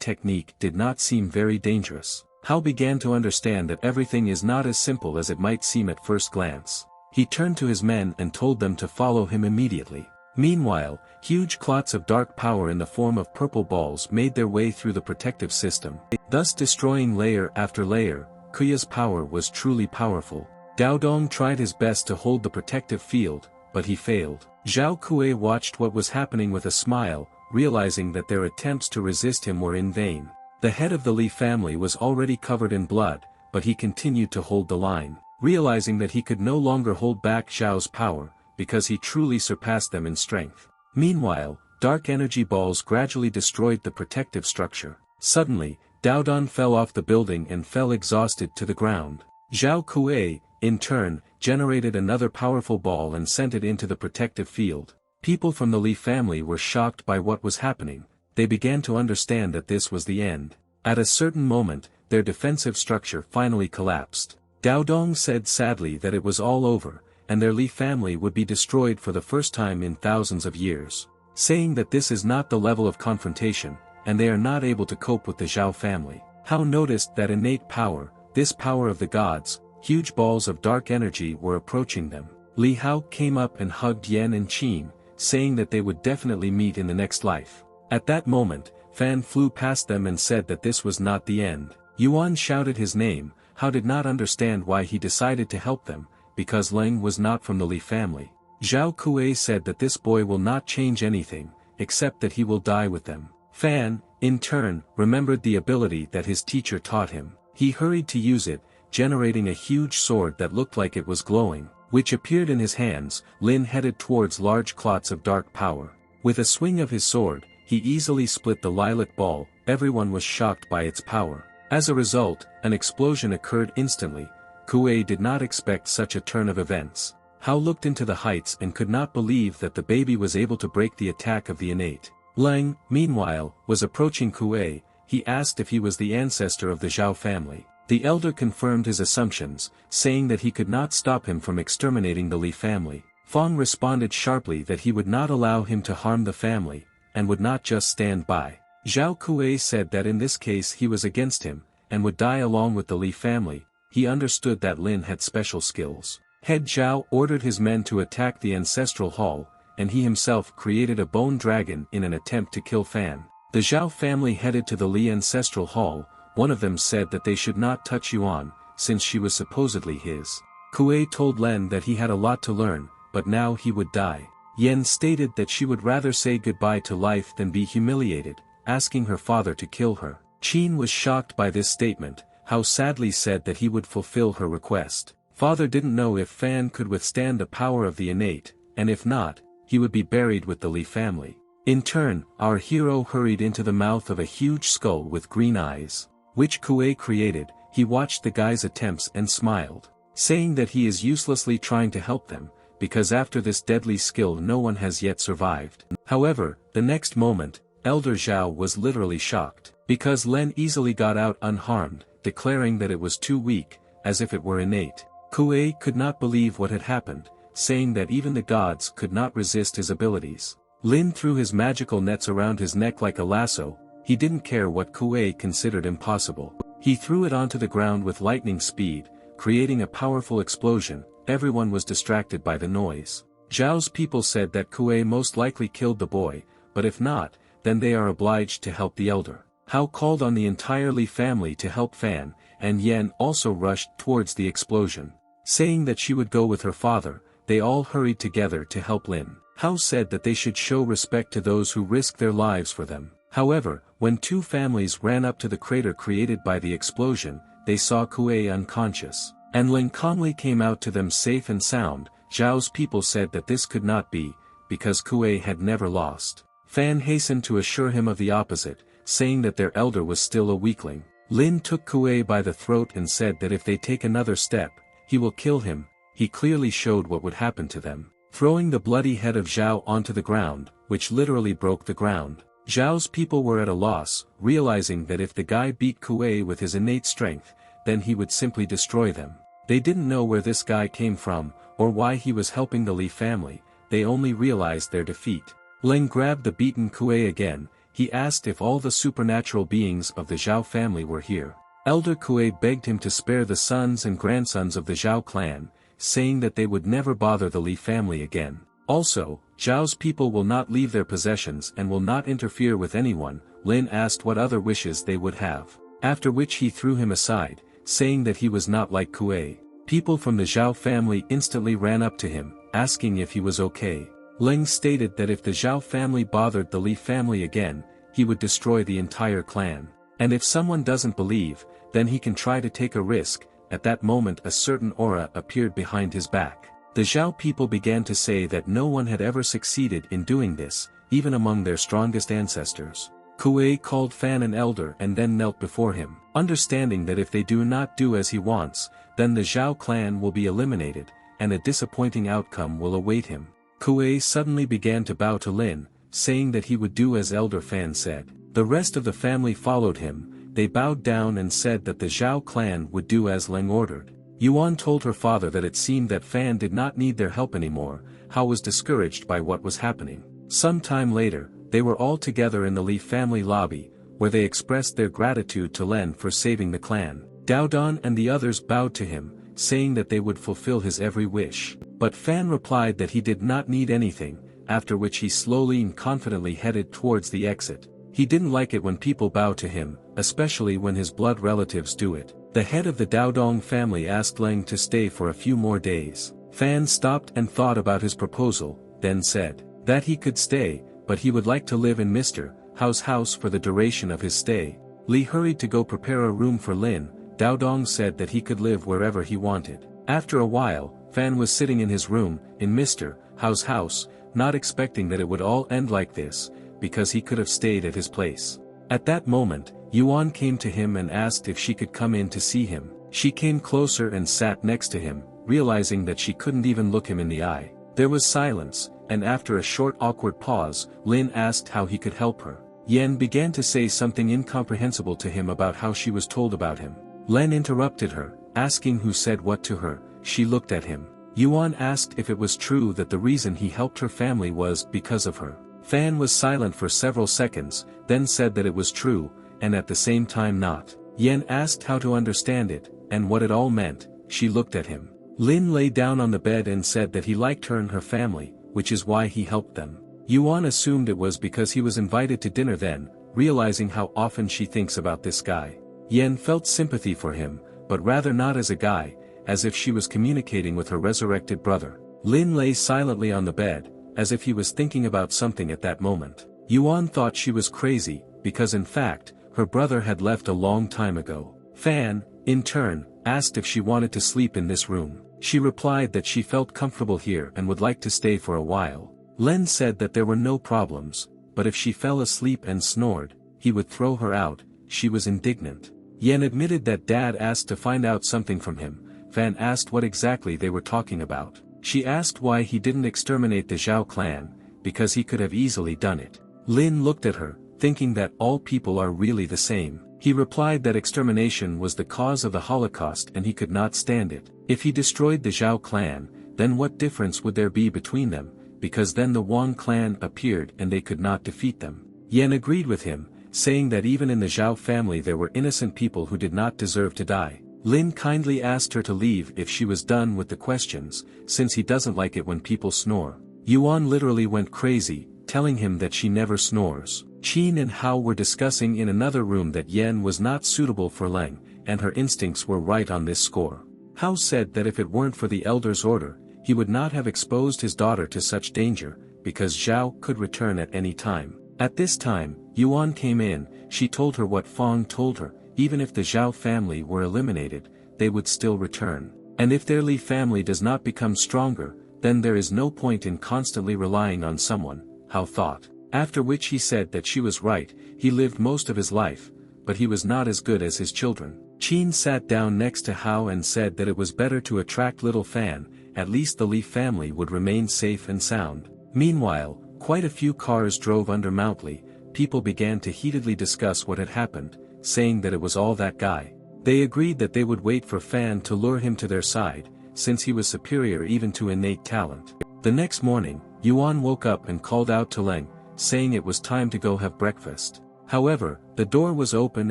Speaker 1: technique did not seem very dangerous. Hao began to understand that everything is not as simple as it might seem at first glance. He turned to his men and told them to follow him immediately. Meanwhile, huge clots of dark power in the form of purple balls made their way through the protective system, thus destroying layer after layer. Kuya's power was truly powerful. Dao Dong tried his best to hold the protective field, but he failed. Zhao Kuei watched what was happening with a smile, realizing that their attempts to resist him were in vain. The head of the Li family was already covered in blood, but he continued to hold the line, realizing that he could no longer hold back Zhao's power, because he truly surpassed them in strength. Meanwhile, dark energy balls gradually destroyed the protective structure. Suddenly, Dao Dong fell off the building and fell exhausted to the ground. Zhao Kuei, in turn, generated another powerful ball and sent it into the protective field. People from the Li family were shocked by what was happening. They began to understand that this was the end. At a certain moment, their defensive structure finally collapsed. Dao Dong said sadly that it was all over, and their Li family would be destroyed for the first time in thousands of years, saying that this is not the level of confrontation, and they are not able to cope with the Zhao family. Hao noticed that innate power, this power of the gods, huge balls of dark energy were approaching them. Li Hao came up and hugged Yan and Qin, saying that they would definitely meet in the next life. At that moment, Fan flew past them and said that this was not the end. Yuan shouted his name. Hao did not understand why he decided to help them, because Leng was not from the Li family. Zhao Kuei said that this boy will not change anything, except that he will die with them. Fan, in turn, remembered the ability that his teacher taught him. He hurried to use it, generating a huge sword that looked like it was glowing, which appeared in his hands. Lin headed towards large clots of dark power. With a swing of his sword, he easily split the lilac ball. Everyone was shocked by its power. As a result, an explosion occurred instantly. Kuei did not expect such a turn of events. Hao looked into the heights and could not believe that the baby was able to break the attack of the innate. Leng, meanwhile, was approaching Kuei. He asked if he was the ancestor of the Zhao family. The elder confirmed his assumptions, saying that he could not stop him from exterminating the Li family. Fang responded sharply that he would not allow him to harm the family, and would not just stand by. Zhao Kuei said that in this case he was against him, and would die along with the Li family. He understood that Lin had special skills. Head Zhao ordered his men to attack the ancestral hall, and he himself created a bone dragon in an attempt to kill Fan. The Zhao family headed to the Li ancestral hall. One of them said that they should not touch Yuan, since she was supposedly his. Kuei told Len that he had a lot to learn, but now he would die. Yen stated that she would rather say goodbye to life than be humiliated, asking her father to kill her. Qin was shocked by this statement. Hao sadly said that he would fulfill her request. Father didn't know if Fan could withstand the power of the innate, and if not, he would be buried with the Li family. In turn, our hero hurried into the mouth of a huge skull with green eyes, which Kuei created. he watched the guy's attempts and smiled, saying that he is uselessly trying to help them, because after this deadly skill no one has yet survived. However, the next moment, Elder Zhao was literally shocked, because Lin easily got out unharmed, declaring that it was too weak, as if it were innate. Kuei could not believe what had happened, saying that even the gods could not resist his abilities. Lin threw his magical nets around his neck like a lasso. He didn't care what Kuei considered impossible. He threw it onto the ground with lightning speed, creating a powerful explosion. Everyone was distracted by the noise. Zhao's people said that Kuei most likely killed the boy, but if not, then they are obliged to help the elder. Hao called on the entire Li family to help Fan, and Yan also rushed towards the explosion. Saying that she would go with her father, they all hurried together to help Lin. Hao said that they should show respect to those who risk their lives for them. However, when two families ran up to the crater created by the explosion, they saw Kuei unconscious, and Lin calmly came out to them safe and sound. Zhao's people said that this could not be, because Kuei had never lost. Fan hastened to assure him of the opposite, saying that their elder was still a weakling. Lin took Kuei by the throat and said that if they take another step, he will kill him. He clearly showed what would happen to them, throwing the bloody head of Zhao onto the ground, which literally broke the ground. Zhao's people were at a loss, realizing that if the guy beat Kuei with his innate strength, then he would simply destroy them. They didn't know where this guy came from, or why he was helping the Li family. They only realized their defeat. Lin grabbed the beaten Kuei again. He asked if all the supernatural beings of the Zhao family were here. Elder Kuei begged him to spare the sons and grandsons of the Zhao clan, saying that they would never bother the Li family again. Also, Zhao's people will not leave their possessions and will not interfere with anyone. Lin asked what other wishes they would have, after which he threw him aside, saying that he was not like Kuei. People from the Zhao family instantly ran up to him, asking if he was okay. Lin stated that if the Zhao family bothered the Li family again, he would destroy the entire clan. And if someone doesn't believe, then he can try to take a risk. At that moment a certain aura appeared behind his back. The Zhao people began to say that no one had ever succeeded in doing this, even among their strongest ancestors. Kuei called Fan an elder and then knelt before him, understanding that if they do not do as he wants, then the Zhao clan will be eliminated, and a disappointing outcome will await him. Kuei suddenly began to bow to Lin, saying that he would do as Elder Fan said. The rest of the family followed him. They bowed down and said that the Zhao clan would do as Lin ordered. Yuan told her father that it seemed that Fan did not need their help anymore. Hao was discouraged by what was happening. Some time later, they were all together in the Li family lobby, where they expressed their gratitude to Lin for saving the clan. Daodon and the others bowed to him, saying that they would fulfill his every wish. But Fan replied that he did not need anything, after which he slowly and confidently headed towards the exit. He didn't like it when people bow to him, especially when his blood relatives do it. The head of the Daodong family asked Leng to stay for a few more days. Fan stopped and thought about his proposal, then said that he could stay, but he would like to live in Mr. Hao's house for the duration of his stay. Li hurried to go prepare a room for Lin. Daodong said that he could live wherever he wanted. After a while, Fan was sitting in his room, in Mr. Hao's house, not expecting that it would all end like this, because he could have stayed at his place. At that moment, Yuan came to him and asked if she could come in to see him. She came closer and sat next to him, realizing that she couldn't even look him in the eye. There was silence, and after a short awkward pause, Lin asked how he could help her. Yen began to say something incomprehensible to him about how she was told about him. Lin interrupted her, asking who said what to her. She looked at him. Yuan asked if it was true that the reason he helped her family was because of her. Fan was silent for several seconds, then said that it was true, and at the same time not. Yen asked how to understand it, and what it all meant. She looked at him. Lin lay down on the bed and said that he liked her and her family, which is why he helped them. Yuan assumed it was because he was invited to dinner then, realizing how often she thinks about this guy. Yen felt sympathy for him, but rather not as a guy, as if she was communicating with her resurrected brother. Lin lay silently on the bed, as if he was thinking about something at that moment. Yuan thought she was crazy, because in fact, her brother had left a long time ago. Fan, in turn, asked if she wanted to sleep in this room. She replied that she felt comfortable here and would like to stay for a while. Len said that there were no problems, but if she fell asleep and snored, he would throw her out. She was indignant. Yen admitted that Dad asked to find out something from him. Fan asked what exactly they were talking about. She asked why he didn't exterminate the Zhao clan, because he could have easily done it. Lin looked at her, thinking that all people are really the same. He replied that extermination was the cause of the Holocaust and he could not stand it. If he destroyed the Zhao clan, then what difference would there be between them, because then the Wang clan appeared and they could not defeat them. Yen agreed with him, saying that even in the Zhao family there were innocent people who did not deserve to die. Lin kindly asked her to leave if she was done with the questions, since he doesn't like it when people snore. Yuan literally went crazy, telling him that she never snores. Qin and Hao were discussing in another room that Yen was not suitable for Leng, and her instincts were right on this score. Hao said that if it weren't for the elder's order, he would not have exposed his daughter to such danger, because Zhao could return at any time. At this time, Yuan came in. She told her what Fang told her, even if the Zhao family were eliminated, they would still return. And if their Li family does not become stronger, then there is no point in constantly relying on someone, Hao thought. After which he said that she was right. He lived most of his life, but he was not as good as his children. Qin sat down next to Hao and said that it was better to attract little Fan, at least the Li family would remain safe and sound. Meanwhile, quite a few cars drove under Mount Li. People began to heatedly discuss what had happened, saying that it was all that guy. They agreed that they would wait for Fan to lure him to their side, since he was superior even to innate talent. The next morning, Yuan woke up and called out to Leng, saying it was time to go have breakfast. However, the door was open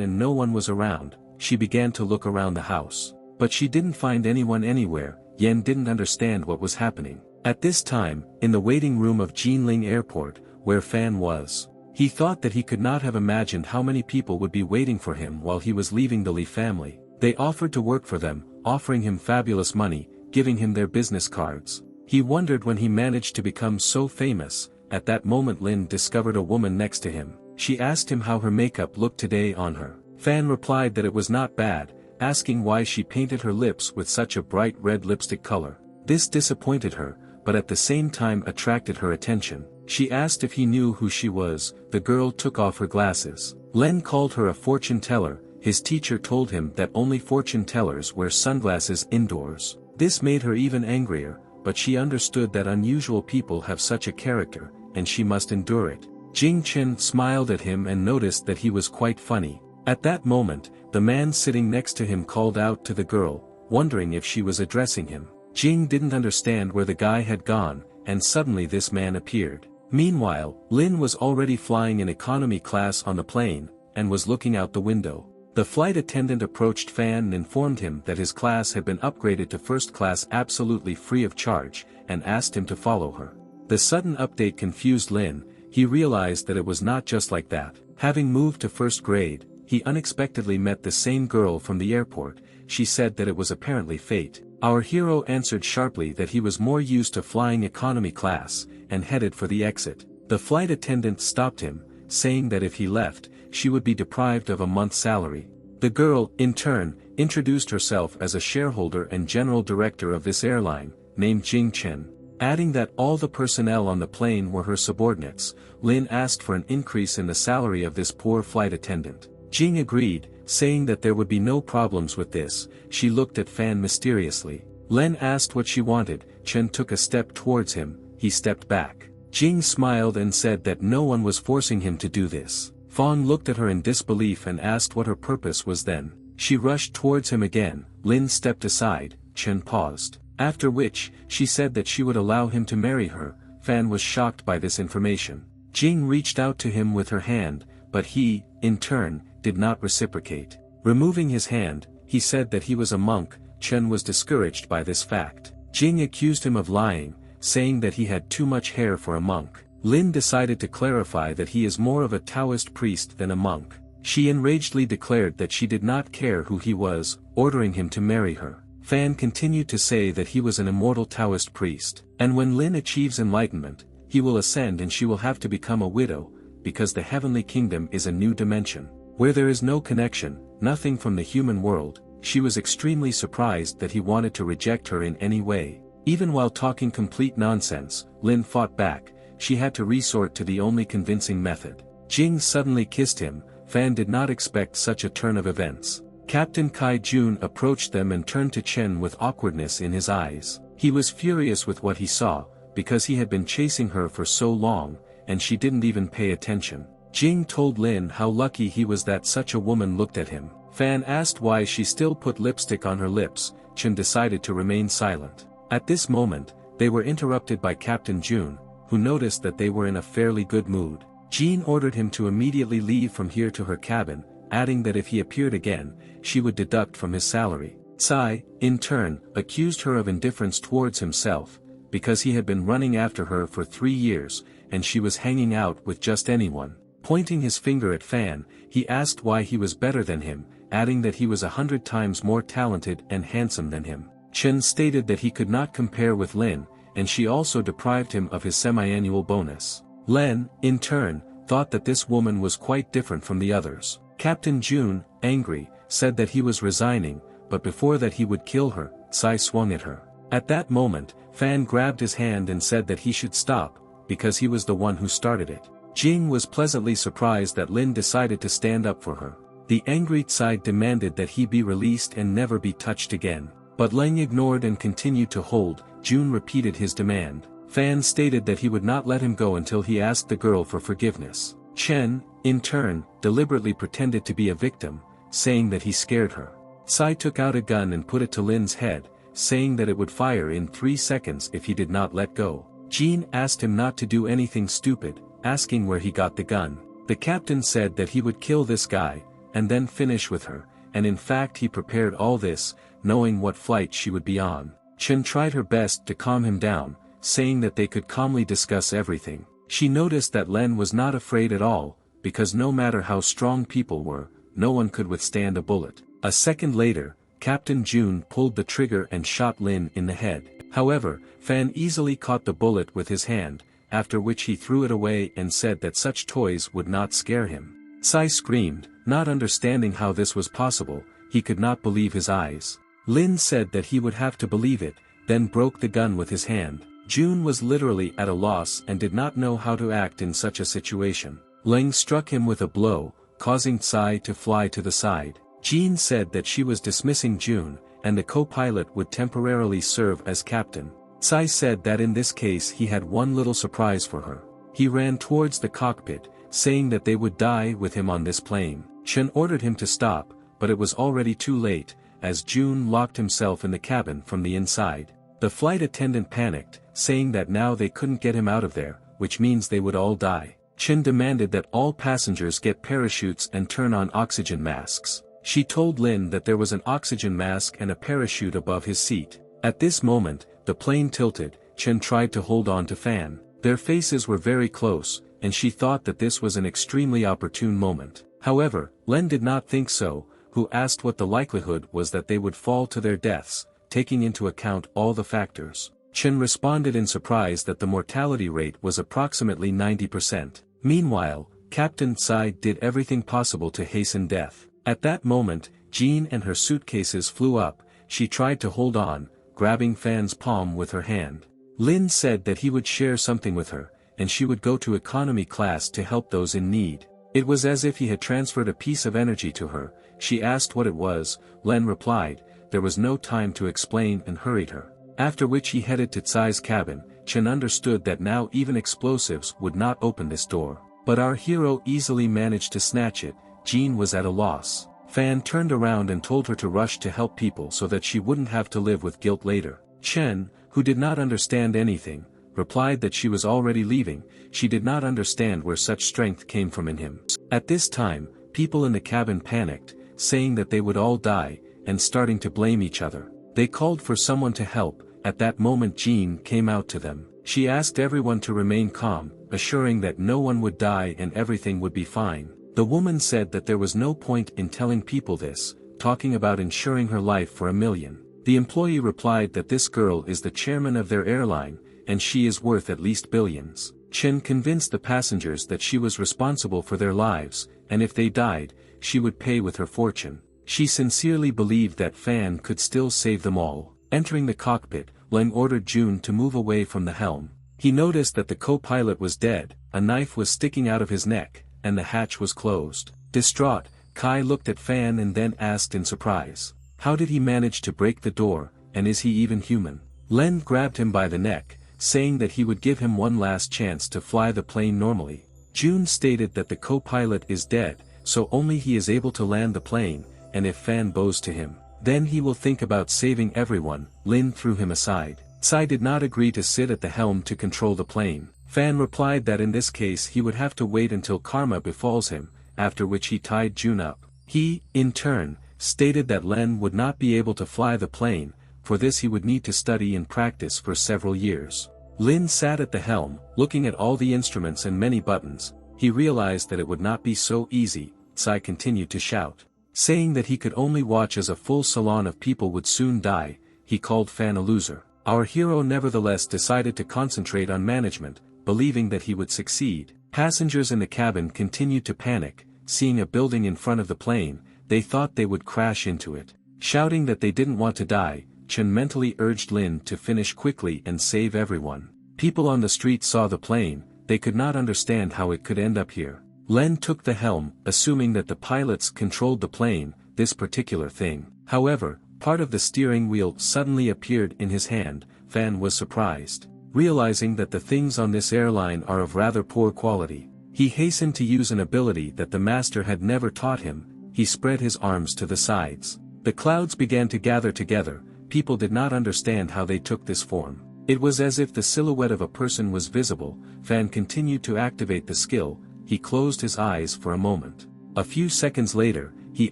Speaker 1: and no one was around. She began to look around the house. But she didn't find anyone anywhere. Yen didn't understand what was happening. At this time, in the waiting room of Jinling Airport, where Fan was, he thought that he could not have imagined how many people would be waiting for him while he was leaving the Li family. They offered to work for them, offering him fabulous money, giving him their business cards. He wondered when he managed to become so famous. At that moment Lin discovered a woman next to him. She asked him how her makeup looked today on her. Fan replied that it was not bad, asking why she painted her lips with such a bright red lipstick color. This disappointed her, but at the same time attracted her attention. She asked if he knew who she was. The girl took off her glasses. Len called her a fortune teller. His teacher told him that only fortune tellers wear sunglasses indoors. This made her even angrier, but she understood that unusual people have such a character, and she must endure it. Jing Chen smiled at him and noticed that he was quite funny. At that moment, the man sitting next to him called out to the girl, wondering if she was addressing him. Jing didn't understand where the guy had gone, and suddenly this man appeared. Meanwhile, Lin was already flying in economy class on the plane, and was looking out the window. The flight attendant approached Fan and informed him that his class had been upgraded to first class absolutely free of charge, and asked him to follow her. The sudden update confused Lin. He realized that it was not just like that. Having moved to first grade, he unexpectedly met the same girl from the airport. She said that it was apparently fate. Our hero answered sharply that he was more used to flying economy class, and headed for the exit. The flight attendant stopped him, saying that if he left, she would be deprived of a month's salary. The girl, in turn, introduced herself as a shareholder and general director of this airline, named Jing Chen. Adding that all the personnel on the plane were her subordinates, Lin asked for an increase in the salary of this poor flight attendant. Jing agreed, saying that there would be no problems with this. She looked at Fan mysteriously. Len asked what she wanted. Chen took a step towards him. He stepped back. Jing smiled and said that no one was forcing him to do this. Fang looked at her in disbelief and asked what her purpose was then. She rushed towards him again. Lin stepped aside. Chen paused. After which, she said that she would allow him to marry her. Fan was shocked by this information. Jing reached out to him with her hand, but he, in turn, did not reciprocate. Removing his hand, he said that he was a monk. Chen was discouraged by this fact. Jing accused him of lying, saying that he had too much hair for a monk. Lin decided to clarify that he is more of a Taoist priest than a monk. She enragedly declared that she did not care who he was, ordering him to marry her. Fan continued to say that he was an immortal Taoist priest, and when Lin achieves enlightenment, he will ascend and she will have to become a widow, because the heavenly kingdom is a new dimension, where there is no connection, nothing from the human world. She was extremely surprised that he wanted to reject her in any way. Even while talking complete nonsense, Lin fought back. She had to resort to the only convincing method. Jing suddenly kissed him. Fan did not expect such a turn of events. Captain Kai-jun approached them and turned to Chen with awkwardness in his eyes. He was furious with what he saw, because he had been chasing her for so long, and she didn't even pay attention. Jing told Lin how lucky he was that such a woman looked at him. Fan asked why she still put lipstick on her lips. Chen decided to remain silent. At this moment, they were interrupted by Captain Jun, who noticed that they were in a fairly good mood. Jean ordered him to immediately leave from here to her cabin, adding that if he appeared again, she would deduct from his salary. Tsai, in turn, accused her of indifference towards himself, because he had been running after her for 3 years, and she was hanging out with just anyone. Pointing his finger at Fan, he asked why he was better than him, adding that he was 100 times more talented and handsome than him. Chen stated that he could not compare with Lin, and she also deprived him of his semi-annual bonus. Len, in turn, thought that this woman was quite different from the others. Captain Jun, angry, said that he was resigning, but before that he would kill her. Tsai swung at her. At that moment, Fan grabbed his hand and said that he should stop, because he was the one who started it. Jing was pleasantly surprised that Lin decided to stand up for her. The angry Tsai demanded that he be released and never be touched again. But Leng ignored and continued to hold. Jun repeated his demand. Fan stated that he would not let him go until he asked the girl for forgiveness. Chen, in turn, deliberately pretended to be a victim, saying that he scared her. Tsai took out a gun and put it to Lin's head, saying that it would fire in 3 seconds if he did not let go. Jean asked him not to do anything stupid, asking where he got the gun. The captain said that he would kill this guy, and then finish with her, and in fact he prepared all this, knowing what flight she would be on. Chen tried her best to calm him down, saying that they could calmly discuss everything. She noticed that Len was not afraid at all, because no matter how strong people were, no one could withstand a bullet. A second later, Captain Jun pulled the trigger and shot Lin in the head. However, Fan easily caught the bullet with his hand, after which he threw it away and said that such toys would not scare him. Tsai screamed, not understanding how this was possible. He could not believe his eyes. Lin said that he would have to believe it, then broke the gun with his hand. Jun was literally at a loss and did not know how to act in such a situation. Leng struck him with a blow, causing Tsai to fly to the side. Jean said that she was dismissing Jun, and the co-pilot would temporarily serve as captain. Tsai said that in this case he had one little surprise for her. He ran towards the cockpit, saying that they would die with him on this plane. Chen ordered him to stop, but it was already too late, as Jun locked himself in the cabin from the inside. The flight attendant panicked, saying that now they couldn't get him out of there, which means they would all die. Chen demanded that all passengers get parachutes and turn on oxygen masks. She told Lin that there was an oxygen mask and a parachute above his seat. At this moment, the plane tilted. Chen tried to hold on to Fan. Their faces were very close, and she thought that this was an extremely opportune moment. However, Len did not think so, who asked what the likelihood was that they would fall to their deaths, taking into account all the factors. Chen responded in surprise that the mortality rate was approximately 90%. Meanwhile, Captain Tsai did everything possible to hasten death. At that moment, Jean and her suitcases flew up. She tried to hold on, grabbing Fan's palm with her hand. Lin said that he would share something with her, and she would go to economy class to help those in need. It was as if he had transferred a piece of energy to her. She asked what it was. Len replied. There was no time to explain and hurried her. After which he headed to Tsai's cabin. Chen understood that now even explosives would not open this door. But our hero easily managed to snatch it. Jean was at a loss. Fan turned around and told her to rush to help people so that she wouldn't have to live with guilt later. Chen, who did not understand anything, replied that she was already leaving. She did not understand where such strength came from in him. At this time, people in the cabin panicked, saying that they would all die, and starting to blame each other. They called for someone to help. At that moment Jean came out to them. She asked everyone to remain calm, assuring that no one would die and everything would be fine. The woman said that there was no point in telling people this, talking about insuring her life for $1 million. The employee replied that this girl is the chairman of their airline, and she is worth at least billions. Chen convinced the passengers that she was responsible for their lives, and if they died, she would pay with her fortune. She sincerely believed that Fan could still save them all. Entering the cockpit, Leng ordered Jun to move away from the helm. He noticed that the co-pilot was dead, a knife was sticking out of his neck, and the hatch was closed. Distraught, Kai looked at Fan and then asked in surprise. How did he manage to break the door, and is he even human? Len grabbed him by the neck, saying that he would give him one last chance to fly the plane normally. June stated that the co-pilot is dead, so only he is able to land the plane, and if Fan bows to him, then he will think about saving everyone. Lin threw him aside. Sai did not agree to sit at the helm to control the plane. Fan replied that in this case he would have to wait until karma befalls him, after which he tied June up. He, in turn, stated that Len would not be able to fly the plane, for this he would need to study and practice for several years. Lin sat at the helm, looking at all the instruments and many buttons. He realized that it would not be so easy. Sai continued to shout, saying that he could only watch as a full salon of people would soon die. He called Fan a loser. Our hero nevertheless decided to concentrate on management, believing that he would succeed. Passengers in the cabin continued to panic. Seeing a building in front of the plane, they thought they would crash into it. Shouting that they didn't want to die, Chen mentally urged Lin to finish quickly and save everyone. People on the street saw the plane. They could not understand how it could end up here. Len took the helm, assuming that the pilots controlled the plane, this particular thing. However, part of the steering wheel suddenly appeared in his hand. Fan was surprised, realizing that the things on this airline are of rather poor quality. He hastened to use an ability that the master had never taught him. He spread his arms to the sides. The clouds began to gather together. People did not understand how they took this form. It was as if the silhouette of a person was visible. Fan continued to activate the skill. He closed his eyes for a moment. A few seconds later, he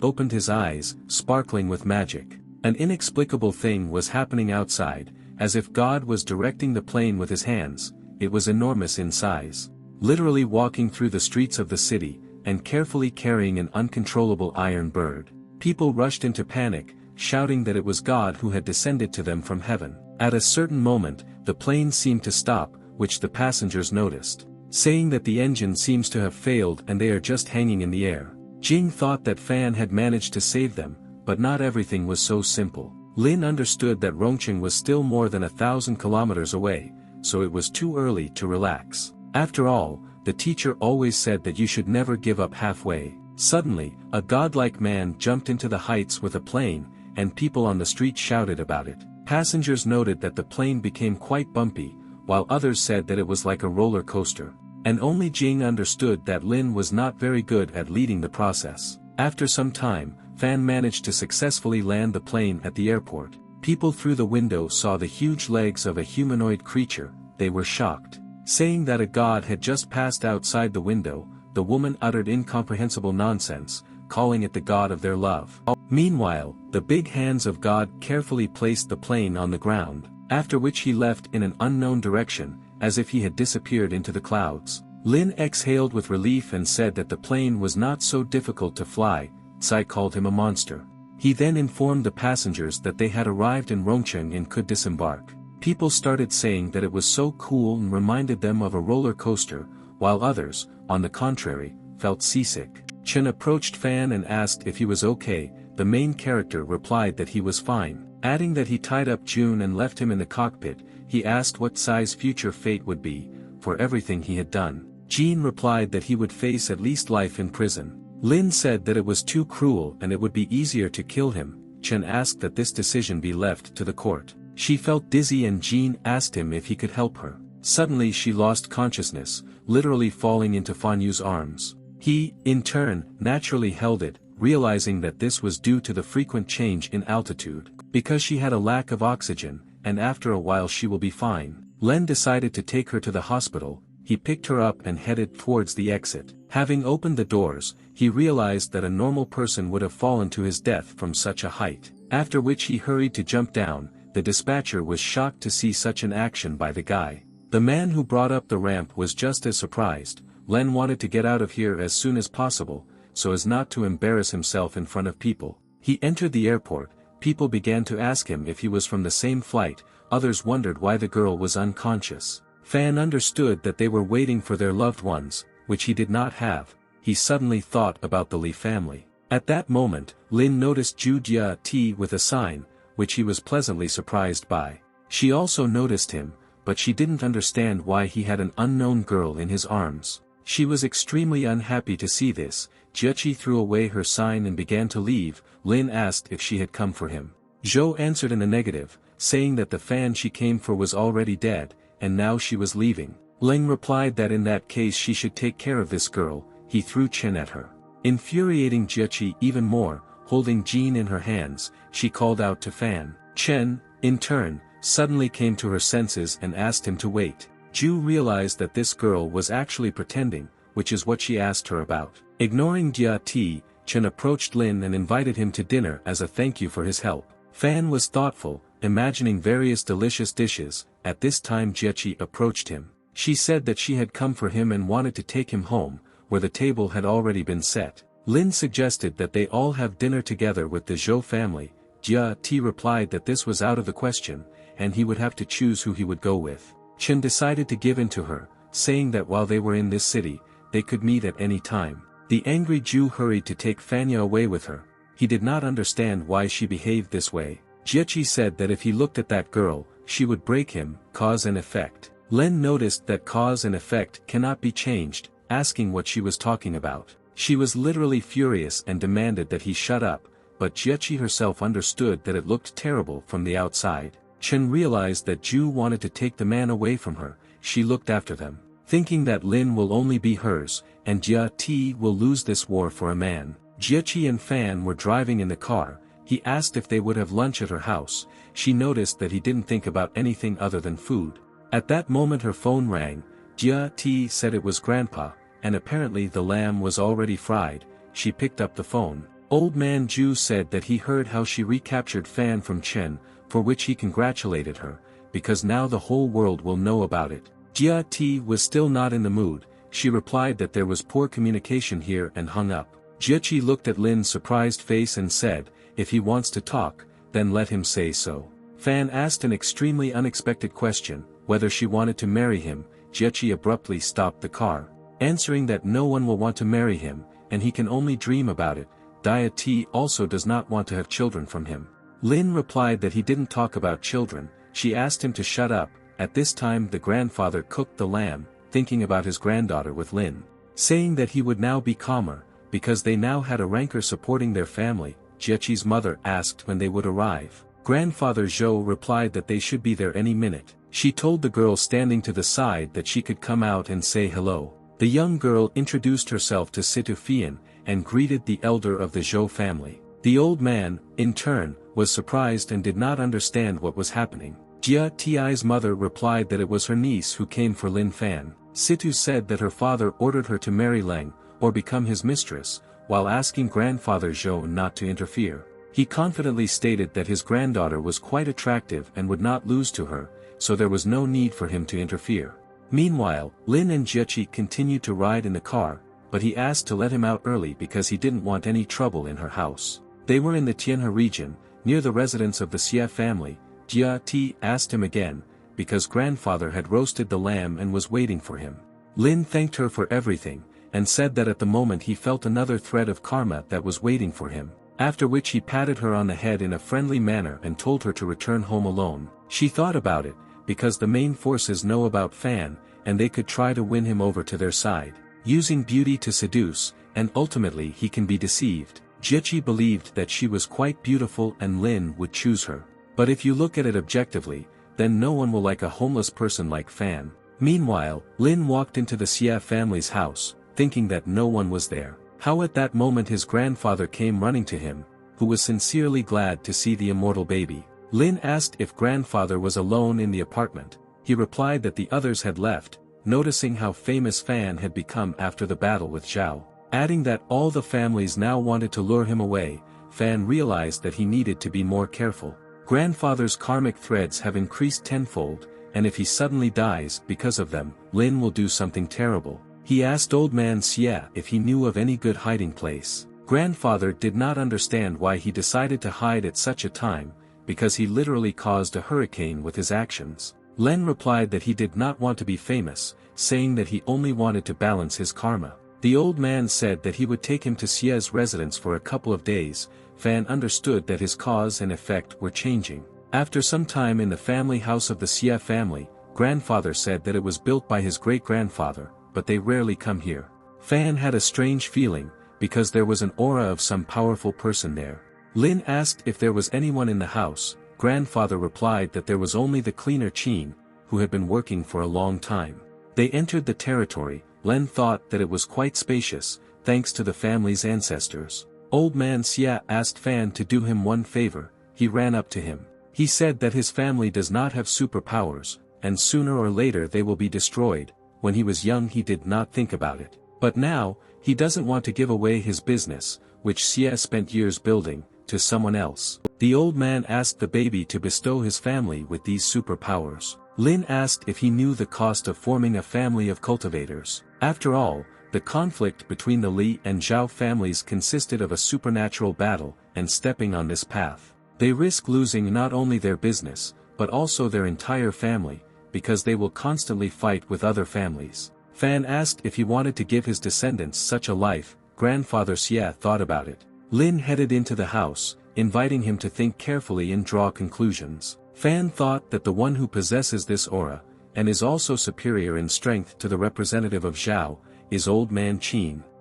Speaker 1: opened his eyes, sparkling with magic. An inexplicable thing was happening outside, as if God was directing the plane with his hands. It was enormous in size, literally walking through the streets of the city, and carefully carrying an uncontrollable iron bird. People rushed into panic, shouting that it was God who had descended to them from heaven. At a certain moment, the plane seemed to stop, which the passengers noticed, saying that the engine seems to have failed and they are just hanging in the air. Jing thought that Fan had managed to save them, but not everything was so simple. Lin understood that Rongqing was still more than 1,000 kilometers away, so it was too early to relax. After all, the teacher always said that you should never give up halfway. Suddenly, a godlike man jumped into the heights with a plane, and people on the street shouted about it. Passengers noted that the plane became quite bumpy, while others said that it was like a roller coaster. And only Jing understood that Lin was not very good at leading the process. After some time, Fan managed to successfully land the plane at the airport. People through the window saw the huge legs of a humanoid creature. They were shocked, saying that a god had just passed outside the window. The woman uttered incomprehensible nonsense, calling it the god of their love. Meanwhile, the big hands of God carefully placed the plane on the ground, after which he left in an unknown direction, as if he had disappeared into the clouds. Lin exhaled with relief and said that the plane was not so difficult to fly. Sai called him a monster. He then informed the passengers that they had arrived in Rongqing and could disembark. People started saying that it was so cool and reminded them of a roller coaster, while others, on the contrary, felt seasick. Chen approached Fan and asked if he was okay. The main character replied that he was fine, adding that he tied up June and left him in the cockpit. He asked what Sai's future fate would be, for everything he had done. Jean replied that he would face at least life in prison. Lin said that it was too cruel and it would be easier to kill him. Chen asked that this decision be left to the court. She felt dizzy and Jean asked him if he could help her. Suddenly she lost consciousness, literally falling into Fan Yu's arms. He, in turn, naturally held it, realizing that this was due to the frequent change in altitude. Because she had a lack of oxygen, and after a while she will be fine. Len decided to take her to the hospital. He picked her up and headed towards the exit. Having opened the doors, he realized that a normal person would have fallen to his death from such a height. After which he hurried to jump down. The dispatcher was shocked to see such an action by the guy. The man who brought up the ramp was just as surprised. Len wanted to get out of here as soon as possible, so as not to embarrass himself in front of people. He entered the airport. People began to ask him if he was from the same flight. Others wondered why the girl was unconscious. Fan understood that they were waiting for their loved ones, which he did not have. He suddenly thought about the Li family. At that moment, Lin noticed Ju Jia Ti with a sign, which he was pleasantly surprised by. She also noticed him, but she didn't understand why he had an unknown girl in his arms. She was extremely unhappy to see this. Jiechi threw away her sign and began to leave. Lin asked if she had come for him. Zhou answered in the negative, saying that the fan she came for was already dead, and now she was leaving. Ling replied that in that case she should take care of this girl. He threw Chen at her. Infuriating Jiechi even more, holding Jean in her hands, she called out to Fan. Chen, in turn, suddenly came to her senses and asked him to wait. Ju realized that this girl was actually pretending, which is what she asked her about. Ignoring Jia Ti, Chen approached Lin and invited him to dinner as a thank you for his help. Fan was thoughtful, imagining various delicious dishes. At this time Jiechi approached him. She said that she had come for him and wanted to take him home, where the table had already been set. Lin suggested that they all have dinner together with the Zhou family. Jia Ti replied that this was out of the question, and he would have to choose who he would go with. Chen decided to give in to her, saying that while they were in this city, they could meet at any time. The angry Jew hurried to take Fanya away with her. He did not understand why she behaved this way. Jiechi said that if he looked at that girl, she would break him. Cause and effect. Len noticed that cause and effect cannot be changed, asking what she was talking about. She was literally furious and demanded that he shut up, but Jiechi herself understood that it looked terrible from the outside. Chen realized that Ju wanted to take the man away from her. She looked after them, thinking that Lin will only be hers, and Jia Ti will lose this war for a man. Jiechi and Fan were driving in the car. He asked if they would have lunch at her house. She noticed that he didn't think about anything other than food. At that moment her phone rang. Jia Ti said it was Grandpa, and apparently the lamb was already fried. She picked up the phone. Old man Ju said that he heard how she recaptured Fan from Chen, for which he congratulated her, because now the whole world will know about it. Jia Ti was still not in the mood. She replied that there was poor communication here and hung up. Jiechi looked at Lin's surprised face and said, if he wants to talk, then let him say so. Fan asked an extremely unexpected question, whether she wanted to marry him. Jiechi abruptly stopped the car, answering that no one will want to marry him, and he can only dream about it. Dia T also does not want to have children from him. Lin replied that he didn't talk about children. She asked him to shut up. At this time the grandfather cooked the lamb, thinking about his granddaughter with Lin, saying that he would now be calmer, because they now had a rancor supporting their family. Jiechi's mother asked when they would arrive. Grandfather Zhou replied that they should be there any minute. She told the girl standing to the side that she could come out and say hello. The young girl introduced herself to Situ Fian, and greeted the elder of the Zhou family. The old man, in turn, was surprised and did not understand what was happening. Jia Ti's mother replied that it was her niece who came for Lin Fan. Situ said that her father ordered her to marry Leng, or become his mistress, while asking grandfather Zhou not to interfere. He confidently stated that his granddaughter was quite attractive and would not lose to her, so there was no need for him to interfere. Meanwhile, Lin and Jiechi continued to ride in the car, but he asked to let him out early because he didn't want any trouble in her house. They were in the Tianhe region, near the residence of the Xie family. Jia Ti asked him again, because grandfather had roasted the lamb and was waiting for him. Lin thanked her for everything, and said that at the moment he felt another thread of karma that was waiting for him, after which he patted her on the head in a friendly manner and told her to return home alone. She thought about it, because the main forces know about Fan, and they could try to win him over to their side, using beauty to seduce, and ultimately he can be deceived. Jiechi believed that she was quite beautiful and Lin would choose her. But if you look at it objectively, then no one will like a homeless person like Fan. Meanwhile, Lin walked into the Xie family's house, thinking that no one was there. How at that moment his grandfather came running to him, who was sincerely glad to see the immortal baby. Lin asked if grandfather was alone in the apartment. He replied that the others had left, noticing how famous Fan had become after the battle with Zhao. Adding that all the families now wanted to lure him away, Fan realized that he needed to be more careful. Grandfather's karmic threads have increased tenfold, and if he suddenly dies because of them, Lin will do something terrible. He asked old man Xie if he knew of any good hiding place. Grandfather did not understand why he decided to hide at such a time, because he literally caused a hurricane with his actions. Len replied that he did not want to be famous, saying that he only wanted to balance his karma. The old man said that he would take him to Xie's residence for a couple of days. Fan understood that his cause and effect were changing. After some time in the family house of the Xie family, grandfather said that it was built by his great-grandfather, but they rarely come here. Fan had a strange feeling, because there was an aura of some powerful person there. Lin asked if there was anyone in the house. Grandfather replied that there was only the cleaner Chin, who had been working for a long time. They entered the territory. Len thought that it was quite spacious, thanks to the family's ancestors. Old man Xia asked Fan to do him one favor. He ran up to him. He said that his family does not have superpowers, and sooner or later they will be destroyed. When he was young he did not think about it. But now, he doesn't want to give away his business, which Xia spent years building, to someone else. The old man asked the baby to bestow his family with these superpowers. Lin asked if he knew the cost of forming a family of cultivators. After all, the conflict between the Li and Zhao families consisted of a supernatural battle, and stepping on this path, they risk losing not only their business, but also their entire family, because they will constantly fight with other families. Fan asked if he wanted to give his descendants such a life. Grandfather Xia thought about it. Lin headed into the house, inviting him to think carefully and draw conclusions. Fan thought that the one who possesses this aura, and is also superior in strength to the representative of Zhao, is Old Man Qin.